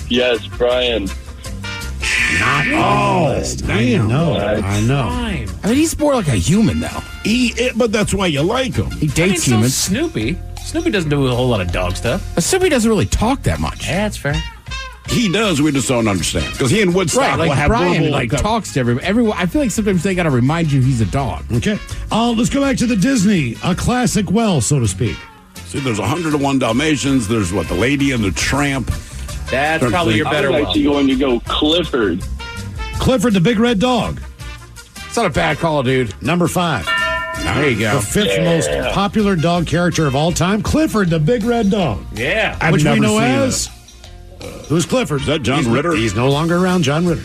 Yes, Brian. Not on the list. damn. I know. Fine. I mean, he's more like a human, though. But that's why you like him. He dates humans. So Snoopy. Snoopy doesn't do a whole lot of dog stuff. Snoopy doesn't really talk that much. Yeah, that's fair. He does, we just don't understand. Because he and Woodstock Right, will like have Brian verbal... like talks to everyone. I feel like sometimes they got to remind you he's a dog. Okay. Let's go back to the Disney, a classic well, so to speak. See, there's 101 Dalmatians. There's, what, the Lady and the Tramp. That's probably your better I was one. actually going to go Clifford. Clifford the Big Red Dog. It's not a bad call, dude. Number 5. There you go. The 5th most popular dog character of all time, Clifford the Big Red Dog. Yeah. I've which we never know seen as... Who's Clifford? Is that John Ritter? He's no longer around, John Ritter.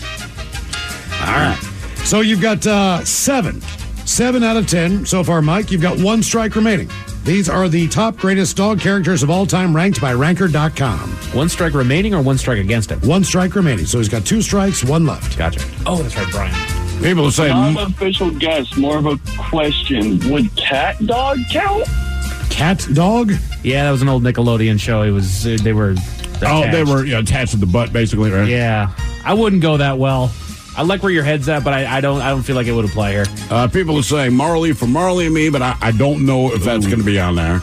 All right. So you've got 7. 7 out of 10 so far, Mike. You've got 1 strike remaining. These are the top greatest dog characters of all time ranked by Ranker.com. 1 strike remaining or 1 strike against him? 1 strike remaining. So he's got 2 strikes, 1 left. Gotcha. Oh, that's right, Brian. People are saying... Not an official guess, more of a question. Would Cat Dog count? Cat Dog? Yeah, that was an old Nickelodeon show. It was, they were... they were attached to the butt, basically, right? Yeah. I wouldn't go that well. I like where your head's at, but I don't feel like it would apply here. People are saying Marley from Marley and Me, but I don't know if that's going to be on there.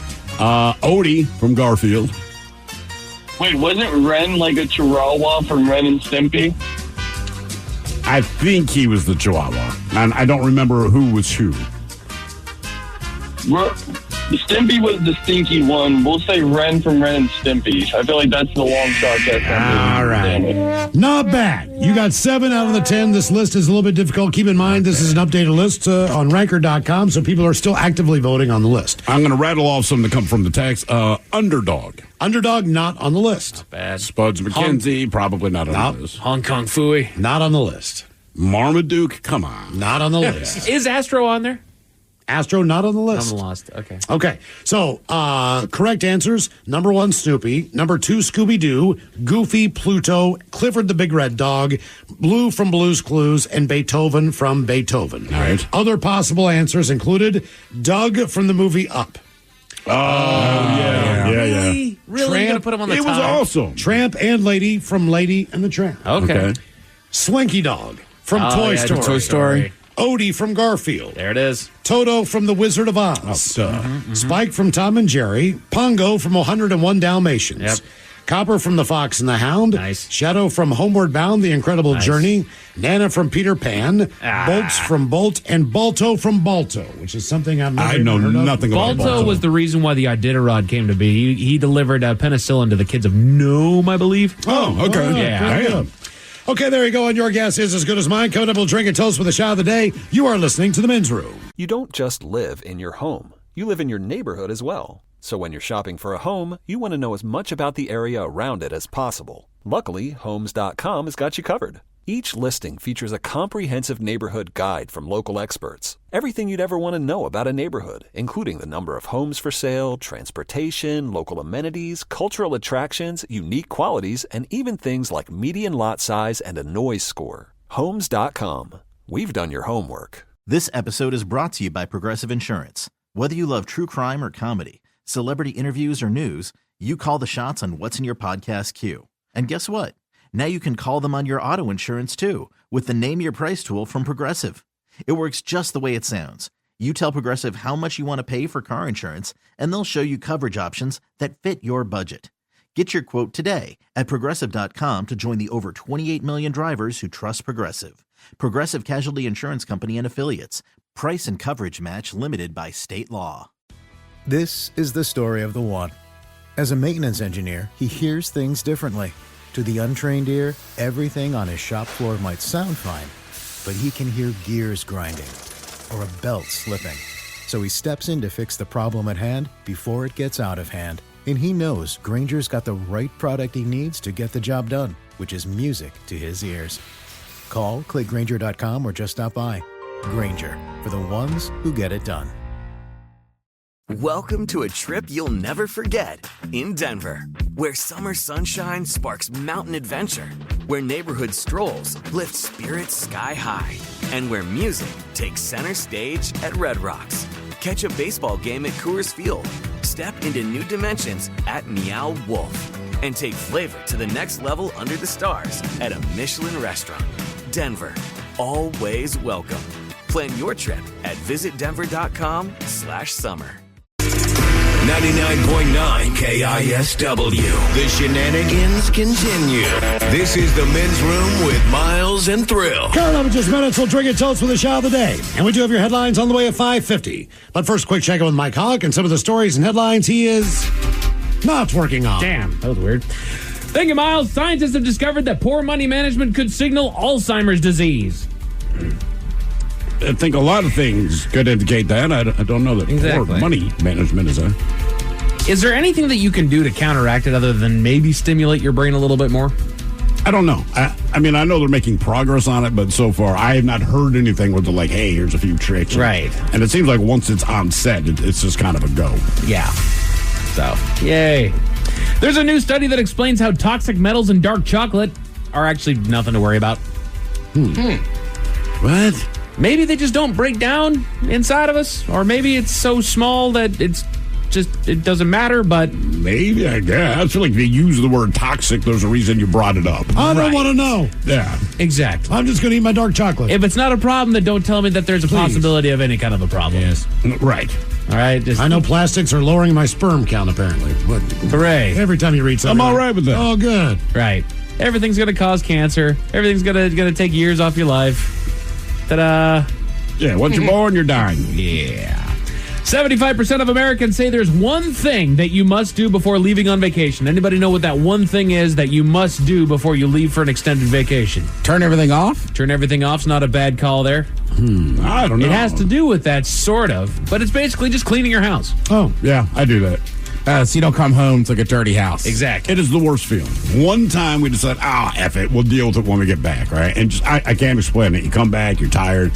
Odie from Garfield. Wait, wasn't Ren like a Chihuahua from Ren and Stimpy? I think he was the Chihuahua, and I don't remember who was who. Stimpy was the stinky one. We'll say Ren from Ren and Stimpy. I feel like that's the long shot guess. All right. Not bad. You got 7 out of the 10. This list is a little bit difficult. Keep in mind, this is an updated list on Ranker.com, so people are still actively voting on the list. I'm going to rattle off some that come from the text. Underdog. Underdog, not on the list. Not bad. Spuds McKenzie, probably not on the list. Hong Kong Phooey. Not on the list. Marmaduke, come on. Not on the list. Is Astro on there? Astro, not on the list. I'm lost. Okay. Okay, so correct answers. Number 1, Snoopy. Number 2, Scooby-Doo. Goofy, Pluto. Clifford the Big Red Dog. Blue from Blue's Clues. And Beethoven from Beethoven. All right. Other possible answers included Doug from the movie Up. Oh, yeah. Really? Really? You're gonna put him on the It top? was awesome. Tramp and Lady from Lady and the Tramp. Okay. Slinky Dog from Toy yeah, Story. Toy Story. Odie from Garfield. There it is. Toto from The Wizard of Oz. Spike from Tom and Jerry. Pongo from 101 Dalmatians. Yep. Copper from The Fox and the Hound. Nice. Shadow from Homeward Bound, The Incredible Nice. Journey. Nana from Peter Pan. Bolts from Bolt. And Balto from Balto, which is something I've never I know even heard nothing of. about Balto was the reason why the Iditarod came to be. He delivered penicillin to the kids of Nome, I believe. Oh, okay. Yeah. Very good. Okay, there you go. And your guess is as good as mine. Coming up, we'll drink a toast with the shot of the day. You are listening to The Men's Room. You don't just live in your home. You live in your neighborhood as well. So when you're shopping for a home, you want to know as much about the area around it as possible. Luckily, Homes.com has got you covered. Each listing features a comprehensive neighborhood guide from local experts. Everything you'd ever want to know about a neighborhood, including the number of homes for sale, transportation, local amenities, cultural attractions, unique qualities, and even things like median lot size and a noise score. Homes.com. We've done your homework. This episode is brought to you by Progressive Insurance. Whether you love true crime or comedy, celebrity interviews or news, you call the shots on what's in your podcast queue. And guess what? Now you can call them on your auto insurance too with the Name Your Price tool from Progressive. It works just the way it sounds. You tell Progressive how much you want to pay for car insurance, and they'll show you coverage options that fit your budget. Get your quote today at Progressive.com to join the over 28 million drivers who trust Progressive. Progressive Casualty Insurance Company and Affiliates. Price and coverage match limited by state law. This is the story of the one. As a maintenance engineer, he hears things differently. To the untrained ear, everything on his shop floor might sound fine, but he can hear gears grinding or a belt slipping. So he steps in to fix the problem at hand before it gets out of hand. And he knows Grainger's got the right product he needs to get the job done, which is music to his ears. Call, click Grainger.com, or just stop by. Grainger, for the ones who get it done. Welcome to a trip you'll never forget in Denver, where summer sunshine sparks mountain adventure, where neighborhood strolls lift spirits sky high, and where music takes center stage at Red Rocks. Catch a baseball game at Coors Field, step into new dimensions at Meow Wolf, and take flavor to the next level under the stars at a Michelin restaurant. Denver, always welcome. Plan your trip at visitdenver.com/summer. 99.9 KISW. The shenanigans continue. This is the Men's Room with Miles and Thrill. Coming up in just minutes, we'll drink a toast with the shot of the day. And we do have your headlines on the way at 5:50. But first, quick check-in with Mike Hogg and some of the stories and headlines he is not working on. Damn, that was weird. Thank you, Miles. Scientists have discovered that poor money management could signal Alzheimer's disease. I think a lot of things could indicate that. I don't know that poor money management is a... Is there anything that you can do to counteract it other than maybe stimulate your brain a little bit more? I don't know. I mean, I know they're making progress on it, but so far I have not heard anything where they're like, hey, here's a few tricks. Right. And it seems like once it's on set, it's just kind of a go. Yeah. So, yay. There's a new study that explains how toxic metals in dark chocolate are actually nothing to worry about. What? Maybe they just don't break down inside of us, or maybe it's so small that it doesn't matter, but... Maybe, I guess. I feel like they use the word toxic. There's a reason you brought it up. I don't want to know. Yeah. Exactly. I'm just going to eat my dark chocolate. If it's not a problem, then don't tell me that there's a possibility of any kind of a problem. Yes. Right. All right. I know plastics are lowering my sperm count, apparently. But hooray. Every time you read something. I'm all right with that. Oh, good. Right. Everything's going to cause cancer. Everything's going to take years off your life. Ta-da. Yeah, once you're born, you're dying. Yeah. 75% of Americans say there's one thing that you must do before leaving on vacation. Anybody know what that one thing is that you must do before you leave for an extended vacation? Turn everything off? Turn everything off's not a bad call there. I don't know. It has to do with that, sort of, but it's basically just cleaning your house. Oh, yeah, I do that. So you don't come home to like a dirty house. Exactly. It is the worst feeling. One time we decided, F it, we'll deal with it when we get back, right? And just I can't explain it. You come back, you're tired.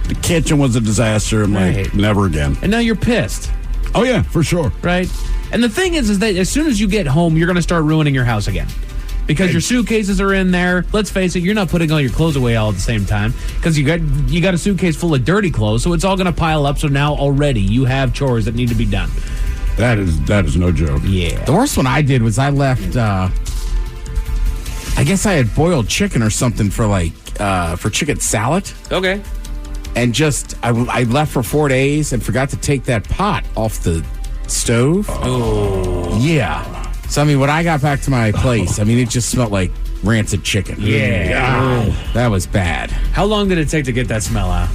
The kitchen was a disaster. I'm like, never again. And now you're pissed. Oh, yeah, for sure. Right? And the thing is that as soon as you get home, you're going to start ruining your house again. Because your suitcases are in there. Let's face it, you're not putting all your clothes away all at the same time. Because you got a suitcase full of dirty clothes, so it's all going to pile up. So now already you have chores that need to be done. That is no joke. Yeah. The worst one I did was I left, I guess I had boiled chicken or something for chicken salad. Okay. And I left for 4 days and forgot to take that pot off the stove. Oh. Yeah. So, I mean, when I got back to my place, I mean, it just smelled like rancid chicken. Yeah. That was bad. How long did it take to get that smell out?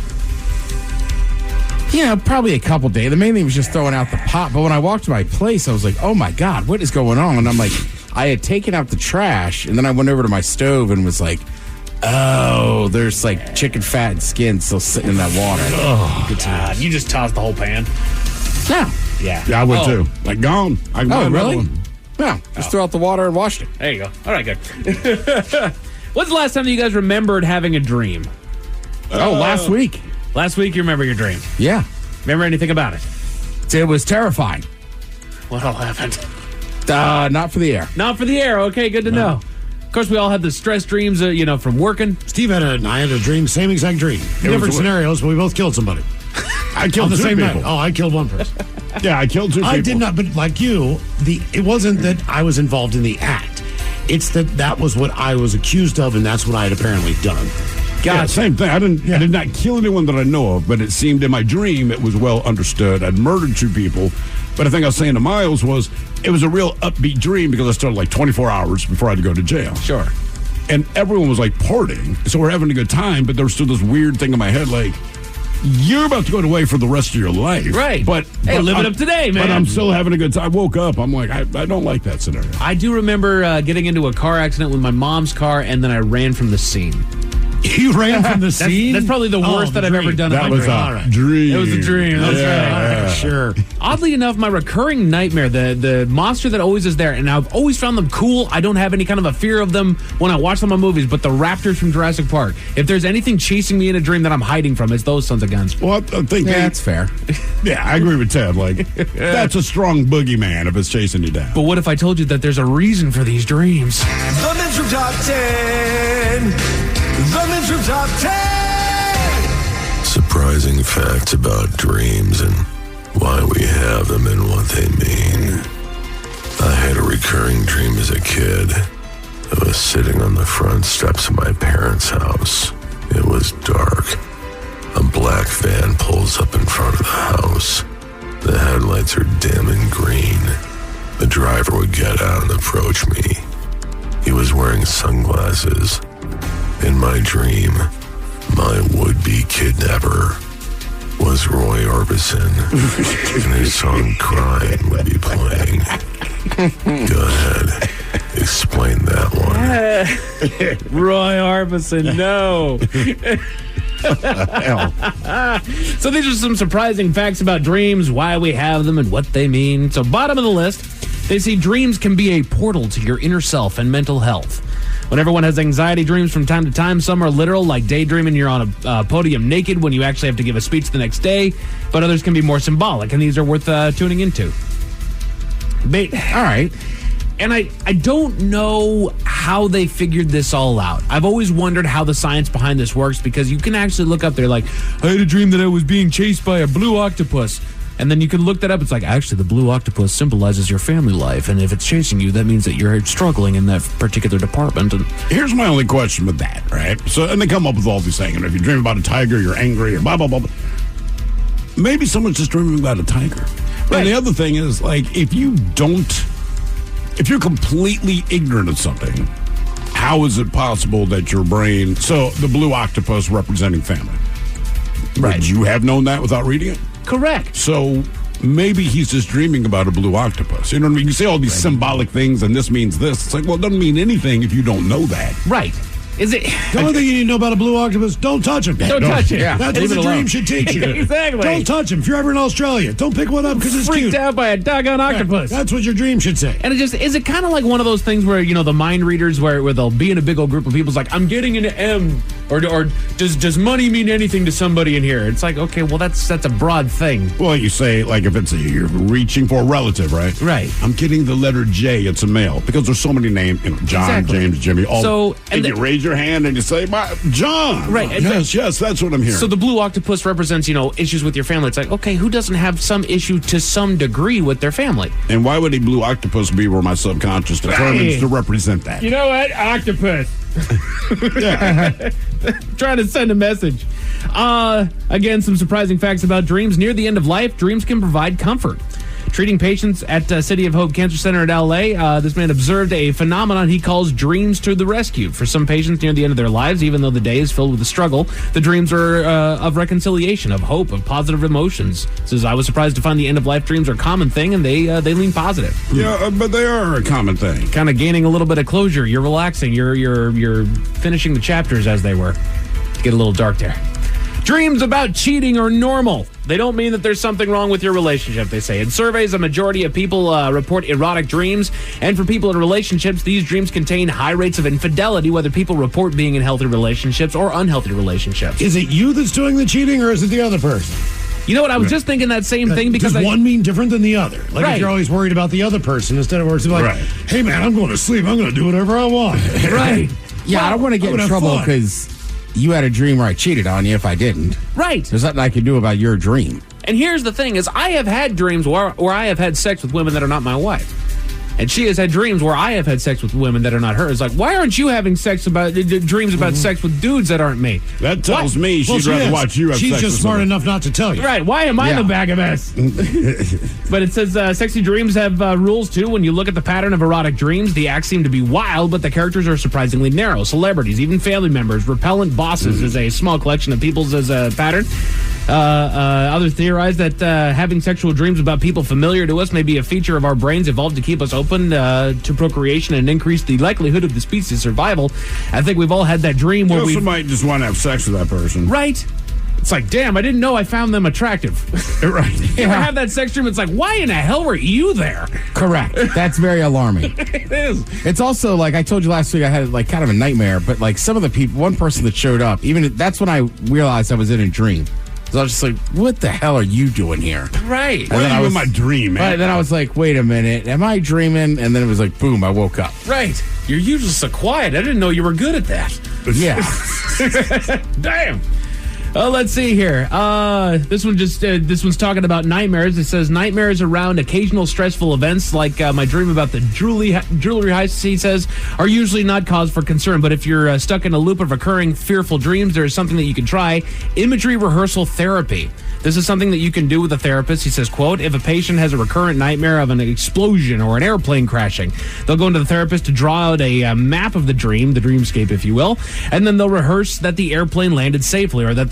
Yeah, probably a couple days. The main thing was just throwing out the pot. But when I walked to my place, I was like, oh, my God, what is going on? And I'm like, I had taken out the trash, and then I went over to my stove and was like, oh, there's like chicken fat and skin still sitting in that water. Oh, God. You just tossed the whole pan? No. Yeah. Yeah, I would too. Like, gone. I can buy another really? one. No, just threw out the water and washed it. There you go. All right, good. When's the last time that you guys remembered having a dream? Last week. Last week you remember your dream? Yeah. Remember anything about it? It was terrifying. What all happened? Not for the air. Not for the air. Okay, good to know. Of course, we all had the stress dreams, from working. Steve I had a dream, same exact dream. Different scenarios, but we both killed somebody. I killed on the two same people. night. Oh, I killed one person. Yeah, I killed two people. I did not, but like you, it wasn't that I was involved in the act. It's that was what I was accused of, and that's what I had apparently done. Yeah, same thing. I did not kill anyone that I know of, but it seemed in my dream it was well understood. I'd murdered two people, but the thing I was saying to Miles was it was a real upbeat dream because I started like 24 hours before I had to go to jail. Sure. And everyone was like partying, so we're having a good time, but there was still this weird thing in my head like, you're about to go away for the rest of your life. Right. But live it up today, man. But I'm still having a good time. I woke up. I'm like, I don't like that scenario. I do remember getting into a car accident with my mom's car, and then I ran from the scene. You ran from the scene? That's probably the worst that I've ever done in my dream. That was a dream. It was a dream. That's right. Sure. Oddly enough, my recurring nightmare, the monster that always is there, and I've always found them cool. I don't have any kind of a fear of them when I watch them on movies, but the raptors from Jurassic Park. If there's anything chasing me in a dream that I'm hiding from, it's those sons of guns. Well, I think that's fair. Yeah, I agree with Ted. Like, that's a strong boogeyman if it's chasing you down. But what if I told you that there's a reason for these dreams? The Men's Room Top 10. The Men's Room Top 10. Surprising facts about dreams and why we have them and what they mean. I had a recurring dream as a kid. I was sitting on the front steps of my parents' house. It was dark. A black van pulls up in front of the house. The headlights are dim and green. The driver would get out and approach me. He was wearing sunglasses. In my dream, my would-be kidnapper was Roy Orbison, and his song Crying would be playing. Go ahead. Explain that one. Roy Orbison, no. So these are some surprising facts about dreams, why we have them, and what they mean. So bottom of the list, they say dreams can be a portal to your inner self and mental health. When everyone has anxiety dreams from time to time, some are literal, like daydreaming you're on a podium naked when you actually have to give a speech the next day, but others can be more symbolic, and these are worth tuning into. All right. And I don't know how they figured this all out. I've always wondered how the science behind this works, because you can actually look up there like, I had a dream that I was being chased by a blue octopus. And then you can look that up. It's like, actually, the blue octopus symbolizes your family life. And if it's chasing you, that means that you're struggling in that particular department. And here's my only question with that, right? So, and they come up with all these things. And if you dream about a tiger, you're angry, or blah, blah, blah, blah. Maybe someone's just dreaming about a tiger. Right. And the other thing is, like, if you're completely ignorant of something, how is it possible that your brain, so the blue octopus representing family. Right. Would you have known that without reading it? Correct. So maybe he's just dreaming about a blue octopus. You know what I mean? You say all these symbolic things, and this means this. It's like, well, it doesn't mean anything if you don't know that. Right. Is it? The only thing you need to know about a blue octopus, don't touch him. Don't touch it. Yeah. That's what the dream should teach you. Exactly. Don't touch him. If you're ever in Australia, don't pick one up because it's freaked cute. out by a doggone octopus. Yeah, that's what your dream should say. And is it kind of like one of those things where, the mind readers where they'll be in a big old group of people, it's like, I'm getting an M, or does money mean anything to somebody in here? It's like, okay, well, that's a broad thing. Well, you say, like, if it's you're reaching for a relative, right? Right. I'm getting the letter J, it's a male, because there's so many names, John, exactly. James, Jimmy, all. So, and you raise your hand and you say, John. Right. Yes, that's what I'm hearing. So the blue octopus represents, issues with your family. It's like, okay, who doesn't have some issue to some degree with their family? And why would a blue octopus be where my subconscious determines to represent that? You know what? Octopus. Trying to send a message. Again, some surprising facts about dreams. Near the end of life, dreams can provide comfort. Treating patients at City of Hope Cancer Center in L.A., this man observed a phenomenon he calls dreams to the rescue. For some patients near the end of their lives, even though the day is filled with a struggle, the dreams are of reconciliation, of hope, of positive emotions. Says, I was surprised to find the end-of-life dreams are a common thing, and they lean positive. Yeah, but they are a common thing. Kind of gaining a little bit of closure. You're relaxing. You're finishing the chapters as they were. Get a little dark there. Dreams about cheating are normal. They don't mean that there's something wrong with your relationship, they say. In surveys, a majority of people report erotic dreams. And for people in relationships, these dreams contain high rates of infidelity, whether people report being in healthy relationships or unhealthy relationships. Is it you that's doing the cheating, or is it the other person? You know what? I was just thinking that same thing because does one mean different than the other? Like Right. if you're always worried about the other person instead of worried like, Right. hey man, I'm going to sleep. I'm going to do whatever I want. Right. Yeah, I don't want to get in trouble because you had a dream where I cheated on you if I didn't. Right. There's nothing I can do about your dream. And here's the thing is I have had dreams where I have had sex with women that are not my wife. And she has had dreams where I have had sex with women that are not hers. Like, why aren't you having dreams about sex with dudes that aren't me? That tells me she'd rather watch you have She's sex just with smart someone. enough not to tell you. Right. Why am I the bag of mess? But it says sexy dreams have rules, too. When you look at the pattern of erotic dreams, the acts seem to be wild, but the characters are surprisingly narrow. Celebrities, even family members, repellent bosses is a small collection of people's as a pattern. Others theorize that having sexual dreams about people familiar to us may be a feature of our brains evolved to keep us open to procreation and increase the likelihood of the species' survival. I think we've all had that dream where we might just want to have sex with that person. Right. It's like, damn, I didn't know I found them attractive. Right. You ever have that sex dream? It's like, why in the hell were you there? Correct. That's very alarming. It is. It's also like I told you last week, I had like kind of a nightmare, but like some of the people, one person that showed up, even that's when I realized I was in a dream. So I was just like, what the hell are you doing here? Right. Why are you in my dream, man? Right, then I was like, wait a minute, am I dreaming? And then it was like, boom, I woke up. Right. You're usually so quiet. I didn't know you were good at that. Yeah. Damn. Let's see here. This one's talking about nightmares. It says nightmares around occasional stressful events, like my dream about the jewelry heist. He says are usually not cause for concern, but if you're stuck in a loop of recurring fearful dreams, there is something that you can try: imagery rehearsal therapy. This is something that you can do with a therapist. He says, quote, if a patient has a recurrent nightmare of an explosion or an airplane crashing, they'll go into the therapist to draw out a map of the dreamscape, if you will, and then they'll rehearse that the airplane landed safely or that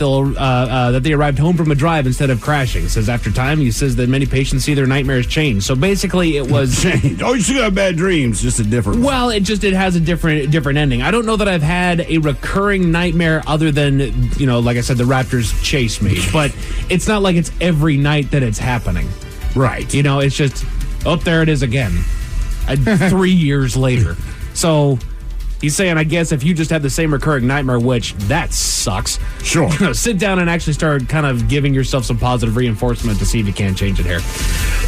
they arrived home from a drive instead of crashing. He says after time, he says that many patients see their nightmares change. So basically it was... Oh, you still got bad dreams, just a different one. Well, it has a different ending. I don't know that I've had a recurring nightmare other than, like I said, the Raptors chase me. But it's not like it's every night that it's happening. Right. It's just, there it is again. 3 years later. So he's saying, I guess if you just have the same recurring nightmare, which that sucks. Sure. Sit down and actually start kind of giving yourself some positive reinforcement to see if you can change it here.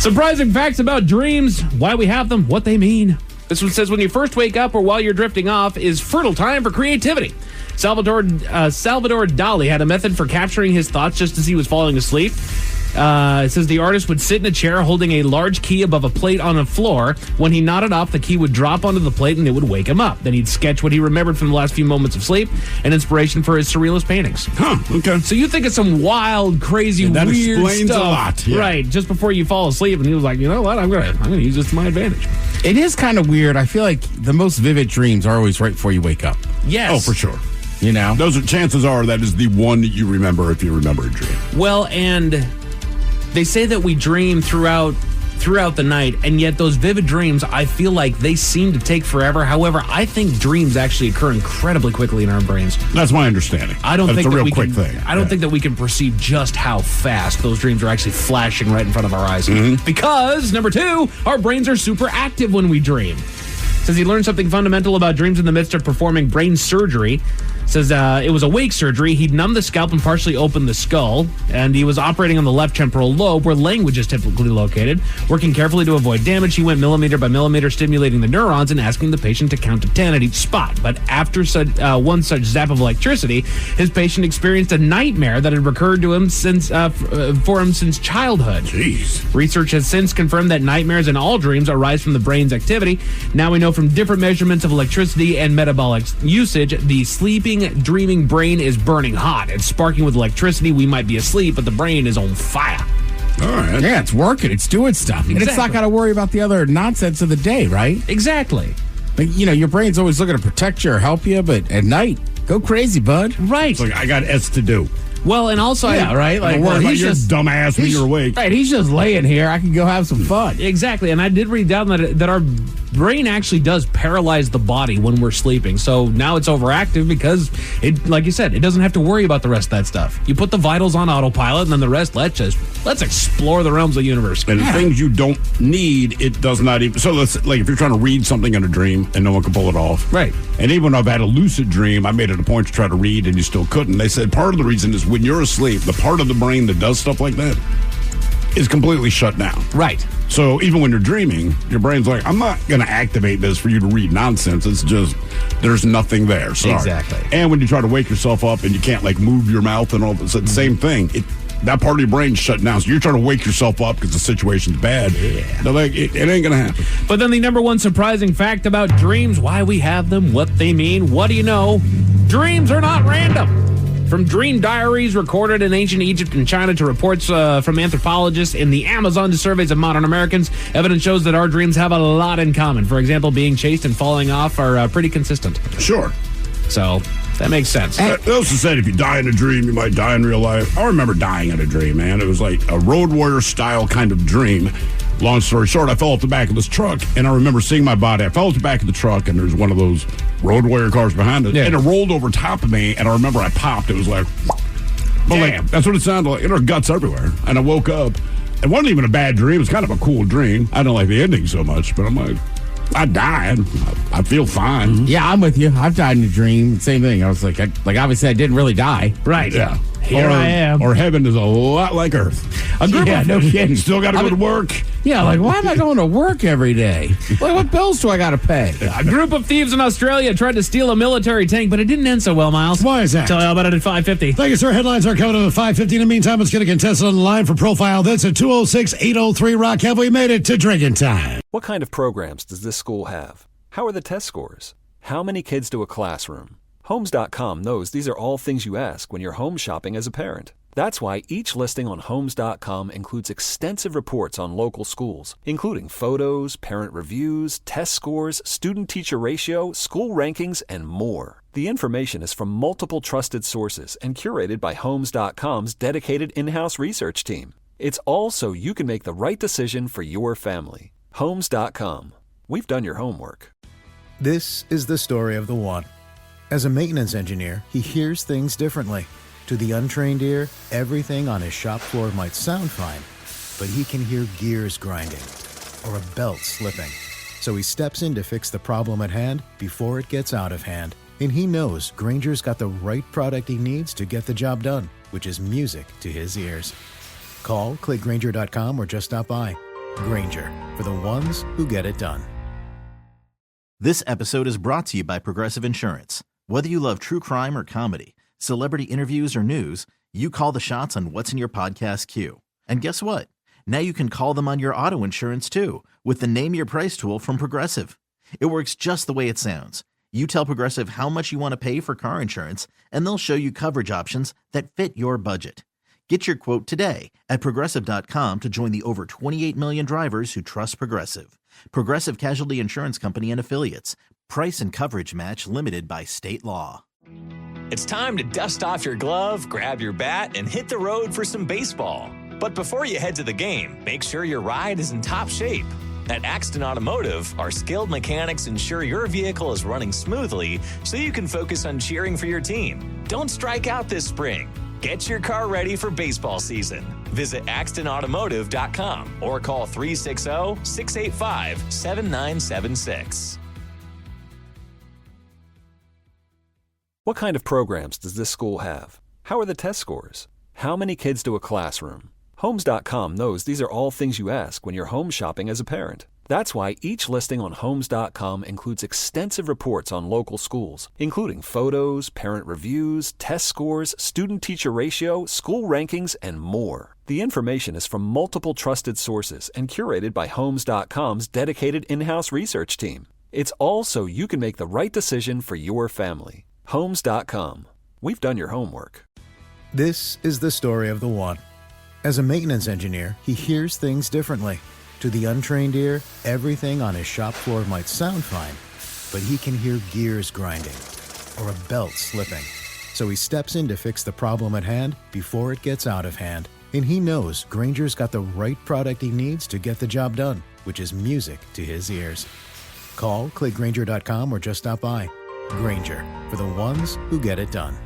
Surprising facts about dreams, why we have them, what they mean. This one says when you first wake up or while you're drifting off is fertile time for creativity. Salvador Dali had a method for capturing his thoughts just as he was falling asleep. It says the artist would sit in a chair holding a large key above a plate on the floor. When he nodded off, the key would drop onto the plate and it would wake him up. Then he'd sketch what he remembered from the last few moments of sleep, an inspiration for his surrealist paintings. Huh, okay. So you think of some wild, crazy, that weird explains stuff. a lot. Yeah. Right, just before you fall asleep, and he was like, you know what, I'm gonna use this to my advantage. It is kind of weird. I feel like the most vivid dreams are always right before you wake up. Yes. Oh, for sure. Those are chances are that is the one that you remember if you remember a dream. Well, and they say that we dream throughout the night, and yet those vivid dreams, I feel like they seem to take forever. However, I think dreams actually occur incredibly quickly in our brains. That's my understanding. I don't think it's a that real quick thing. I don't think that we can perceive just how fast those dreams are actually flashing right in front of our eyes. Mm-hmm. Because, number 2, our brains are super active when we dream. Says he learned something fundamental about dreams in the midst of performing brain surgery. Says it was awake surgery. He'd numb the scalp and partially open the skull, and he was operating on the left temporal lobe where language is typically located. Working carefully to avoid damage, he went millimeter by millimeter, stimulating the neurons and asking the patient to count to 10 at each spot. But after one such zap of electricity, his patient experienced a nightmare that had recurred to him since childhood. Jeez. Research has since confirmed that nightmares and all dreams arise from the brain's activity. Now we know from different measurements of electricity and metabolic usage, the sleeping, dreaming brain is burning hot. It's sparking with electricity. We might be asleep, but the brain is on fire. All right. Yeah, it's working. It's doing stuff. And it's not got to worry about the other nonsense of the day, right? Exactly. Like, your brain's always looking to protect you or help you, but at night, go crazy, bud. Right. It's like, I got S to do. Well, and also, right? Like, he's just dumbass when you're awake. Right, he's just laying here. I can go have some fun. Exactly, and I did read down that our brain actually does paralyze the body when we're sleeping. So now it's overactive because it, like you said, it doesn't have to worry about the rest of that stuff. You put the vitals on autopilot, and then the rest, let's explore the realms of the universe. And things you don't need, it does not even. So let's, like, if you're trying to read something in a dream and no one can pull it off, right? And even when I've had a lucid dream, I made it a point to try to read, and you still couldn't. They said part of the reason is when you're asleep, the part of the brain that does stuff like that is completely shut down. Right. So even when you're dreaming, your brain's like, I'm not going to activate this for you to read nonsense. It's just, there's nothing there. Sorry. Exactly. And when you try to wake yourself up and you can't, like, move your mouth and all this, it's the same thing. That part of your brain's shut down. So you're trying to wake yourself up because the situation's bad. Yeah. They're like, it ain't going to happen. But then the number one surprising fact about dreams, why we have them, what they mean, what do you know? Dreams are not random. From dream diaries recorded in ancient Egypt and China to reports from anthropologists in the Amazon to surveys of modern Americans, evidence shows that our dreams have a lot in common. For example, being chased and falling off are pretty consistent. Sure. So that makes sense. They also said if you die in a dream, you might die in real life. I remember dying in a dream, man. It was like a Road Warrior style kind of dream. Long story short, I fell off the back of this truck, and I remember seeing my body. I fell off the back of the truck, and there's one of those Road Warrior cars behind it, and it rolled over top of me, and I remember I popped. It was like, but like, that's what it sounded like. There were guts everywhere, and I woke up. It wasn't even a bad dream. It was kind of a cool dream. I didn't like the ending so much, but I'm like, I died. I feel fine. Yeah, I'm with you. I've died in a dream. Same thing. I was like, obviously I didn't really die. Right. Yeah. Here I am. Or heaven is a lot like Earth. No kidding. Still got to go to work. Yeah, like, why am I going to work every day? Like, what bills do I got to pay? A group of thieves in Australia tried to steal a military tank, but it didn't end so well, Miles. Why is that? Tell you all about it at 5:50. Thank you, sir. Headlines are coming up at 5:50. In the meantime, let's get a contestant on the line for Profile This at 206-803-ROCK. Have we made it to drinking time? What kind of programs does this school have? How are the test scores? How many kids do a classroom? Homes.com knows these are all things you ask when you're home shopping as a parent. That's why each listing on Homes.com includes extensive reports on local schools, including photos, parent reviews, test scores, student-teacher ratio, school rankings, and more. The information is from multiple trusted sources and curated by Homes.com's dedicated in-house research team. It's all so you can make the right decision for your family. Homes.com. We've done your homework. This is the story of the one. As a maintenance engineer, he hears things differently. To the untrained ear, everything on his shop floor might sound fine, but he can hear gears grinding or a belt slipping. So he steps in to fix the problem at hand before it gets out of hand. And he knows Grainger's got the right product he needs to get the job done, which is music to his ears. Call, click Grainger.com, or just stop by. Grainger, for the ones who get it done. This episode is brought to you by Progressive Insurance. Whether you love true crime or comedy, celebrity interviews or news, you call the shots on what's in your podcast queue. And guess what? Now you can call them on your auto insurance too with the Name Your Price tool from Progressive. It works just the way it sounds. You tell Progressive how much you want to pay for car insurance, and they'll show you coverage options that fit your budget. Get your quote today at Progressive.com to join the over 28 million drivers who trust Progressive. Progressive Casualty Insurance Company and Affiliates. Price and coverage match limited by state law. It's time to dust off your glove, grab your bat, and hit the road for some baseball. But before you head to the game, make sure your ride is in top shape. At Axton Automotive, our skilled mechanics ensure your vehicle is running smoothly so you can focus on cheering for your team. Don't strike out this spring. Get your car ready for baseball season. Visit AxtonAutomotive.com or call 360-685-7976. What kind of programs does this school have? How are the test scores? How many kids do a classroom? Homes.com knows these are all things you ask when you're home shopping as a parent. That's why each listing on Homes.com includes extensive reports on local schools, including photos, parent reviews, test scores, student-teacher ratio, school rankings, and more. The information is from multiple trusted sources and curated by Homes.com's dedicated in-house research team. It's all so you can make the right decision for your family. Homes.com. We've done your homework. This is the story of the one. As a maintenance engineer, he hears things differently. To the untrained ear, everything on his shop floor might sound fine, but he can hear gears grinding or a belt slipping. So he steps in to fix the problem at hand before it gets out of hand. And he knows Grainger's got the right product he needs to get the job done, which is music to his ears. Call, click Grainger.com, or just stop by. Grainger, for the ones who get it done.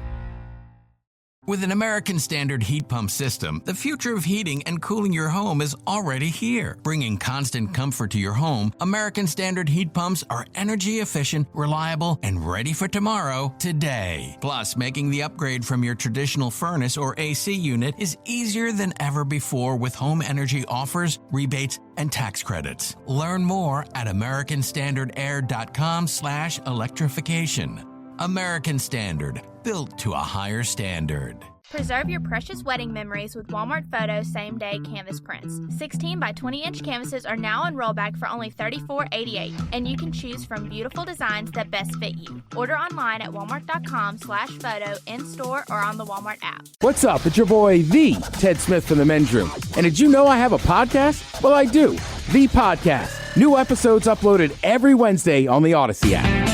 With an American Standard heat pump system, the future of heating and cooling your home is already here. Bringing constant comfort to your home, American Standard heat pumps are energy efficient, reliable, and ready for tomorrow, today. Plus, making the upgrade from your traditional furnace or AC unit is easier than ever before with home energy offers, rebates, and tax credits. Learn more at americanstandardair.com/electrification. American Standard, built to a higher standard. Preserve your precious wedding memories with Walmart Photo same-day canvas prints. 16 by 20-inch canvases are now in rollback for only $34.88, and you can choose from beautiful designs that best fit you. Order online at walmart.com/photo, in-store, or on the Walmart app. What's up? It's your boy, the Ted Smith from the Men's Room. And did you know I have a podcast? Well, I do. The Podcast. New episodes uploaded every Wednesday on the Odyssey app.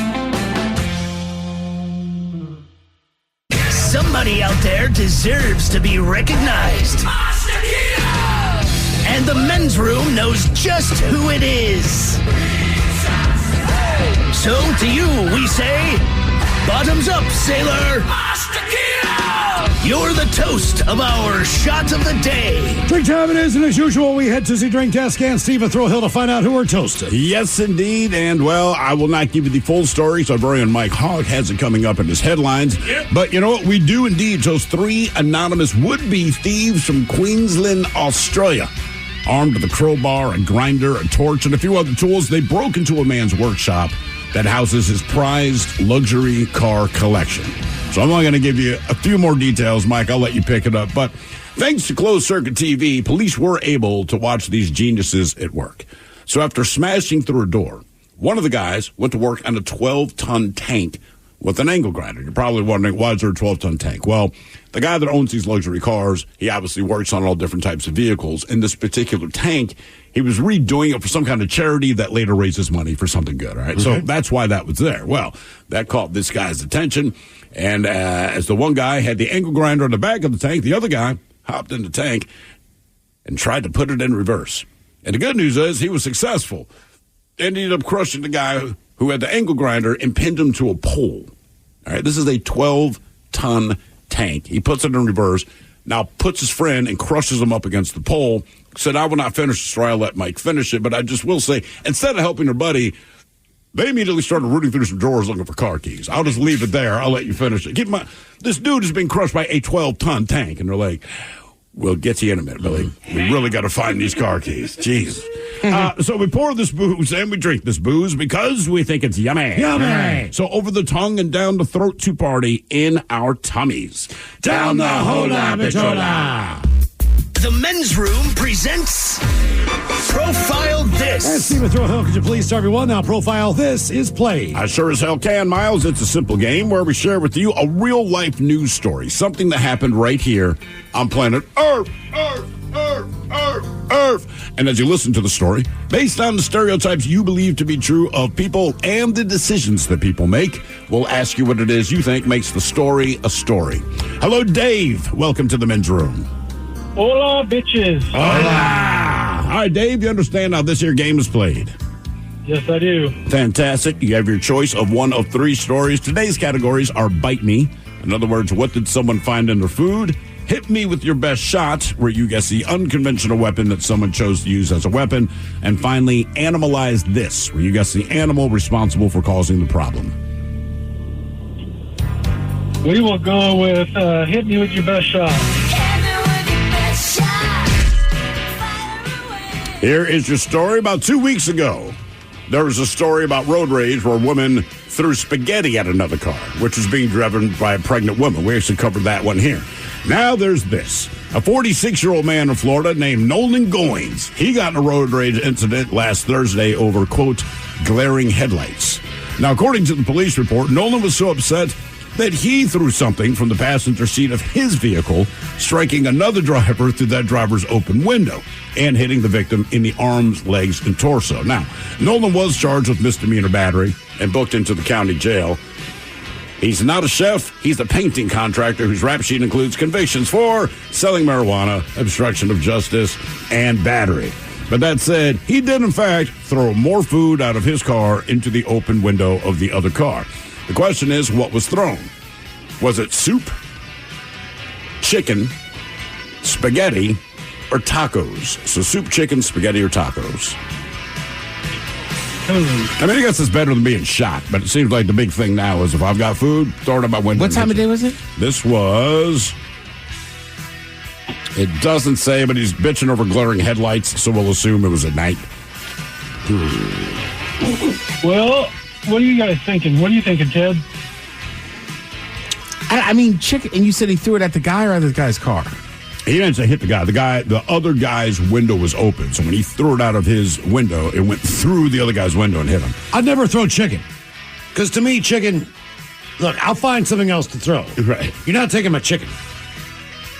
Somebody out there deserves to be recognized. And the Men's Room knows just who it is. So to you, we say, bottoms up, sailor. You're the toast of our shot of the day. Drink time it is, and as usual, we head to the drink desk and Steve at Thrill Hill to find out who we're toasting. Yes, indeed. And, well, I will not give you the full story, so our very own Mike Hogg has it coming up in his headlines. Yep. But you know what? We do indeed toast 3 anonymous would-be thieves from Queensland, Australia. Armed with a crowbar, a grinder, a torch, and a few other tools, they broke into a man's workshop that houses his prized luxury car collection. So I'm only going to give you a few more details, Mike. I'll let you pick it up. But thanks to closed circuit TV, police were able to watch these geniuses at work. So after smashing through a door, one of the guys went to work on a 12-ton tank with an angle grinder. You're probably wondering, why is there a 12-ton tank? Well, the guy that owns these luxury cars, he obviously works on all different types of vehicles. In this particular tank, he was redoing it for some kind of charity that later raises money for something good, all right? Okay. So that's why that was there. Well, that caught this guy's attention. And as the one guy had the angle grinder on the back of the tank, the other guy hopped in the tank and tried to put it in reverse. And the good news is he was successful. And he ended up crushing the guy who had the angle grinder and pinned him to a pole. All right, this is a 12-ton tank. He puts it in reverse, now puts his friend and crushes him up against the pole. Said, I will not finish the story. I'll let Mike finish it. But I just will say, instead of helping their buddy, they immediately started rooting through some drawers looking for car keys. I'll just leave it there. I'll let you finish it. This dude has been crushed by a 12-ton tank. And they're like, we'll get to you in a minute, Billy. We really got to find these car keys. Jeez. So we pour this booze and we drink this booze because we think it's yummy. Yummy. So over the tongue and down the throat to party in our tummies. Down the hola bitola. The Men's Room presents Profile This. And Steve at Thrill Hill, could you please tell everyone how Profile This is played? I sure as hell can, Miles. It's a simple game where we share with you a real-life news story, something that happened right here on planet Earth. And as you listen to the story, based on the stereotypes you believe to be true of people and the decisions that people make, we'll ask you what it is you think makes the story a story. Hello, Dave. Welcome to the Men's Room. Hola, bitches. Hola. All right, Dave, you understand how this here game is played? Yes, I do. Fantastic. You have your choice of one of 3 stories. Today's categories are Bite Me. In other words, what did someone find in their food? Hit Me with Your Best Shot, where you guess the unconventional weapon that someone chose to use as a weapon. And finally, Animalize This, where you guess the animal responsible for causing the problem. We will go with Hit Me With Your Best Shot. Here is your story. About 2 weeks ago, there was a story about road rage where a woman threw spaghetti at another car, which was being driven by a pregnant woman. We actually covered that one here. Now there's this. A 46-year-old man in Florida named Nolan Goins. He got in a road rage incident last Thursday over, quote, glaring headlights. Now, according to the police report, Nolan was so upset that he threw something from the passenger seat of his vehicle, striking another driver through that driver's open window and hitting the victim in the arms, legs, and torso. Now, Nolan was charged with misdemeanor battery and booked into the county jail. He's not a chef. He's a painting contractor whose rap sheet includes convictions for selling marijuana, obstruction of justice, and battery. But that said, he did, in fact, throw more food out of his car into the open window of the other car. The question is, what was thrown? Was it soup, chicken, spaghetti, or tacos? So soup, chicken, spaghetti, or tacos? I mean, I guess it's better than being shot, but it seems like the big thing now is if I've got food, throw it out my window. What time of day was it? This was... It doesn't say, but he's bitching over glaring headlights, so we'll assume it was at night. Well, what are you guys thinking? What are you thinking, Ted? I mean, chicken. And you said he threw it at the guy or at the guy's car? He didn't say hit the guy. The other guy's window was open, so when he threw it out of his window, it went through the other guy's window and hit him. I'd never throw chicken, because to me, chicken. Look, I'll find something else to throw. Right. You're not taking my chicken.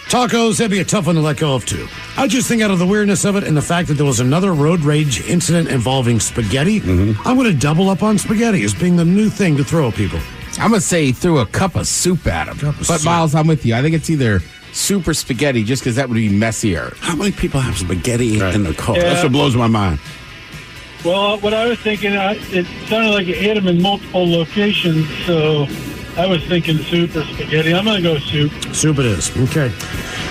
Tacos, that'd be a tough one to let go of, too. I just think out of the weirdness of it and the fact that there was another road rage incident involving spaghetti, I'm going to double up on spaghetti as being the new thing to throw at people. I'm going to say he threw a cup of soup at him. But, Miles, I'm with you. I think it's either soup or spaghetti just because that would be messier. How many people have spaghetti in their car? Yeah. That's what blows my mind. Well, what I was thinking, it sounded like it hit him in multiple locations, so I was thinking soup or spaghetti. I'm going to go soup. Soup it is. Okay.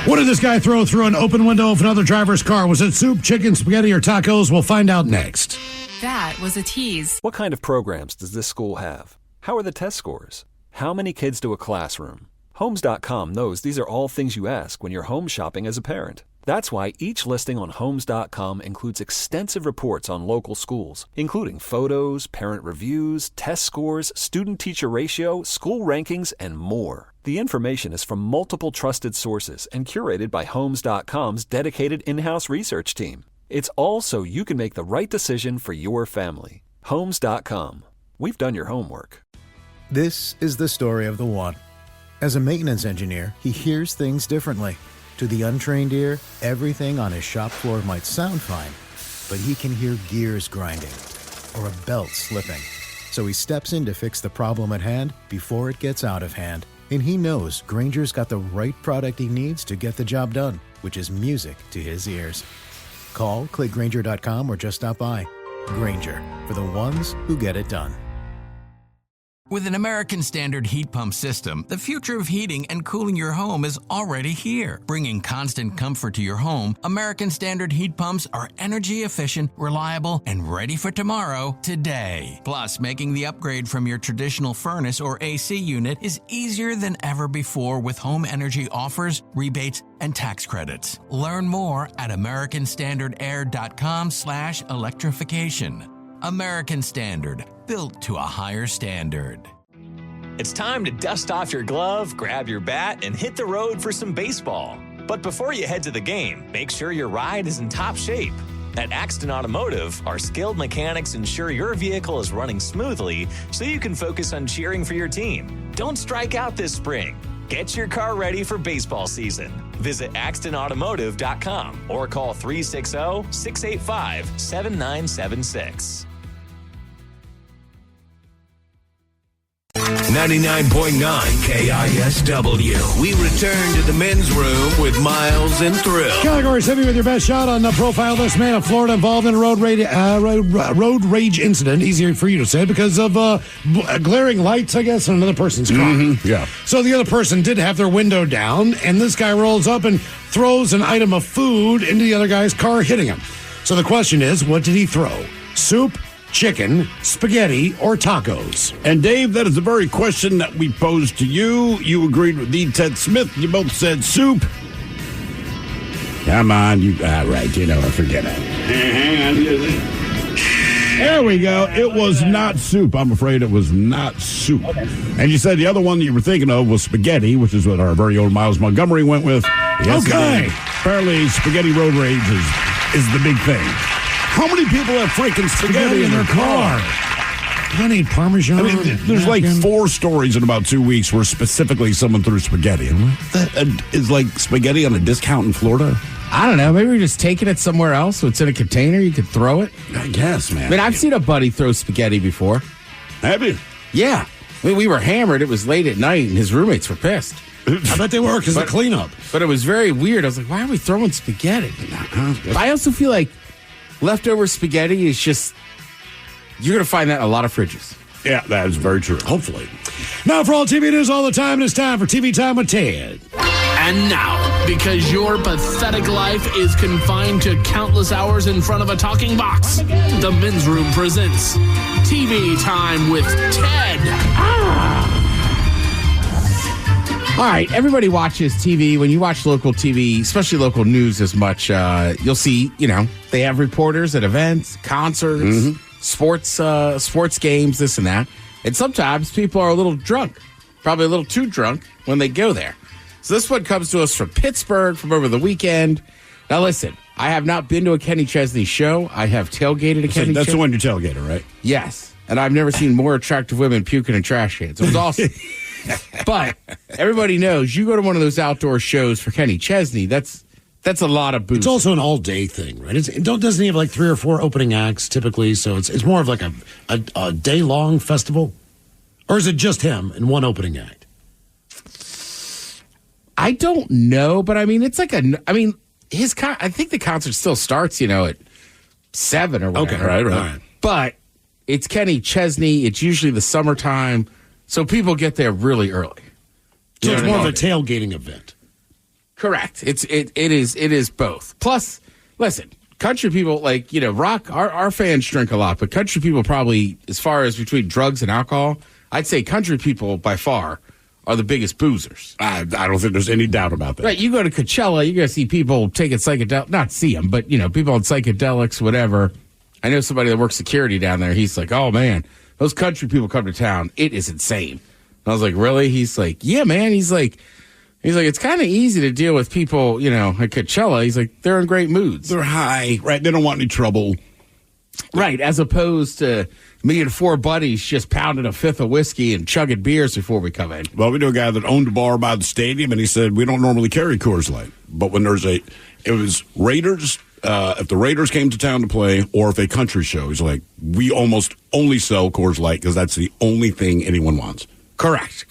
What did this guy throw through an open window of another driver's car? Was it soup, chicken, spaghetti, or tacos? We'll find out next. That was a tease. What kind of programs does this school have? How are the test scores? How many kids do a classroom? Homes.com knows these are all things you ask when you're home shopping as a parent. That's why each listing on Homes.com includes extensive reports on local schools, including photos, parent reviews, test scores, student-teacher ratio, school rankings, and more. The information is from multiple trusted sources and curated by Homes.com's dedicated in-house research team. It's all so you can make the right decision for your family. Homes.com. We've done your homework. This is the story of the one. As a maintenance engineer, he hears things differently. To the untrained ear, everything on his shop floor might sound fine, but he can hear gears grinding or a belt slipping. So he steps in to fix the problem at hand before it gets out of hand. And he knows Grainger's got the right product he needs to get the job done, which is music to his ears. Call, click Grainger.com, or just stop by. Grainger, for the ones who get it done. With an American Standard heat pump system, the future of heating and cooling your home is already here. Bringing constant comfort to your home, American Standard heat pumps are energy efficient, reliable, and ready for tomorrow, today. Plus, making the upgrade from your traditional furnace or AC unit is easier than ever before with home energy offers, rebates, and tax credits. Learn more at americanstandardair.com/electrification. American Standard, built to a higher standard. It's time to dust off your glove, grab your bat, and hit the road for some baseball. But before you head to the game, make sure your ride is in top shape. At Axton Automotive, our skilled mechanics ensure your vehicle is running smoothly so you can focus on cheering for your team. Don't strike out this spring. Get your car ready for baseball season. Visit AxtonAutomotive.com or call 360-685-7976. 99.9 KISW. We return to the men's room with Miles and Thrill. Category 7 with your best shot on the profile. This man of Florida involved in a road rage incident. Easier for you to say because of glaring lights, I guess, on another person's car. Yeah. So the other person did have their window down, and this guy rolls up and throws an item of food into the other guy's car, hitting him. So the question is, what did he throw? Soup, chicken, spaghetti, or tacos? And Dave, that is the very question that we posed to you. You agreed with the Ted Smith. You both said soup. Come on, right, forget it. There we go. It was not soup. I'm afraid it was not soup. Okay. And you said the other one that you were thinking of was spaghetti, which is what our very own Miles Montgomery went with. Yes, okay. Apparently, spaghetti road rage is the big thing. How many people have freaking spaghetti in their car? I need Parmesan. I mean, there's like 4 stories in about 2 weeks where specifically someone threw spaghetti. Is like spaghetti on a discount in Florida? I don't know. Maybe we're just taking it somewhere else so it's in a container. You could throw it. I guess, man. I mean, I've seen a buddy throw spaghetti before. Have you? Yeah. I mean, we were hammered. It was late at night, and his roommates were pissed. I bet they were because of the cleanup. But it was very weird. I was like, why are we throwing spaghetti? I also feel like leftover spaghetti is just, you're going to find that in a lot of fridges. Yeah, that is very true. Hopefully. Now, for all TV news all the time, it's time for TV Time with Ted. And now, because your pathetic life is confined to countless hours in front of a talking box, the Men's Room presents TV Time with Ted. All right, everybody watches TV. When you watch local TV, especially local news as much, you'll see, they have reporters at events, concerts, sports games, this and that. And sometimes people are a little drunk, probably a little too drunk when they go there. So this one comes to us from Pittsburgh from over the weekend. Now listen, I have not been to a Kenny Chesney show. I have tailgated a Kenny Chesney. That's the one you tailgated, right? Yes. And I've never seen more attractive women puking in trash cans. It was awesome. But everybody knows you go to one of those outdoor shows for Kenny Chesney, that's a lot of booze. It's also an all-day thing, right? Doesn't he have like 3 or 4 opening acts typically? So it's more of like a day-long festival? Or is it just him and one opening act? I don't know, but I mean, it's like I think the concert still starts, at 7 or whatever. Okay, right. But it's Kenny Chesney. It's usually the summertime. So people get there really early. So it's more of a tailgating event. Correct. It is both. Plus, listen, country people rock. Our fans drink a lot, but country people probably, as far as between drugs and alcohol, I'd say country people by far are the biggest boozers. I don't think there's any doubt about that. Right. You go to Coachella, you're going to see people taking psychedelics. Not see them, but people on psychedelics, whatever. I know somebody that works security down there. He's like, oh man, those country people come to town. It is insane. And I was like, really? He's like, yeah, man. He's like, it's kind of easy to deal with people, at Coachella. He's like, they're in great moods. They're high, right? They don't want any trouble. Right, as opposed to me and 4 buddies just pounding a 5th of whiskey and chugging beers before we come in. Well, we know a guy that owned a bar by the stadium, and he said, we don't normally carry Coors Light. But when it was Raiders, if the Raiders came to town to play, or if a country show, he's like, we almost only sell Coors Light because that's the only thing anyone wants. Correct.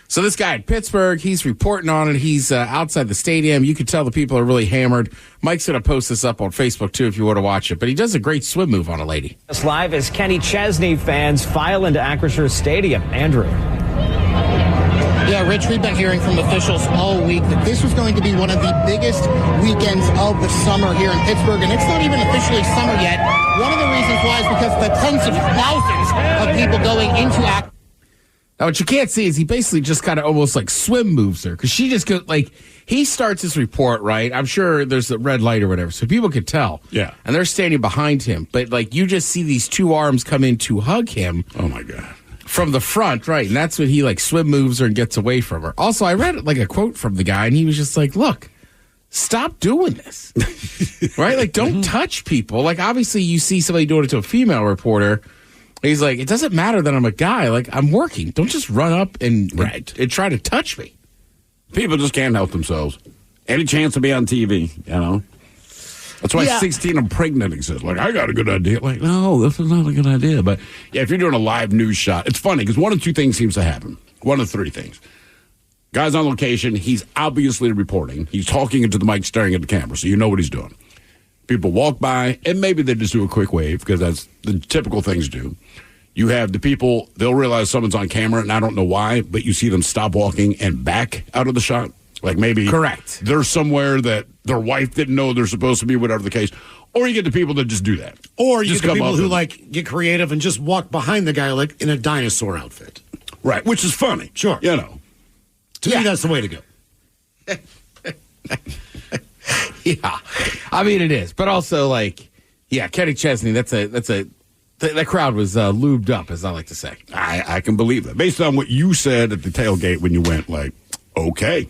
So this guy in Pittsburgh, he's reporting on it. He's outside the stadium. You can tell the people are really hammered. Mike's going to post this up on Facebook, too, if you want to watch it. But he does a great swim move on a lady. Live as Kenny Chesney fans file into Acrisure Stadium. Andrew. Yeah, Rich, we've been hearing from officials all week that this was going to be one of the biggest weekends of the summer here in Pittsburgh, and it's not even officially summer yet. One of the reasons why is because the tens of thousands of people going into Acrisure. Now, what you can't see is he basically just kind of almost like swim moves her because she just goes he starts his report, right? I'm sure there's a red light or whatever, so people could tell. Yeah. And they're standing behind him, but you just see these 2 arms come in to hug him. Oh, my God. From the front, right? And that's when he swim moves her and gets away from her. Also, I read a quote from the guy, and he was just like, look, stop doing this. Right? Don't touch people. Obviously, you see somebody doing it to a female reporter. He's like, it doesn't matter that I'm a guy. I'm working. Don't just run up and try to touch me. People just can't help themselves. Any chance to be on TV, That's why 16 I'm pregnant. He says, I got a good idea. No, this is not a good idea. But, yeah, if you're doing a live news shot, it's funny because one of 2 things seems to happen. One of 3 things. Guy's on location. He's obviously reporting. He's talking into the mic, staring at the camera, so you know what he's doing. People walk by, and maybe they just do a quick wave because that's the typical things to do. You have the people, they'll realize someone's on camera, and I don't know why, but you see them stop walking and back out of the shot. Maybe correct. They're somewhere that their wife didn't know they're supposed to be, whatever the case. Or you get the people that just do that. Or you get the people who get creative and just walk behind the guy in a dinosaur outfit. Right, which is funny. Sure. To me, that's the way to go. Yeah, I mean it is, but also Kenny Chesney. That crowd was lubed up, as I like to say. I can believe that based on what you said at the tailgate when you went. Okay,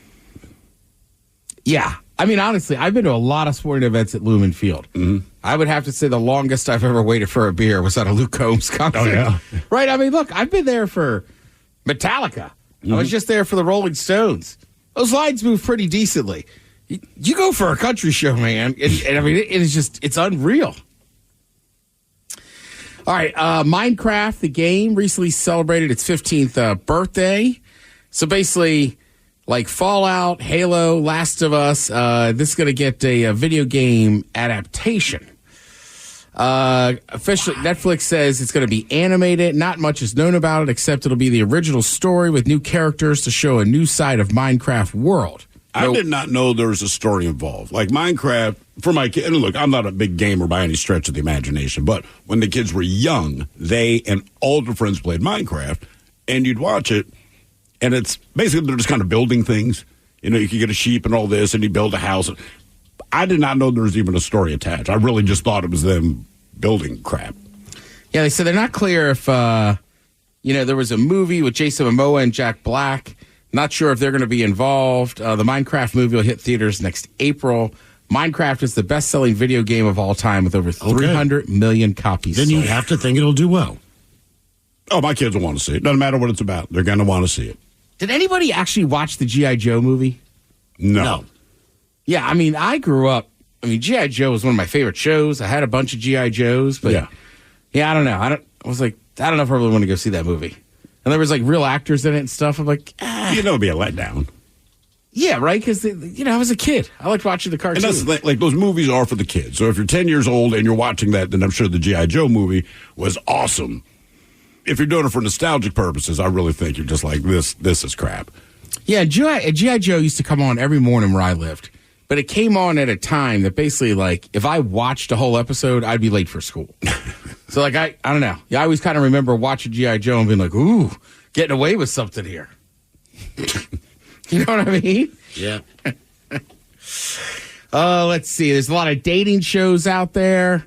yeah. I mean, honestly, I've been to a lot of sporting events at Lumen Field. Mm-hmm. I would have to say the longest I've ever waited for a beer was at a Luke Combs concert. Oh yeah, Right? I mean, look, I've been there for Metallica. I was just there for the Rolling Stones. Those lines move pretty decently. You go for a country show, man, and I mean, it is just, it's unreal. All right, Minecraft, the game, recently celebrated its 15th birthday. So basically, like Fallout, Halo, Last of Us, this is going to get a video game adaptation. Officially, Netflix says it's going to be animated. Not much is known about it, except it'll be the original story with new characters to show a new side of Minecraft world. I did not know there was a story involved. Like Minecraft, for my kid, and look, I'm not a big gamer by any stretch of the imagination, but when the kids were young, they and all their friends played Minecraft, and you'd watch it, and it's basically they're just kind of building things. You know, you could get a sheep and all this, and you build a house. I did not know there was even a story attached. I really just thought it was them building crap. Yeah, they said they're not clear if, there was a movie with Jason Momoa and Jack Black. Not sure if they're going to be involved. The Minecraft movie will hit theaters next April. Minecraft is the best-selling video game of all time with over 300 million copies Then sold. you have to think it'll do well. Oh, my kids will want to see it. Doesn't matter what it's about. They're going to want to see it. Did anybody actually watch the G.I. Joe movie? No. Yeah, I mean, I grew up. I mean, G.I. Joe was one of my favorite shows. I had a bunch of G.I. Joes, but yeah, I don't know. I don't know if I really want to go see that movie. And there was like real actors in it and stuff. I'm like, You know, it'd be a letdown. Yeah, right? Because, I was a kid. I liked watching the cartoons. And that's the thing, like, those movies are for the kids. So if you're 10 years old and you're watching that, then I'm sure the G.I. Joe movie was awesome. If you're doing it for nostalgic purposes, I really think you're just like, this is crap. Yeah, G.I. Joe used to come on every morning where I lived. But it came on at a time that basically, like, if I watched a whole episode, I'd be late for school. So, like, I don't know. Yeah, I always kind of remember watching G.I. Joe and being like, ooh, getting away with something here. You know what I mean? Yeah. Let's see. There's a lot of dating shows out there.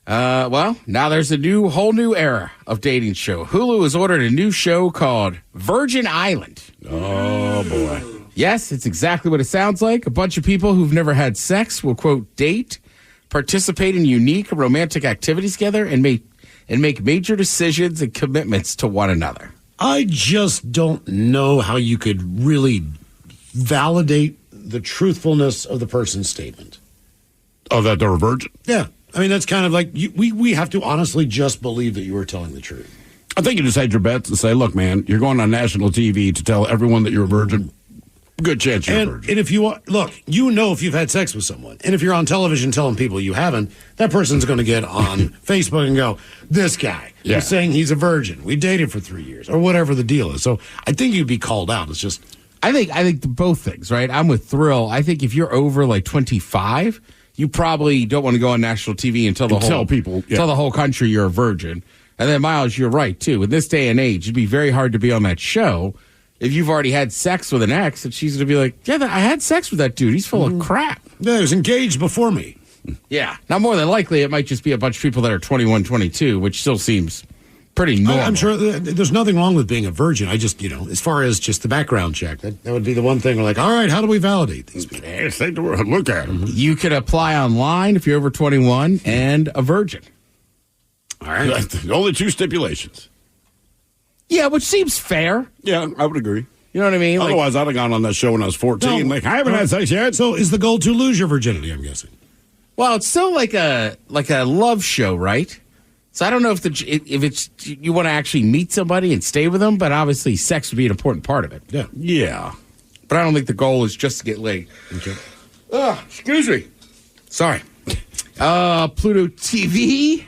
Well, now there's a whole new era of dating show. Hulu has ordered a new show called Virgin Island. Oh, boy. Yes, it's exactly what it sounds like. A bunch of people who've never had sex will, quote, date, participate in unique romantic activities together, and make major decisions and commitments to one another. I just don't know how you could really validate the truthfulness of the person's statement. Oh, that they're a virgin? Yeah. I mean, that's kind of like, we have to honestly just believe that you were telling the truth. I think you just hedge your bets and say, look, man, you're going on national TV to tell everyone that you're a virgin. Good chance you're a virgin. And if you look, if you've had sex with someone, and if you're on television telling people you haven't, that person's going to get on Facebook and go, this guy is saying he's a virgin. We dated for 3 years, or whatever the deal is. So I think you'd be called out. It's just, I think both things, right? I'm with Thrill. I think if you're over like 25, you probably don't want to go on national TV and tell the whole country you're a virgin. And then Miles, you're right too. In this day and age, it'd be very hard to be on that show if you've already had sex with an ex, and she's going to be like, yeah, I had sex with that dude. He's full of crap. Yeah, he was engaged before me. Yeah. Now, more than likely, it might just be a bunch of people that are 21, 22, which still seems pretty normal. I'm sure there's nothing wrong with being a virgin. I just, as far as just the background check, that would be the one thing. We're like, all right, how do we validate these people? Yes, take the word. Look at them. You could apply online if you're over 21 and a virgin. All right. Only two stipulations. Yeah, which seems fair. Yeah, I would agree. You know what I mean? Otherwise, I'd have gone on that show when I was 14. I haven't had sex yet. So is the goal to lose your virginity, I'm guessing? Well, it's still like a love show, right? So I don't know if it's you want to actually meet somebody and stay with them, but obviously sex would be an important part of it. Yeah. Yeah. But I don't think the goal is just to get laid. Okay. Excuse me. Sorry. Pluto TV.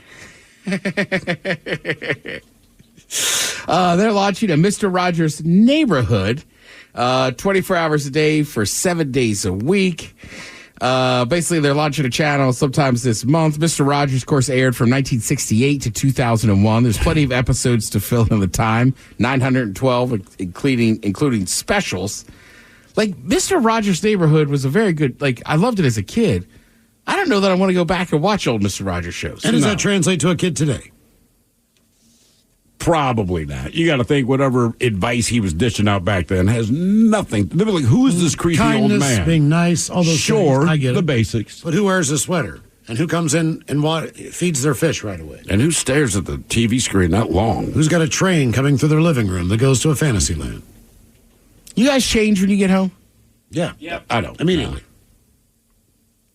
They're launching a Mr. Rogers Neighborhood 24 hours a day for 7 days a week. Basically, they're launching a channel sometimes this month. Mr. Rogers, of course, aired from 1968 to 2001. There's plenty of episodes to fill in the time, 912, including specials. Like, Mr. Rogers' Neighborhood was a very good, I loved it as a kid. I don't know that I want to go back and watch old Mr. Rogers shows. And does that translate to a kid today? Probably not. You got to think whatever advice he was dishing out back then has nothing. They're like, who is this creepy old man? Being nice, all those things. Sure, I get it. The basics. But who wears a sweater? And who comes in and feeds their fish right away? And who stares at the TV screen that long? Who's got a train coming through their living room that goes to a fantasy land? You guys change when you get home? Yeah. I don't. Immediately.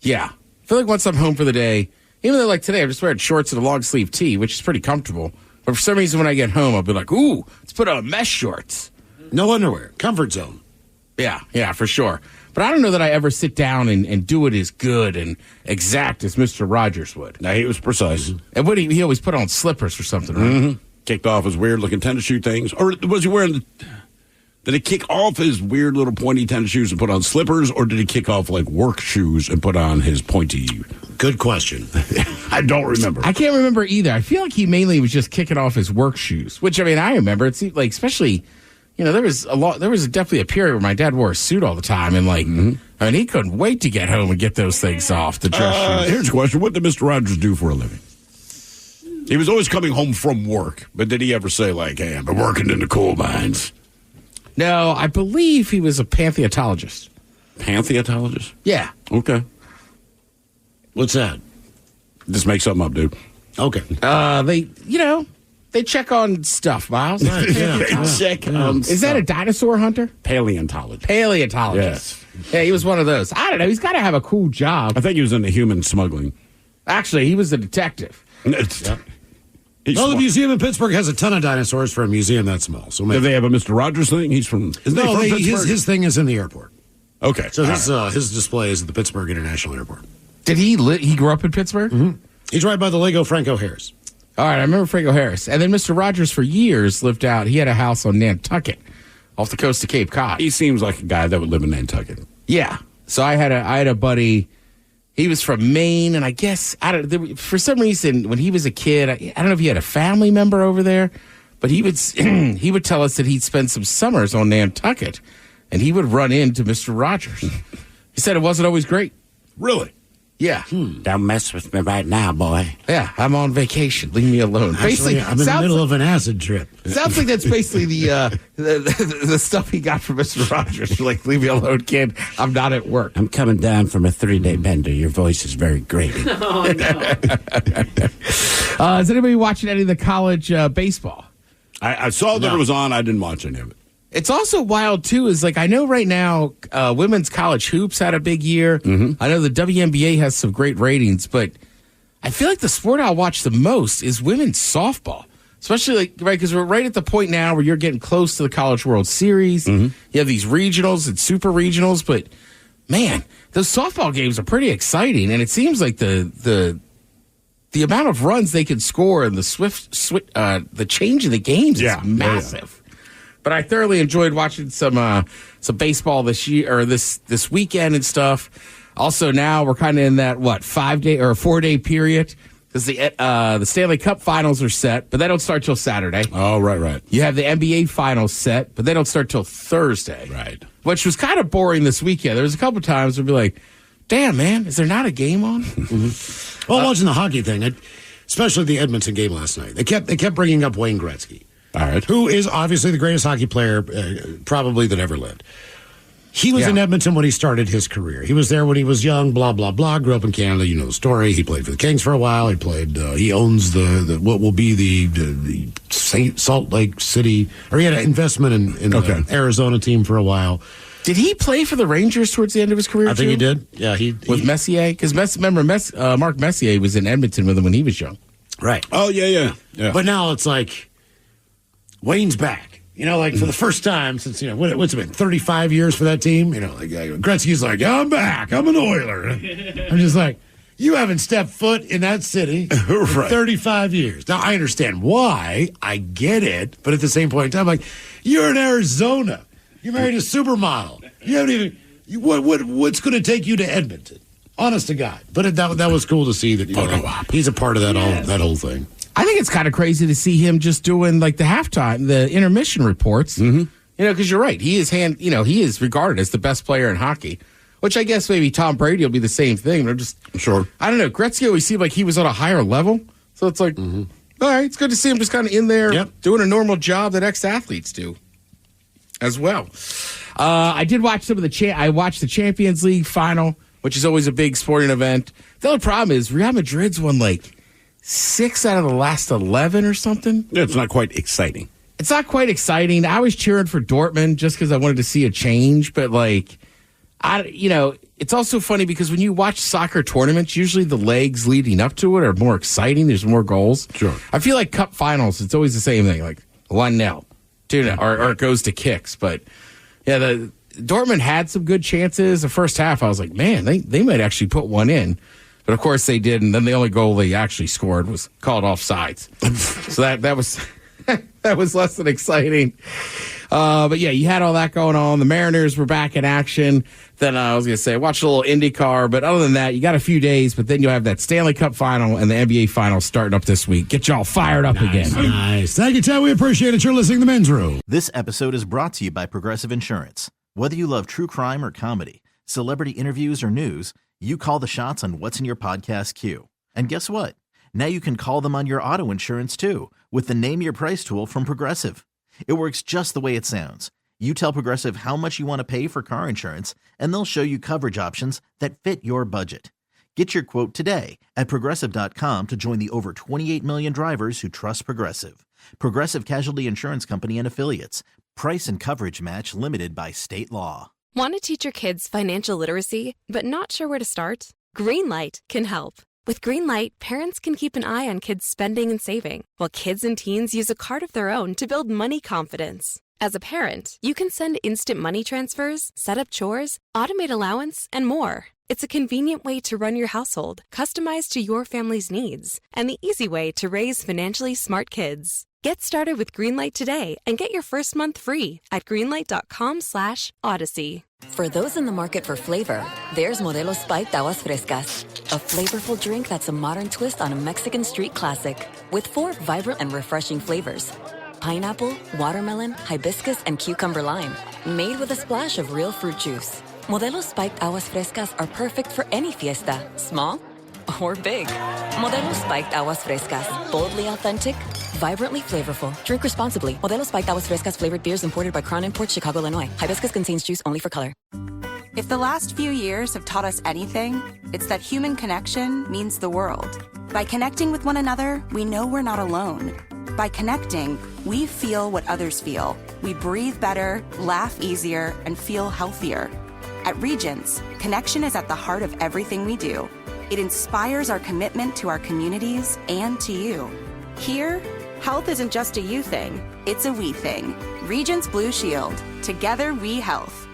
Yeah. I feel like once I'm home for the day, even though like today I'm just wearing shorts and a long sleeve tee, which is pretty comfortable. But for some reason when I get home, I'll be like, ooh, let's put on mesh shorts. No underwear. Comfort zone. Yeah, for sure. But I don't know that I ever sit down and do it as good and exact as Mr. Rogers would. Now, he was precise. And what he always put on slippers or something, right? Mm-hmm. Kicked off his weird-looking tennis shoe things. Or was he wearing... Did he kick off his weird little pointy tennis shoes and put on slippers, or did he kick off like work shoes and put on his pointy? Good question. I don't remember. I can't remember either. I feel like he mainly was just kicking off his work shoes, which I mean I remember. It seemed like especially, there was definitely a period where my dad wore a suit all the time, and I mean he couldn't wait to get home and get those things off the dress shoes. Here's a question: what did Mr. Rogers do for a living? He was always coming home from work, but did he ever say like, "Hey, I've been working in the coal mines"? No, I believe he was a paleontologist. Paleontologist? Yeah. Okay. What's that? Just make something up, dude. Okay. They check on stuff, Miles. Check on Is that a dinosaur hunter? Paleontologist. Paleontologist. Yes. Yeah, he was one of those. I don't know. He's got to have a cool job. I think he was into human smuggling. Actually, he was a detective. The museum in Pittsburgh has a ton of dinosaurs for a museum that small. So do they have a Mr. Rogers thing? He's from... his thing is in the airport. Okay. So his display is at the Pittsburgh International Airport. Did he grew up in Pittsburgh? Mm-hmm. He's right by the Lego Franco Harris. All right, I remember Franco Harris. And then Mr. Rogers for years lived out. He had a house on Nantucket off the coast of Cape Cod. He seems like a guy that would live in Nantucket. Yeah. So I had a buddy... He was from Maine, and I guess for some reason when he was a kid, I don't know if he had a family member over there, but he would he would tell us that he'd spend some summers on Nantucket, and he would run into Mr. Rogers. He said it wasn't always great. Really? Yeah. Don't mess with me right now, boy. Yeah, I'm on vacation. Leave me alone. Actually, I'm in the middle of an acid trip. Sounds like that's basically the stuff he got from Mr. Rogers. Like, leave me alone, kid. I'm not at work. I'm coming down from a 3-day bender. Your voice is very grating. Oh, no. Is anybody watching any of the college baseball? I saw that it was on. I didn't watch any of it. It's also wild, too, is like I know right now women's college hoops had a big year. Mm-hmm. I know the WNBA has some great ratings, but I feel like the sport I'll watch the most is women's softball. Especially because we're right at the point now where you're getting close to the College World Series. Mm-hmm. You have these regionals and super regionals, but man, those softball games are pretty exciting, and it seems like the amount of runs they can score and the change in the games is massive. But I thoroughly enjoyed watching some baseball this year or this weekend and stuff. Also, now we're kind of in that 5-day or 4-day period because the Stanley Cup Finals are set, but they don't start till Saturday. Oh, right. You have the NBA Finals set, but they don't start till Thursday. Right. Which was kind of boring this weekend. There was a couple times where we'd be like, "Damn, man, is there not a game on?" Mm-hmm. Well, watching the hockey thing, especially the Edmonton game last night, they kept bringing up Wayne Gretzky. All right. Who is obviously the greatest hockey player probably that ever lived. He was in Edmonton when he started his career. He was there when he was young, blah, blah, blah. Grew up in Canada. You know the story. He played for the Kings for a while. He played, he owns the what will be the Salt Lake City, or he had an investment in the Arizona team for a while. Did he play for the Rangers towards the end of his career, I think he did. Yeah, with Messier? Because remember, Mark Messier was in Edmonton with him when he was young. Right. Oh, yeah. But now it's like, Wayne's back, for the first time since, what's it been, 35 years for that team? Gretzky's like, I'm back. I'm an Oiler. I'm just like, you haven't stepped foot in that city for 35 years. Now, I understand why. I get it. But at the same point in time, like, you're in Arizona. You married a supermodel. You haven't even, what's going to take you to Edmonton? Honest to God. But that was cool to see that, he's a part of that whole thing. I think it's kind of crazy to see him just doing like the halftime, the intermission reports. Mm-hmm. Because you're right. He is regarded as the best player in hockey, which I guess maybe Tom Brady will be the same thing. They're just I don't know. Gretzky always seemed like he was on a higher level, so it's like, all right, it's good to see him just kind of in there doing a normal job that ex-athletes do, as well. I did watch some of I watched the Champions League final. which is always a big sporting event. The only problem is Real Madrid's won like 6 out of the last 11 or something. Yeah, it's not quite exciting. It's not quite exciting. I was cheering for Dortmund just because I wanted to see a change, but it's also funny because when you watch soccer tournaments, usually the legs leading up to it are more exciting. There's more goals. Sure. I feel like cup finals, it's always the same thing, like 1-0, 2-0, or it goes to kicks. But yeah, the Dortmund had some good chances. The first half, I was like, man, they might actually put one in. But of course they did, and then the only goal they actually scored was called offsides. So that was that was less than exciting. But yeah, you had all that going on. The Mariners were back in action. Then I was going to say, watch a little IndyCar. But other than that, you got a few days. But then you'll have that Stanley Cup final and the NBA final starting up this week. Get y'all fired up again. Nice. Thank you, Ted. We appreciate it. You're listening to The Men's Room. This episode is brought to you by Progressive Insurance. Whether you love true crime or comedy, celebrity interviews or news, you call the shots on what's in your podcast queue. And guess what? Now you can call them on your auto insurance too with the Name Your Price tool from Progressive. It works just the way it sounds. You tell Progressive how much you want to pay for car insurance, and they'll show you coverage options that fit your budget. Get your quote today at Progressive.com to join the over 28 million drivers who trust Progressive. Progressive Casualty Insurance Company and Affiliates. Price and coverage match limited by state law. Want to teach your kids financial literacy, but not sure where to start? Greenlight can help. With Greenlight, parents can keep an eye on kids' spending and saving, while kids and teens use a card of their own to build money confidence. As a parent, you can send instant money transfers, set up chores, automate allowance, and more. It's a convenient way to run your household, customized to your family's needs, and the easy way to raise financially smart kids. Get started with Greenlight today and get your first month free at greenlight.com/Odyssey. For those in the market for flavor, there's Modelo Spiked Aguas Frescas, a flavorful drink that's a modern twist on a Mexican street classic. With 4 vibrant and refreshing flavors: pineapple, watermelon, hibiscus, and cucumber lime. Made with a splash of real fruit juice. Modelo Spiked Aguas Frescas are perfect for any fiesta, small or big. Modelo Spiked Aguas Frescas, boldly authentic, vibrantly flavorful. Drink responsibly. Modelo Spiked Aguas Frescas flavored beers imported by Crown Imports, Chicago, Illinois. Hibiscus contains juice only for color. If the last few years have taught us anything, it's that human connection means the world. By connecting with one another, we know we're not alone. By connecting, we feel what others feel. We breathe better, laugh easier, and feel healthier. At Regents, connection is at the heart of everything we do. It inspires our commitment to our communities and to you. Here, health isn't just a you thing, it's a we thing. Regents Blue Shield. Together we health.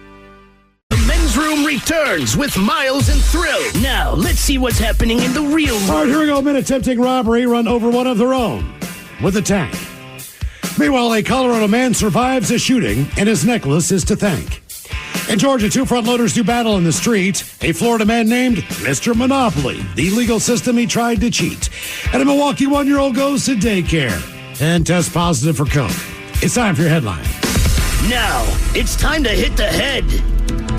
The Men's Room returns with Miles and Thrill. Now, let's see what's happening in the real world. All right, here we go. Men attempting robbery run over one of their own with a tank. Meanwhile, a Colorado man survives a shooting, and his necklace is to thank. In Georgia, 2 front loaders do battle in the street. A Florida man named Mr. Monopoly, the legal system he tried to cheat. And a Milwaukee 1-year-old goes to daycare and tests positive for coke. It's time for your headline. Now, it's time to hit the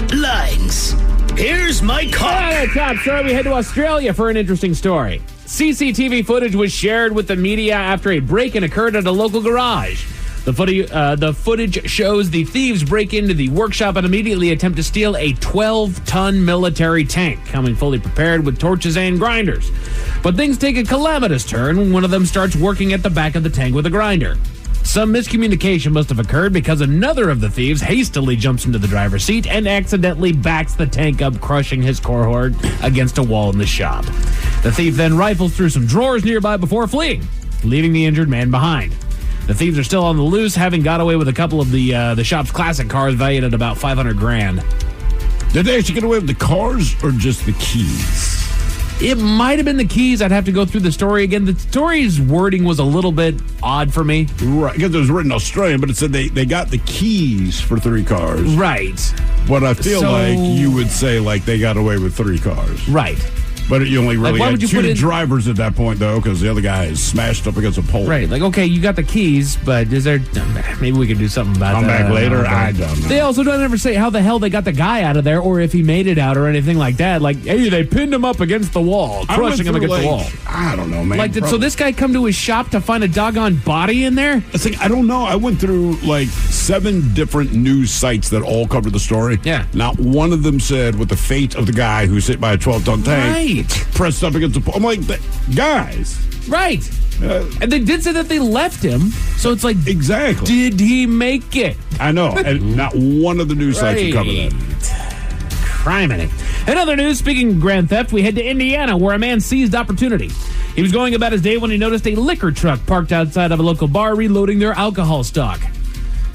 headlines. Here's Mike Hawk. Top story, we head to Australia for an interesting story. CCTV footage was shared with the media after a break-in occurred at a local garage. The footage shows the thieves break into the workshop and immediately attempt to steal a 12-ton military tank, coming fully prepared with torches and grinders. But things take a calamitous turn when one of them starts working at the back of the tank with a grinder. Some miscommunication must have occurred because another of the thieves hastily jumps into the driver's seat and accidentally backs the tank up, crushing his cohort against a wall in the shop. The thief then rifles through some drawers nearby before fleeing, leaving the injured man behind. The thieves are still on the loose, having got away with a couple of the shop's classic cars valued at about $500,000. Did they actually get away with the cars or just the keys? It might have been the keys. I'd have to go through the story again. The story's wording was a little bit odd for me. Right, because it was written Australian, but it said they got the keys for 3 cars. Right. But I feel like you would say like they got away with 3 cars. Right. But you only really Like, why had would you two put in- drivers at that point, though, because the other guy is smashed up against a pole. Right, like, okay, you got the keys, but is there... Maybe we could do something about Come that. back later? Okay. I don't know. They also don't ever say how the hell they got the guy out of there or if he made it out or anything like that. Like, hey, they pinned him up against the wall, I crushing him went against through, the wall. I don't know, man. Like, so this guy come to his shop to find a doggone body in there? It's like, I don't know. I went through like 7 different news sites that all covered the story. Yeah. Not one of them said what the fate of the guy who's hit by a 12-ton tank. Right. Pressed up against the pole. I'm like, guys. Right. And they did say that they left him, so it's like... Exactly. Did he make it? I know. And not one of the news sites would cover that. Criminy. In other news, speaking of grand theft, we head to Indiana, where a man seized opportunity. He was going about his day when he noticed a liquor truck parked outside of a local bar reloading their alcohol stock.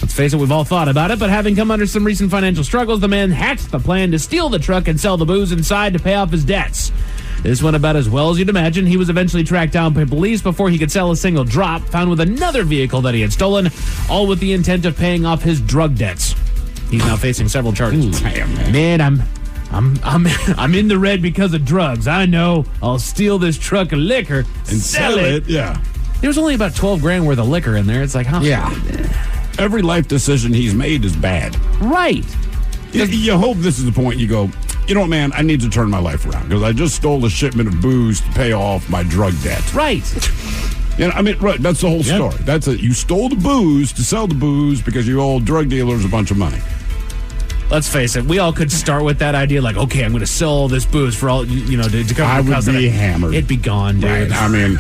Let's face it, we've all thought about it, but having come under some recent financial struggles, the man hatched the plan to steal the truck and sell the booze inside to pay off his debts. This went about as well as you'd imagine. He was eventually tracked down by police before he could sell a single drop, found with another vehicle that he had stolen, all with the intent of paying off his drug debts. He's now facing several charges. Man, I'm in the red because of drugs. I know. I'll steal this truck of liquor And sell it. Yeah. There's only about 12 grand worth of liquor in there. It's like, huh? Yeah. Every life decision he's made is bad. Right. You hope this is the point you go, you know what, man, I need to turn my life around because I just stole a shipment of booze to pay off my drug debt. Right. You know, I mean, right, that's the whole story. That's it. You stole the booze to sell the booze because you owe drug dealers a bunch of money. Let's face it, we all could start with that idea like, okay, I'm going to sell all this booze for all, to cover I the would cost of be it. hammered. It'd be gone, dude. Right. I mean,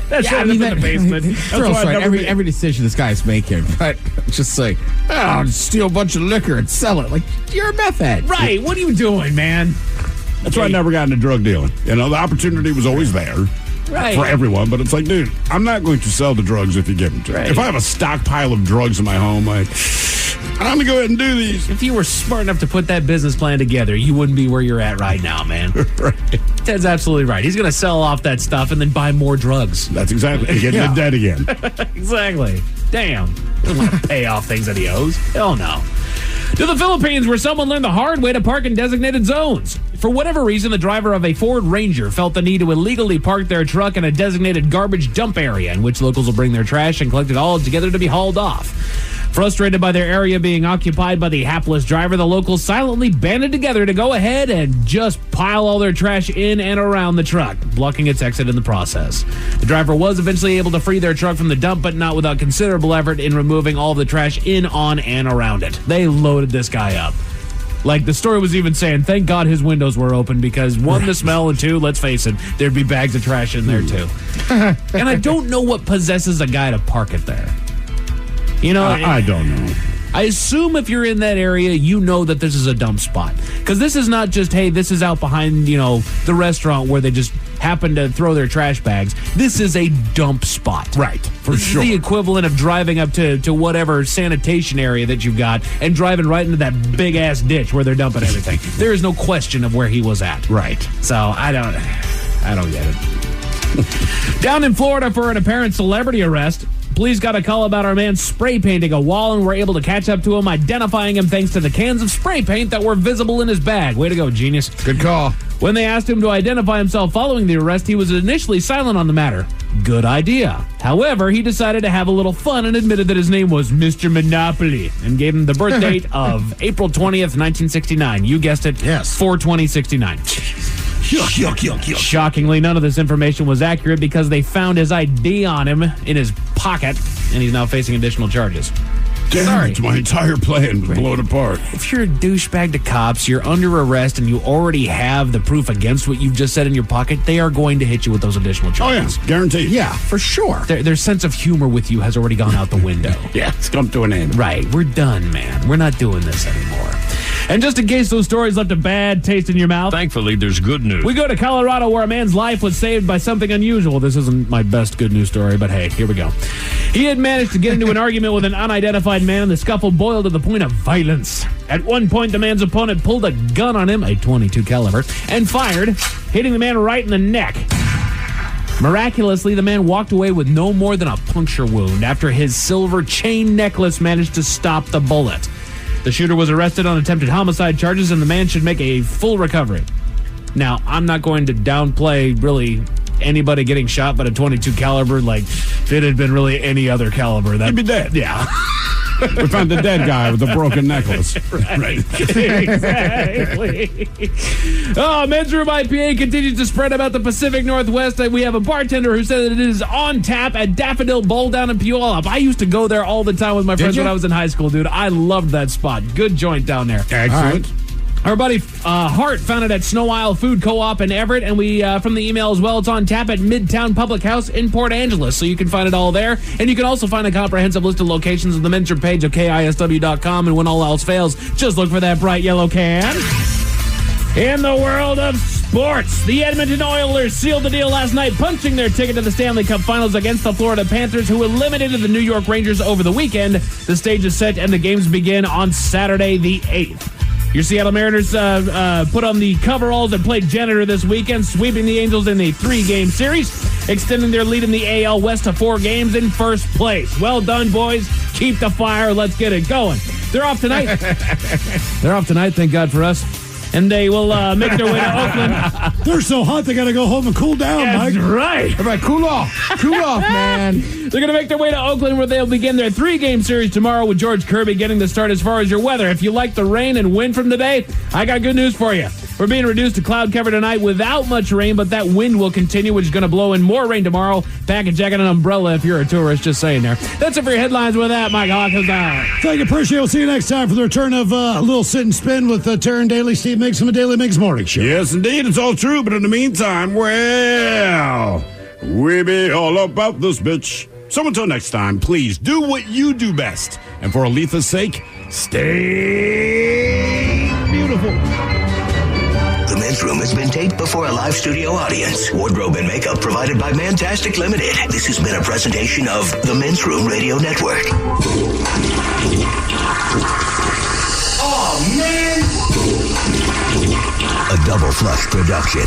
That's I mean, in the basement. Thrill's right. Every decision this guy's making, but it's just like, I'll steal a bunch of liquor and sell it. Like, you're a meth head. Right. What are you doing, man? that's why I never got into drug dealing. You know, the opportunity was always there. Right. For everyone, but it's like, dude, I'm not going to sell the drugs if you give them to me. Right. If I have a stockpile of drugs in my home, like, I'm going to go ahead and do these. If you were smart enough to put that business plan together, you wouldn't be where you're at right now, man. Right. Ted's absolutely right. He's going to sell off that stuff and then buy more drugs. That's exactly. And get into debt again. Exactly. Damn. He doesn't want to pay off things that he owes. Hell no. To the Philippines, where someone learned the hard way to park in designated zones. For whatever reason, the driver of a Ford Ranger felt the need to illegally park their truck in a designated garbage dump area in which locals will bring their trash and collect it all together to be hauled off. Frustrated by their area being occupied by the hapless driver, the locals silently banded together to go ahead and just pile all their trash in and around the truck, blocking its exit in the process. The driver was eventually able to free their truck from the dump, but not without considerable effort in removing all the trash in, on, and around it. They loaded this guy up. Like, the story was even saying, thank God his windows were open because, one, the smell, and two, let's face it, there'd be bags of trash in there, too. And I don't know what possesses a guy to park it there. You know, I don't know. I assume if you're in that area, you know that this is a dump spot. Because this is not just, hey, this is out behind, the restaurant where they just happen to throw their trash bags. This is a dump spot. Right, for This sure. is the equivalent of driving up to whatever sanitation area that you've got and driving right into that big-ass ditch where they're dumping everything. There is no question of where he was at. Right. So, I don't get it. Down in Florida for an apparent celebrity arrest. Police got a call about our man spray painting a wall and were able to catch up to him, identifying him thanks to the cans of spray paint that were visible in his bag. Way to go, genius. Good call. When they asked him to identify himself following the arrest, he was initially silent on the matter. Good idea. However, he decided to have a little fun and admitted that his name was Mr. Monopoly and gave him the birth date of April 20th, 1969. You guessed it. Yes. 4/20/69. Yuck. Shockingly, none of this information was accurate because they found his ID on him in his pocket, and he's now facing additional charges. Damn it, my entire plan was blown apart. If you're a douchebag to cops, you're under arrest, and you already have the proof against what you've just said in your pocket, they are going to hit you with those additional charges. Oh, yeah, guaranteed. Yeah, for sure. Their sense of humor with you has already gone out the window. Yeah, it's come to an end. Right, we're done, man. We're not doing this anymore. And just in case those stories left a bad taste in your mouth, thankfully, there's good news. we go to Colorado where a man's life was saved by something unusual. This isn't my best good news story, but hey, here we go. He had managed to get into an argument with an unidentified man, and the scuffle boiled to the point of violence. At one point, the man's opponent pulled a gun on him, a .22 caliber, and fired, hitting the man right in the neck. Miraculously, the man walked away with no more than a puncture wound after his silver chain necklace managed to stop the bullet. The shooter was arrested on attempted homicide charges, and the man should make a full recovery. Now, I'm not going to downplay really anybody getting shot by a .22 caliber. Like, if it had been really any other caliber, He'd be dead. Yeah. We found the dead guy with the broken necklace. Right. Exactly. Oh, Men's Room IPA continues to spread about the Pacific Northwest. We have a bartender who said that it is on tap at Daffodil Bowl down in Puyallup. I used to go there all the time with my friends when I was in high school, dude. I loved that spot. Good joint down there. Excellent. Our buddy Hart found it at Snow Isle Food Co-op in Everett, and we from the email as well, it's on tap at Midtown Public House in Port Angeles, so you can find it all there. And you can also find a comprehensive list of locations on the Men's Room page of KISW.com, and when all else fails, just look for that bright yellow can. In the world of sports, the Edmonton Oilers sealed the deal last night, punching their ticket to the Stanley Cup Finals against the Florida Panthers, who eliminated the New York Rangers over the weekend. The stage is set, and the games begin on Saturday the 8th. Your Seattle Mariners put on the coveralls and played janitor this weekend, sweeping the Angels in a 3-game series, extending their lead in the AL West to 4 games in first place. Well done, boys. Keep the fire. Let's get it going. They're off tonight. Thank God for us. And they will make their way to Oakland. They're so hot, they got to go home and cool down, Mike. That's right. Everybody, cool off. Cool off, man. They're going to make their way to Oakland, where they'll begin their 3-game series tomorrow with George Kirby getting the start. As far as your weather, if you like the rain and wind from today, I got good news for you. We're being reduced to cloud cover tonight without much rain, but that wind will continue, which is going to blow in more rain tomorrow. Pack a jacket and an umbrella if you're a tourist, just saying there. That's it for your headlines. With that, Mike Hawkins out. Thank you, appreciate it. We'll see you next time for the return of a little sit and spin with Taryn Daly, Steve Miggs from the Daily Miggs Morning Show. Yes, indeed. It's all true. But in the meantime, well, we be all about this bitch. So until next time, please do what you do best. And for Aletha's sake, stay beautiful. The Men's Room has been taped before a live studio audience. Wardrobe and makeup provided by Mantastic Limited. This has been a presentation of the Men's Room Radio Network. Oh, man! A Double Flush production.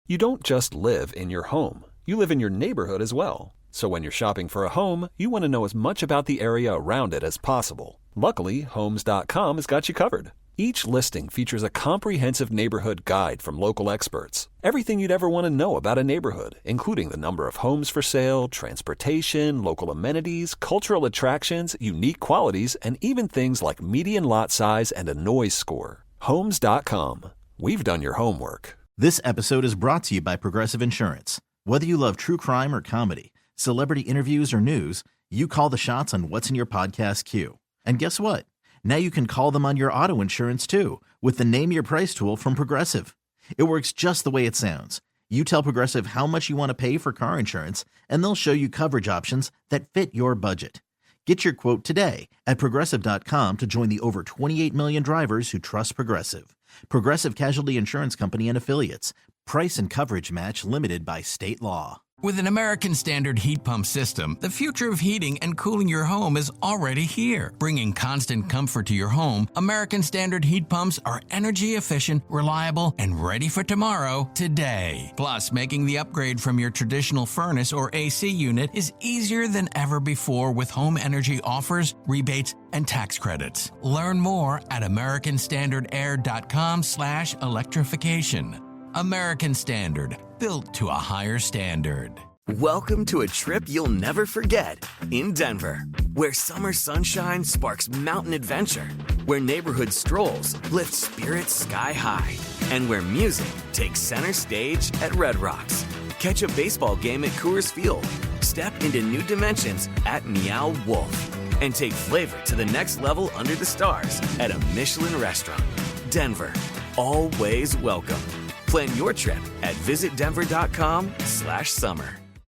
You don't just live in your home. You live in your neighborhood as well. So when you're shopping for a home, you want to know as much about the area around it as possible. Luckily, Homes.com has got you covered. Each listing features a comprehensive neighborhood guide from local experts. Everything you'd ever want to know about a neighborhood, including the number of homes for sale, transportation, local amenities, cultural attractions, unique qualities, and even things like median lot size and a noise score. Homes.com. We've done your homework. This episode is brought to you by Progressive Insurance. Whether you love true crime or comedy, celebrity interviews or news, you call the shots on what's in your podcast queue. And guess what? Now you can call them on your auto insurance too with the Name Your Price tool from Progressive. It works just the way it sounds. You tell Progressive how much you want to pay for car insurance, and they'll show you coverage options that fit your budget. Get your quote today at Progressive.com to join the over 28 million drivers who trust Progressive. Progressive Casualty Insurance Company and Affiliates. Price and coverage match limited by state law. With an American Standard heat pump system, the future of heating and cooling your home is already here. Bringing constant comfort to your home, American Standard heat pumps are energy efficient, reliable, and ready for tomorrow today. Plus, making the upgrade from your traditional furnace or AC unit is easier than ever before with home energy offers, rebates, and tax credits. Learn more at americanstandardair.com/electrification. American Standard, built to a higher standard. Welcome to a trip you'll never forget in Denver, where summer sunshine sparks mountain adventure, where neighborhood strolls lift spirits sky high, and where music takes center stage at Red Rocks. Catch a baseball game at Coors Field, step into new dimensions at Meow Wolf, and take flavor to the next level under the stars at a Michelin restaurant. Denver, always welcome. Plan your trip at visitdenver.com/summer.